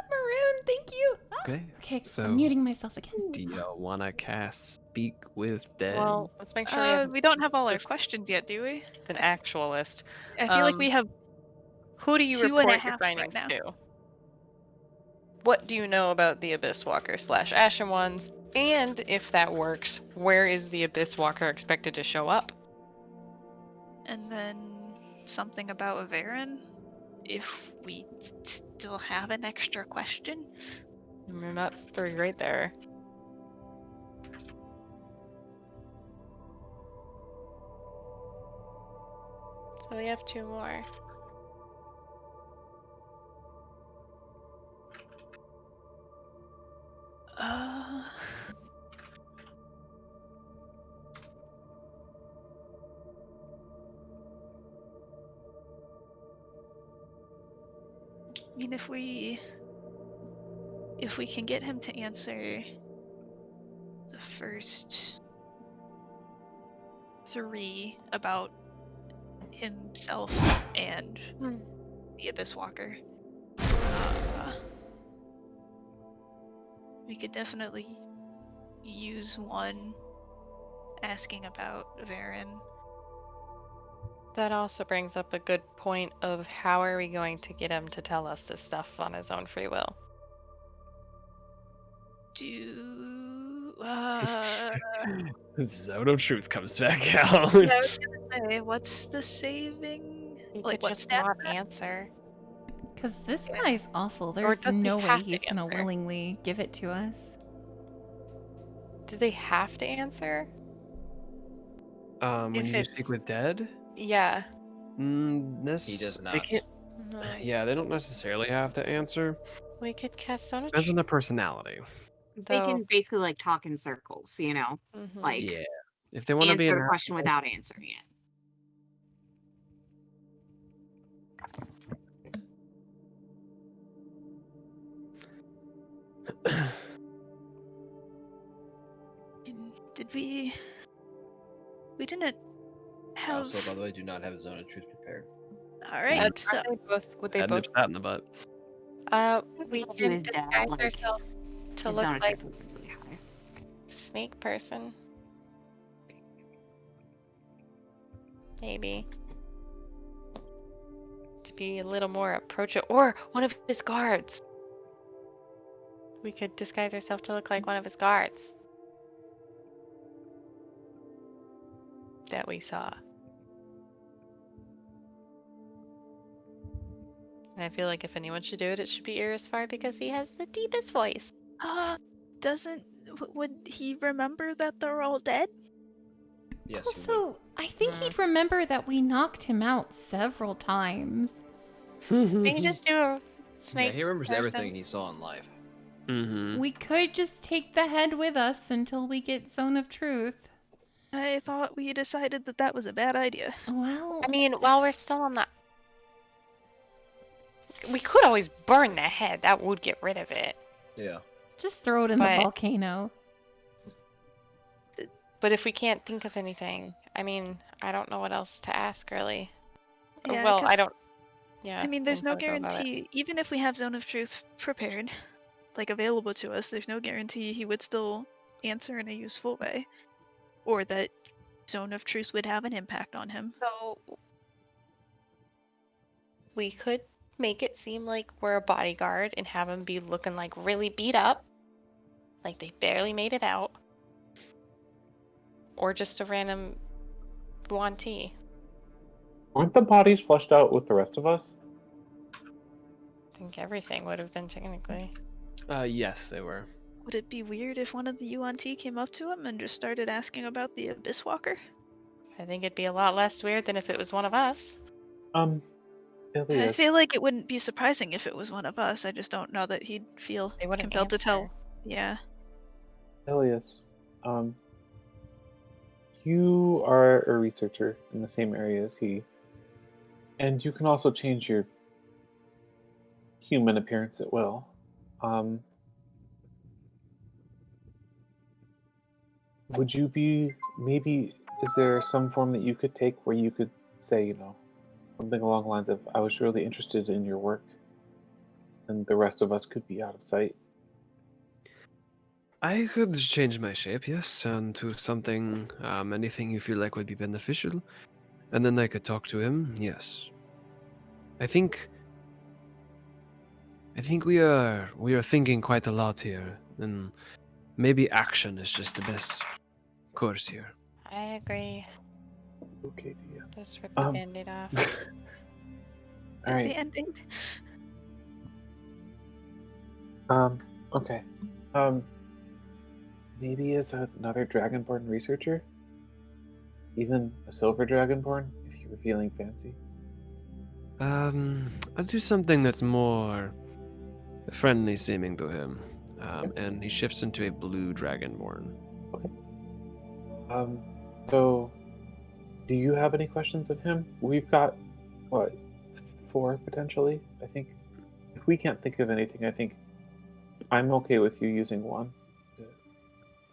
Maroon, thank you. Okay. Okay, So, I'm muting myself again. do y'all want to cast Speak with Dead? Well, let's make sure we have We don't have all our questions yet, do we? an actual list. I feel like we have Who do you 2.5 report your right findings now. to? What do you know about the Abyss Walker / Ashen Ones? And if that works, where is the Abyss Walker expected to show up? And then something about Varen, if we still have an extra question. I mean, that's 3 right there. So we have 2 more. I mean, if we can get him to answer the first 3 about himself and the Abyss Walker, we could definitely use one asking about Varen. That also brings up a good point of how are we going to get him to tell us this stuff on his own free will? Zone of Truth comes back out. Yeah, I was gonna say, what's the saving? He Like, could what just stats? not answer. Because this guy's awful. There's does he no way have to he's going to answer? willingly give it to us. Do they have to answer? When If you it's- speak with Dead? Yeah. He does They not. can't, No. yeah, they don't necessarily have to answer. We could cast Zone of Depends on Truth, their personality. They though. can basically, like, talk in circles, you know? Mhm. Like, Yeah. If they want to be answer an a question without answering it. And did we didn't I have. also, by the way, do not have a Zone of Truth prepared. All right, Aren't so they both? Would they That both? nips that in the butt. We He can was dead, disguise like, ourselves to His look zone of like truth was really high. snake person. Maybe. To be a little more approachable, or one of his guards. We could disguise ourselves to look like one of his guards that we saw. And I feel like if anyone should do it, it should be Irisfar because he has the deepest voice. Would he remember that they're all dead? Yes, he would. Also, I think he'd remember that we knocked him out several times. We can just do a Yeah, snake. he remembers person. everything he saw in life. Mm-hmm. We could just take the head with us until we get Zone of Truth. I thought we decided that that was a bad idea. Well, I mean, while we're still on that, we could always burn the head. That would get rid of it. Yeah. just throw it in the But- volcano. But if we can't think of anything, I mean, I don't know what else to ask, really. Or, Yeah, well, I 'cause- don't. Yeah. I mean, there's no I'm gonna go about it. guarantee, even if we have Zone of Truth prepared, like available to us, there's no guarantee he would still answer in a useful way. Or that Zone of Truth would have an impact on him. So we could make it seem like we're a bodyguard and have him be looking like really beat up, like they barely made it out, or just a random Yuan-Ti. Weren't the bodies flushed out with the rest of us? I think everything would have been technically. Yes, they were. Would it be weird if one of the UNT came up to him and just started asking about the Abyss Walker? I think it'd be a lot less weird than if it was one of us. I Ilias, feel like it wouldn't be surprising if it was one of us. I just don't know that he'd feel They wouldn't compelled to tell. answer. Yeah. Ilias, you are a researcher in the same area as he, and you can also change your human appearance at will. Would you be, maybe, is there some form that you could take where you could say, you know, something along the lines of, I was really interested in your work, and the rest of us could be out of sight? I could change my shape, yes, and to something, anything you feel like would be beneficial, and then I could talk to him. Yes, I think we are thinking quite a lot here, and maybe action is just the best course here. I agree. Okay, Dia. Just rip the band-aid off. All right. The ending. Okay. Maybe as another Dragonborn researcher? Even a silver Dragonborn, if you were feeling fancy? I'll do something that's more friendly seeming to him, and he shifts into a blue Dragonborn. So, do you have any questions of him? We've got, what, 4 potentially, I think? If we can't think of anything, I think I'm okay with you using 1.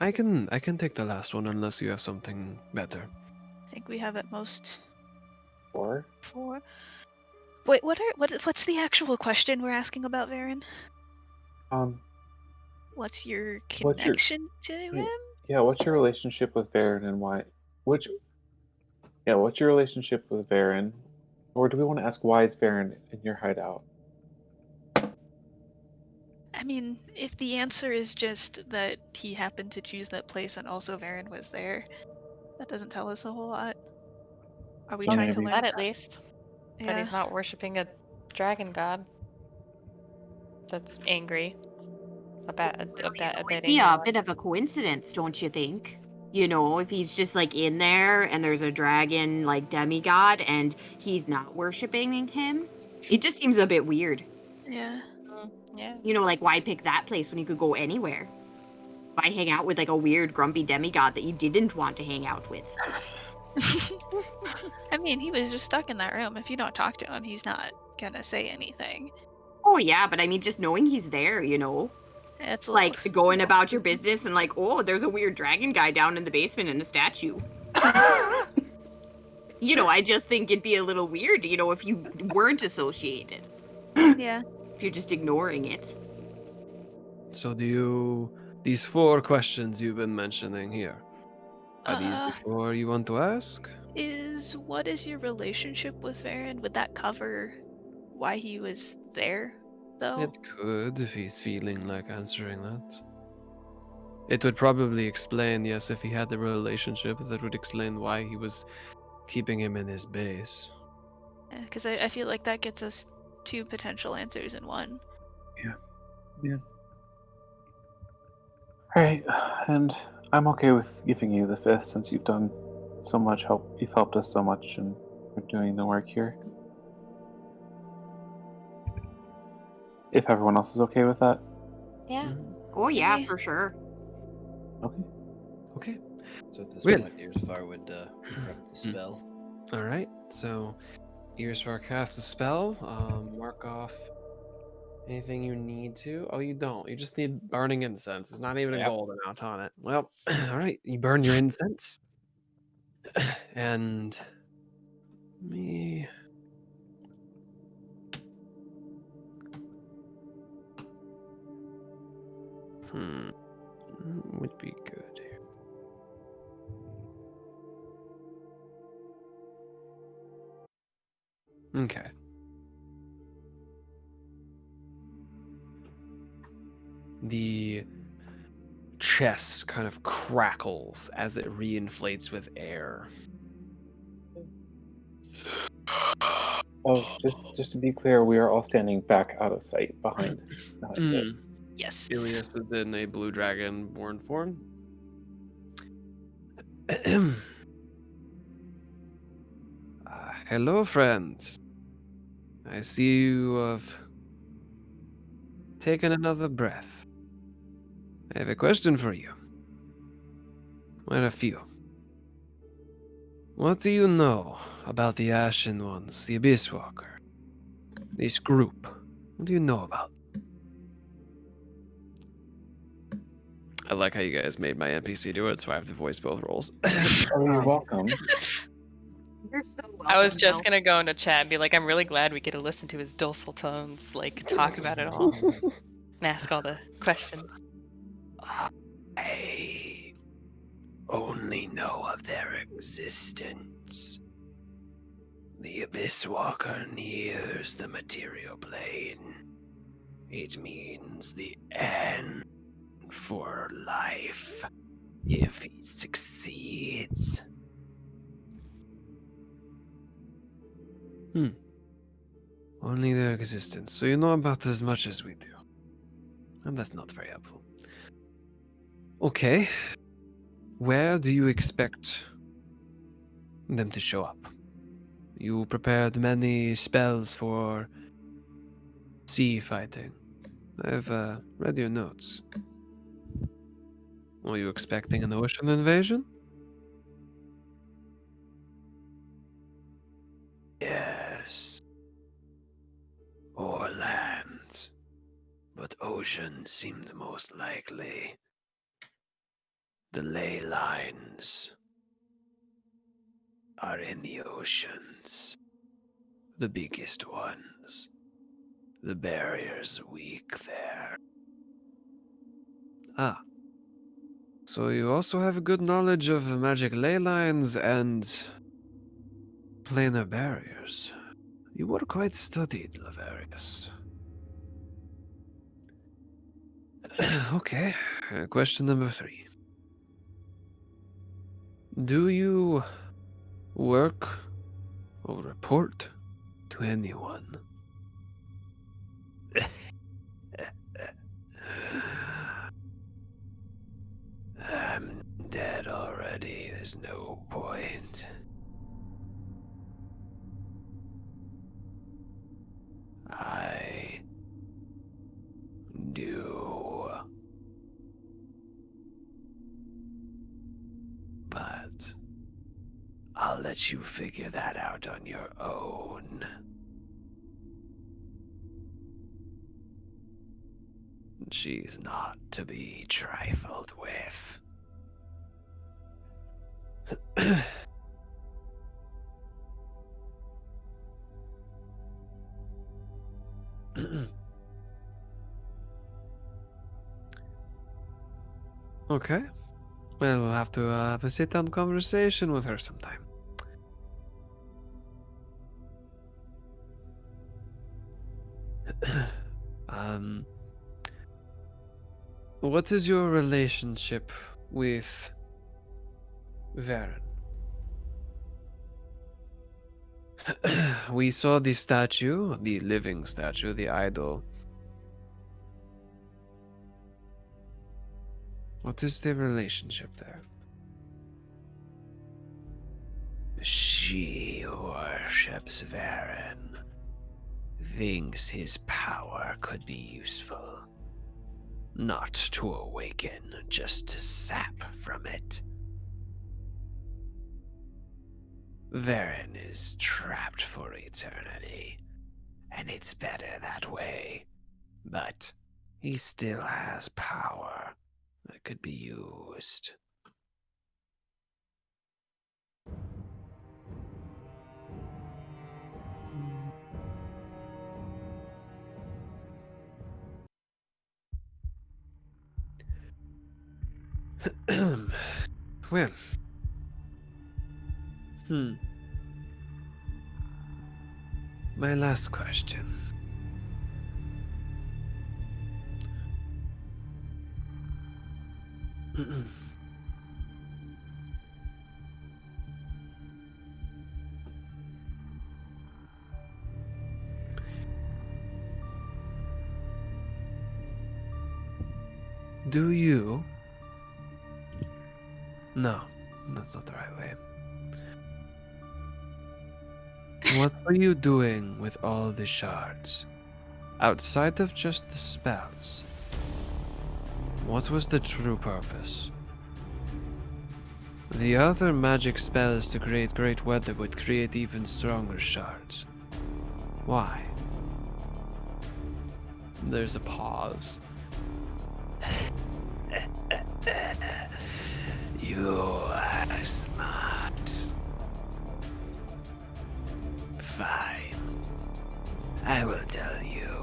I can take the last one unless you have something better. I think we have at most 4? 4. Wait, what's the actual question we're asking about Varen? What's your What's your- connection to him? Yeah, what's your relationship with Varen and why? What's your relationship with Varen? Or do we want to ask why is Varen in your hideout? I mean, if the answer is just that he happened to choose that place and also Varen was there, that doesn't tell us a whole lot. Are we Well, trying to maybe. learn? That at least. But Yeah. he's not worshipping a dragon god. That's angry. A bit Be a angry. bit of a coincidence, don't you think? You know, if he's just like in there and there's a dragon like demigod and he's not worshiping him, it just seems a bit weird. Yeah. Yeah. You know, like why pick that place when you could go anywhere? Why hang out with like a weird grumpy demigod that you didn't want to hang out with? I mean, he was just stuck in that room. If you don't talk to him, he's not gonna say anything. Oh yeah, but I mean just knowing he's there, you know? It's a Like little going about your business and like, oh, there's a weird dragon guy down in the basement in a statue. You know, I just think it'd be a little weird, you know, if you weren't associated. Yeah. If you're just ignoring it. So these 4 questions you've been mentioning here, are these the 4 you want to ask? What is your relationship with Varen? Would that cover why he was there, though? It could, if he's feeling like answering that. It would probably explain, yes, if he had the relationship, that would explain why he was keeping him in his base. Because I feel like that gets us two potential answers in one. Right, and I'm okay with giving you the 5th since you've done so much help. You've helped us so much, and you're doing the work here. If everyone else is okay with that. Yeah. Oh yeah, Okay. for sure. Okay. Okay. So at this Will. point, Earsfar would prep the spell. All right. So, Earsfar casts a spell. Mark off anything you need to. Oh, you don't. You just need burning incense. It's not even a Yep. golden out on it. Well, all right. You burn your incense, and me. Would be good here. Okay. The chest kind of crackles as it reinflates with air. Oh, just to be clear, we are all standing back out of sight behind it. Yes. Ilias is in a blue dragon-born form. Hello, friends. I see you have taken another breath. I have a question for you. Well, a few. What do you know about the Ashen Ones, the Abyss Walker? This group. What do you know about? I like how you guys made my NPC do it, so I have to voice both roles. Oh, you're welcome. You're so welcome. I was just Mel. gonna go into chat and be like, I'm really glad we get to listen to his docile tones, like talk about it all, and ask all the questions. I only know of their existence. The Abyss Walker nears the material plane. It means the end for life if he succeeds. Only their existence. So you know about as much as we do. And that's not very helpful. Okay. Where do you expect them to show up? You prepared many spells for sea fighting. I've read your notes. Were you expecting an ocean invasion? Yes. Or land. But ocean seemed most likely. The ley lines are in the oceans. The biggest ones. The barrier's weak there. Ah. So you also have a good knowledge of magic ley lines and planar barriers. You were quite studied, Lavarius. Okay, question number 3. Do you work or report to anyone? I'm dead already, there's no point. I do. But I'll let you figure that out on your own. She's not to be trifled with. Okay. Well, we'll have to have a sit-down conversation with her sometime. What is your relationship with Varen? We saw the statue, the living statue, the idol. What is the relationship there? She worships Varen. Thinks his power could be useful. Not to awaken, just to sap from it. Varen is trapped for eternity, and it's better that way. But he still has power that could be used. Well. My last question. Do you? No, that's not the right way. What were you doing with all the shards? Outside of just the spells, what was the true purpose? The other magic spells to create great weather would create even stronger shards. Why? There's a pause. You are smart. Fine. I will tell you,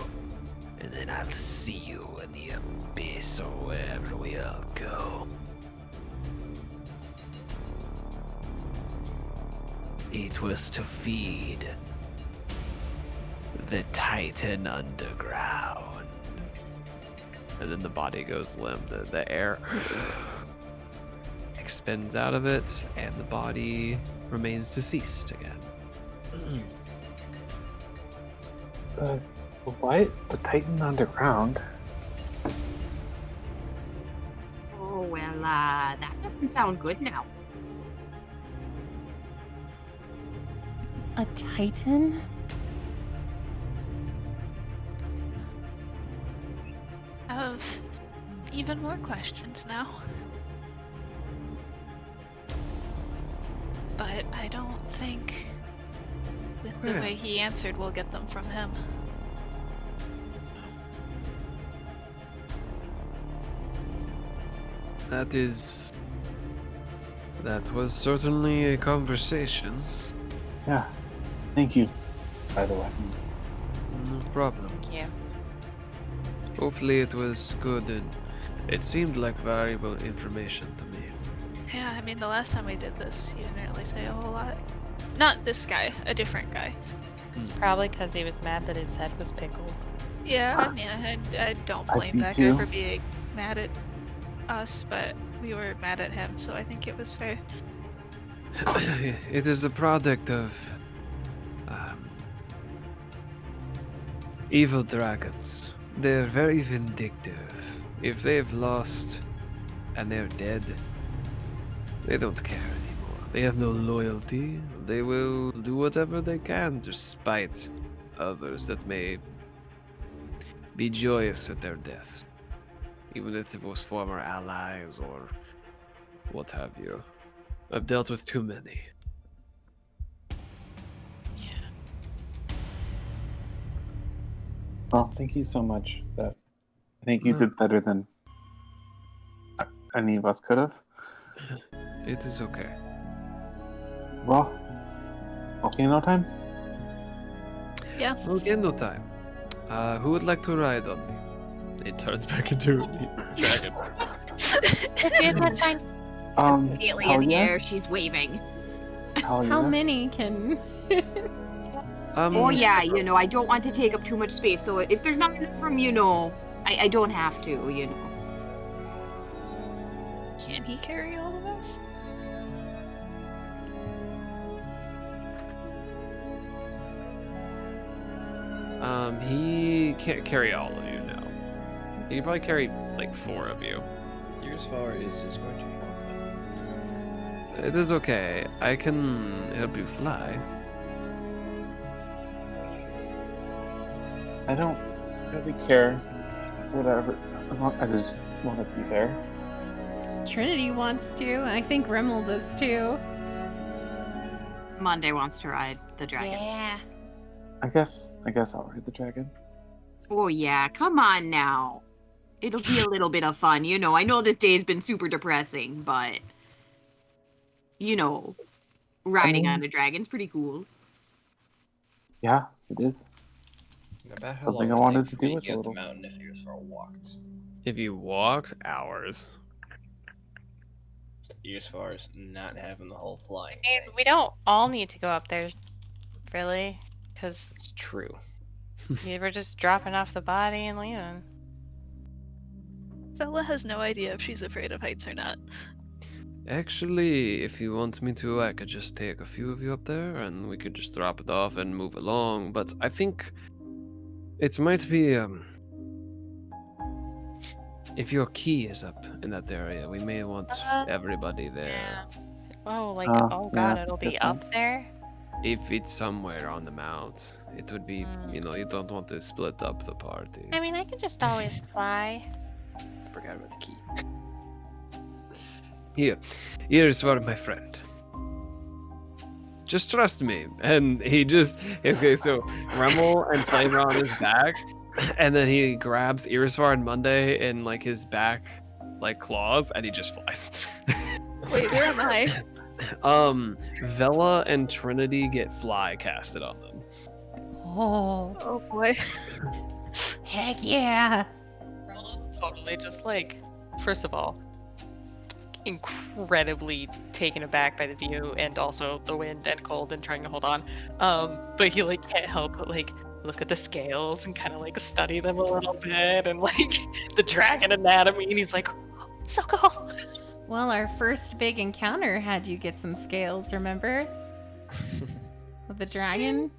and then I'll see you in the abyss or wherever we all go. It was to feed the Titan underground. And then the body goes limp. The air expends out of it, and the body remains deceased again. What? The Titan underground? Oh, well, that doesn't sound good now. A Titan? I have even more questions now. But I don't think with the way he answered we'll get them from him. That was certainly a conversation. Yeah. Thank you, by the way. No problem. Thank you. Hopefully it was good and it seemed like valuable information to me. Yeah, I mean, the last time we did this, you didn't really say a whole lot. Not this guy, a different guy. It's probably because he was mad that his head was pickled. Yeah, I mean, I don't blame that guy for being mad at us, but we were mad at him, so I think it was fair. It is a product of evil dragons. They're very vindictive. If they've lost and they're dead, they don't care anymore. They have no loyalty. They will do whatever they can to spite others that may be joyous at their death. Even if it was former allies or what have you. I've dealt with too many. Yeah. Well, thank you so much. I think you did better than any of us could have. It is okay. Well, volcano time? Yeah. Volcano time. Who would like to ride on me? It turns back into a dragon. Alien here, she's waving. How many can... Oh yeah, I don't want to take up too much space. So if there's not enough room, I don't have to. Can he carry all of us? He can't carry all of you now. He can probably carry like 4 of you. Irisvar is just going to walk up. It is okay. I can help you fly. I don't really care. Whatever. As long I just want to be there. Trinity wants to, and I think Rimmel does too. Monday wants to ride the dragon. Yeah. I guess I'll ride the dragon. Oh yeah, come on now. It'll be a little bit of fun, I know this day's been super depressing, but riding on a dragon's pretty cool. Yeah, it is. About how Something long I would it wanted take to for do me was to get a up the little. mountain if Irisvar walked? If you walked, hours. Irisvar is not having the whole flying. I mean, we don't all need to go up there, really, because It's true. we're just dropping off the body and leaving. Bella has no idea if she's afraid of heights or not. Actually, if you want me to, I could just take a few of you up there and we could just drop it off and move along. But I think it might be, if your key is up in that area, we may want everybody there. Oh, like, Oh, oh yeah, god, it'll be good up there? If it's somewhere on the mount, it would be, you don't want to split up the party. I mean, I can just always fly. Forgot about the key. Here's for my friend. Just trust me. And okay, so Rimmel and Flame are on his back, and then he grabs Irisvar and Monday in like his back like claws, and he just flies. Wait, where am I? Vela and Trinity get fly casted on them. Oh, Oh boy. heck yeah. Rimmel is totally just like, first of all, incredibly taken aback by the view and also the wind and cold and trying to hold on. But he like can't help but like look at the scales and kind of like study them a little bit and like the dragon anatomy, and he's like, oh, so cool. Well, our first big encounter had you get some scales, remember? With the dragon?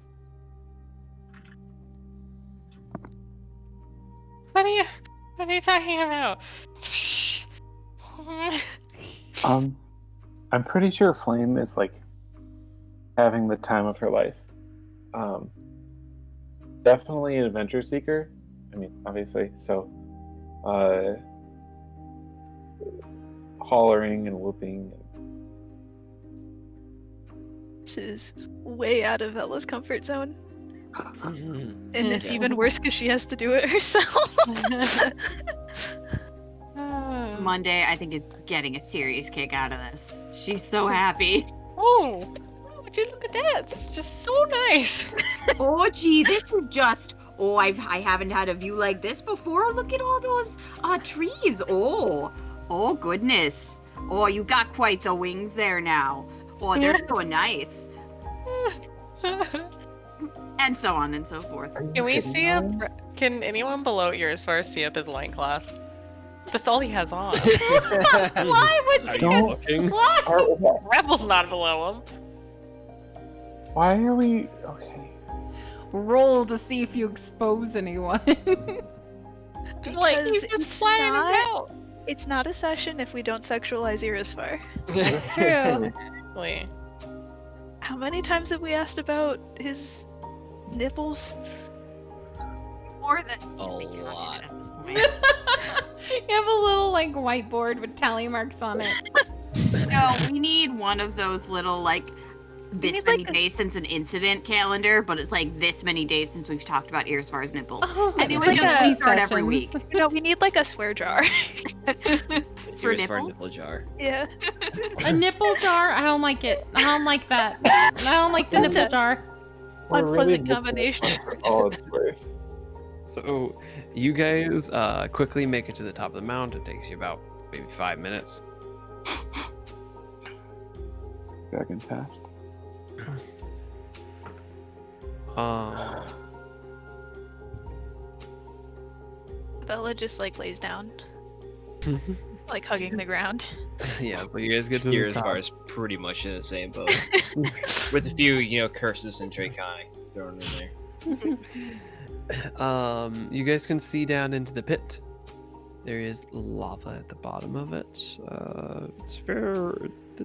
What are you talking about? I'm pretty sure Flame is like having the time of her life. Definitely an adventure seeker. I mean, obviously. So, hollering and whooping. This is way out of Ella's comfort zone. Mm-hmm. And it's even worse because she has to do it herself. Monday, I think, is getting a serious kick out of this. She's so happy. Oh, would you look at that? This is just so nice. Oh, gee, this is just. Oh, I haven't had a view like this before. Look at all those trees. Oh goodness. Oh, you got quite the wings there now. Oh, they're so nice. And so on and so forth. Can we see up? Can anyone below Irisvar see up his loincloth? That's all he has on. Why would Are you? you looking? Why? Rebel's not below him. Why are we okay? Roll to see if you expose anyone. Like he's Because just flying about. It's not a session if we don't sexualize Irisvar. That's true. Wait. How many times have we asked about his nipples? More than A lot. at this point. You have a little like whiteboard with tally marks on it. No, we need one of those little like this need, many like, a- days since an incident calendar, but it's like this many days since we've talked about Irisvar's nipples. Oh, I think we like just a- restart every week. No, we need like a swear jar. For Irisvar nipples? nipple jar. Yeah. A nipple jar? I don't like it. I don't like that. I don't like the nipple jar. We're Unpleasant really combination. for all it's worth. So you guys quickly make it to the top of the mountain. It takes you about maybe 5 minutes. Dragon fast. Um, Bella just like lays down, like hugging the ground. yeah, so you guys get to the Here's top. Var's pretty much in the same boat. With a few, curses and Draconic thrown in there. You guys can see down into the pit. There is lava at the bottom of it. It's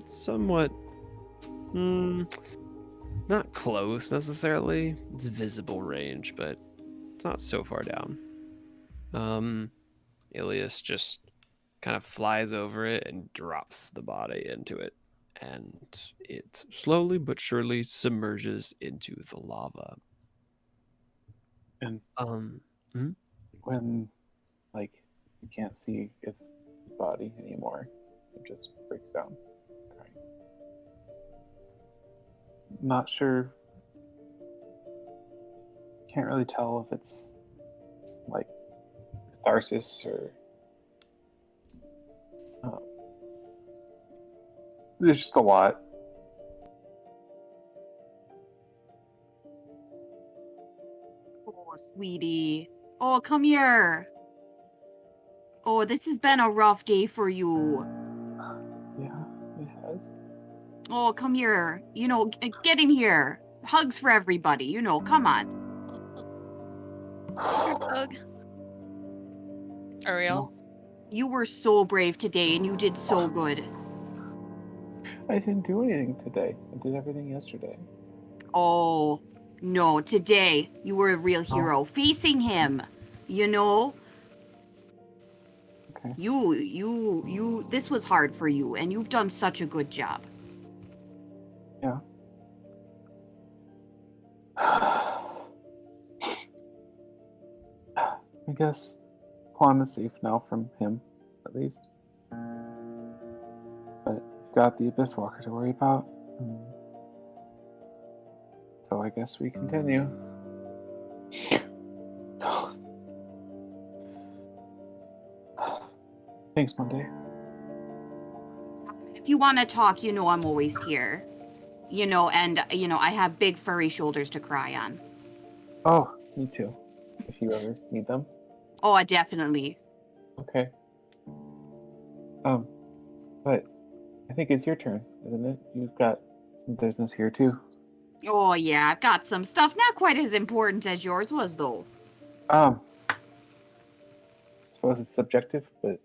somewhat, not close necessarily. It's visible range, but it's not so far down. Ilias just kind of flies over it and drops the body into it, and it slowly but surely submerges into the lava. And hmm? when, like, you can't see its body anymore, it just breaks down, crying. Not sure. Can't really tell if it's like catharsis or. There's just a lot. Oh, sweetie. Oh, come here. Oh, this has been a rough day for you. Yeah, it has. Oh, come here. Get in here. Hugs for everybody. Come on. Hug. Ariel. You were so brave today, and you did so good. I didn't do anything today. I did everything yesterday. Oh, no, today you were a real hero. Facing him, Okay. this was hard for you, and you've done such a good job. Yeah. I guess Quan is safe now from him, at least. But we've got the Abyss Walker to worry about. So I guess we continue. Thanks, Monday. If you want to talk, I'm always here. And I have big furry shoulders to cry on. Oh, me too. If you ever need them. Oh, definitely. Okay. But I think it's your turn, isn't it? You've got some business here too. Oh, yeah, I've got some stuff not quite as important as yours was, though. I suppose it's subjective, but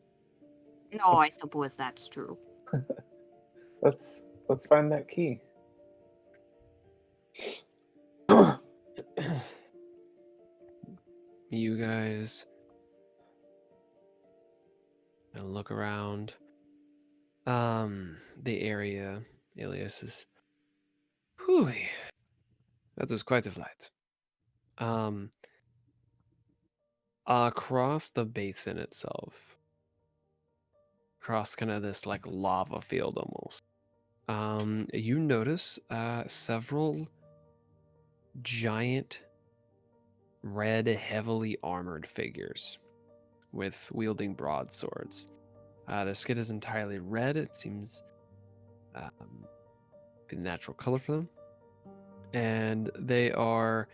No, I suppose that's true. let's find that key. You guys look around the area. Ilias is, whew, that was quite a flight. Across the basin itself, across kind of this like lava field almost, you notice several giant red heavily armored figures with wielding broadswords. The skin is entirely red. It seems the natural color for them, and they are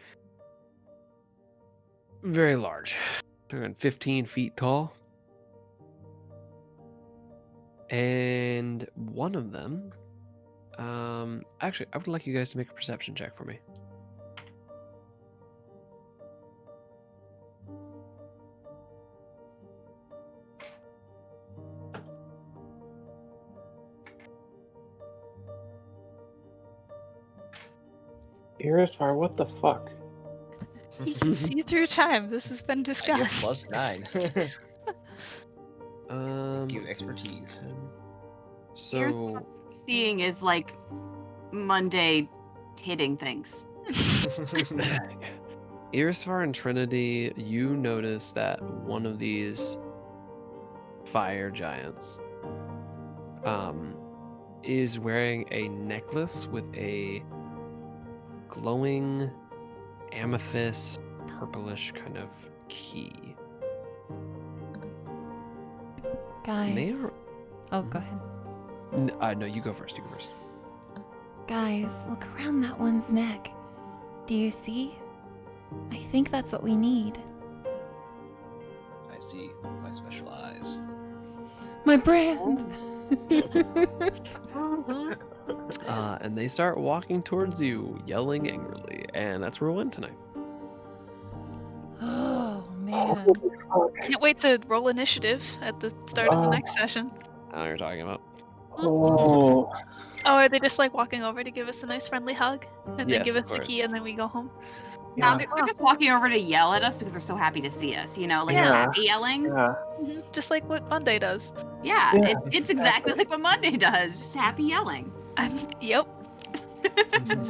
very large. They're around 15 feet tall, and one of them, actually, I would like you guys to make a perception check for me. Irisfar, what the fuck? You can see through time. This has been I get discussed. +9. Um, You expertise. so Seeing is like Monday hitting things. Irisfar and Trinity, you notice that one of these fire giants is wearing a necklace with a glowing amethyst purplish kind of key. Guys. Oh, go ahead. No, you go first. Guys, look around that one's neck. Do you see I think that's what we need. I see my special eyes. My brand! And they start walking towards you, yelling angrily, and that's where we'll end tonight. Oh, man. Can't wait to roll initiative at the start of the next session. I know what you're talking about. Oh, Oh, are they just like walking over to give us a nice friendly hug? And then Yes, give of us the course. key and then we go home? No, yeah. they're just walking over to yell at us because they're so happy to see us. You know, like Yeah. happy yelling. Yeah. Just like what Monday does. Yeah, Yeah, it's exactly like what Monday does. Just happy yelling. Yep.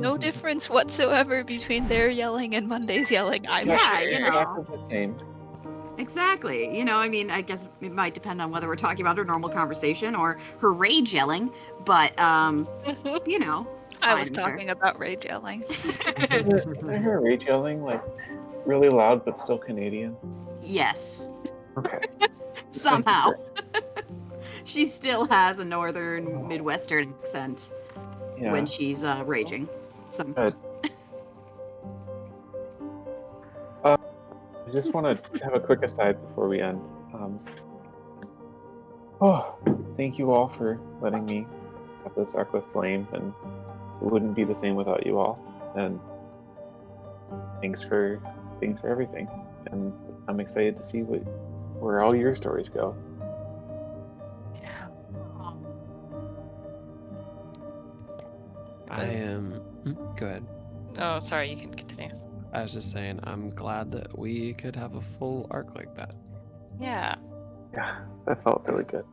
No difference whatsoever between their yelling and Monday's yelling, I'm Yeah, sure. you know. Exactly the same. Exactly. You know, I mean, I guess it might depend on whether we're talking about her normal conversation or her rage yelling, but you know. It's I fine, was I'm sure. talking about rage yelling. Isn't her rage yelling like really loud but still Canadian? Yes. Okay. Somehow. She still has a northern Midwestern accent Yeah. when she's raging. Somehow. Good. I just want to have a quick aside before we end. Thank you all for letting me have this arc with Flame, and it wouldn't be the same without you all. And thanks for everything. And I'm excited to see where all your stories go. I am. Go ahead. Oh, sorry, you can continue. I was just saying, I'm glad that we could have a full arc like that. Yeah. Yeah, that felt really good.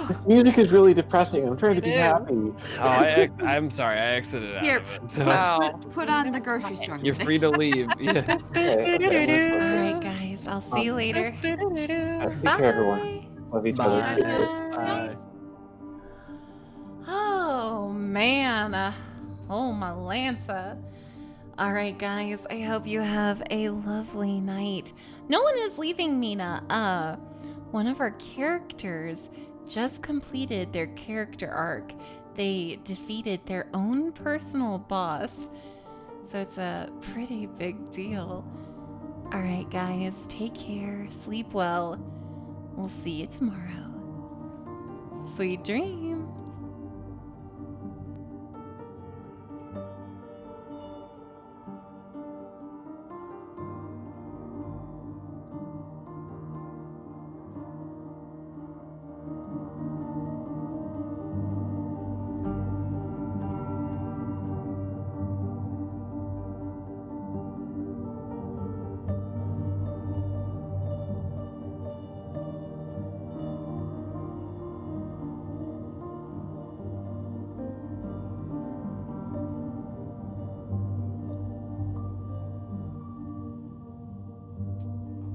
This music is really depressing. I'm trying to be It is. happy. Oh, I'm sorry, I exited out Here, of it. So Wow. Put on the grocery store you're music. free to leave. Yeah. Okay. Alright, guys. I'll see you later. Take Bye. care, everyone. Love each other. Bye. Take care. Bye. Oh, man. Oh, my Lanta. Alright, guys. I hope you have a lovely night. No one is leaving, Mina. One of our characters just completed their character arc. They defeated their own personal boss. So it's a pretty big deal. Alright, guys. Take care. Sleep well. We'll see you tomorrow. Sweet dreams.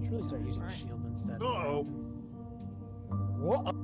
Should really start using shield instead. Uh-oh. What?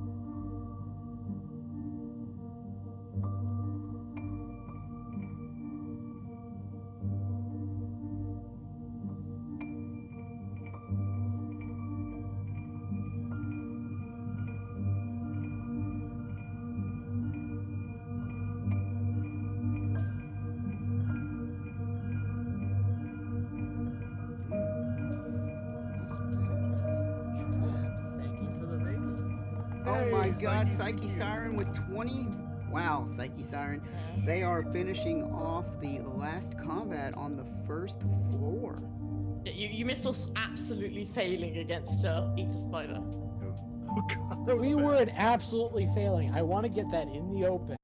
Oh my god, PsycheSiren with 20. Wow, PsycheSiren. They are finishing off the last combat on the first floor. You missed us absolutely failing against Ether Spider. Oh god, that was We fast. were absolutely failing. I want to get that in the open.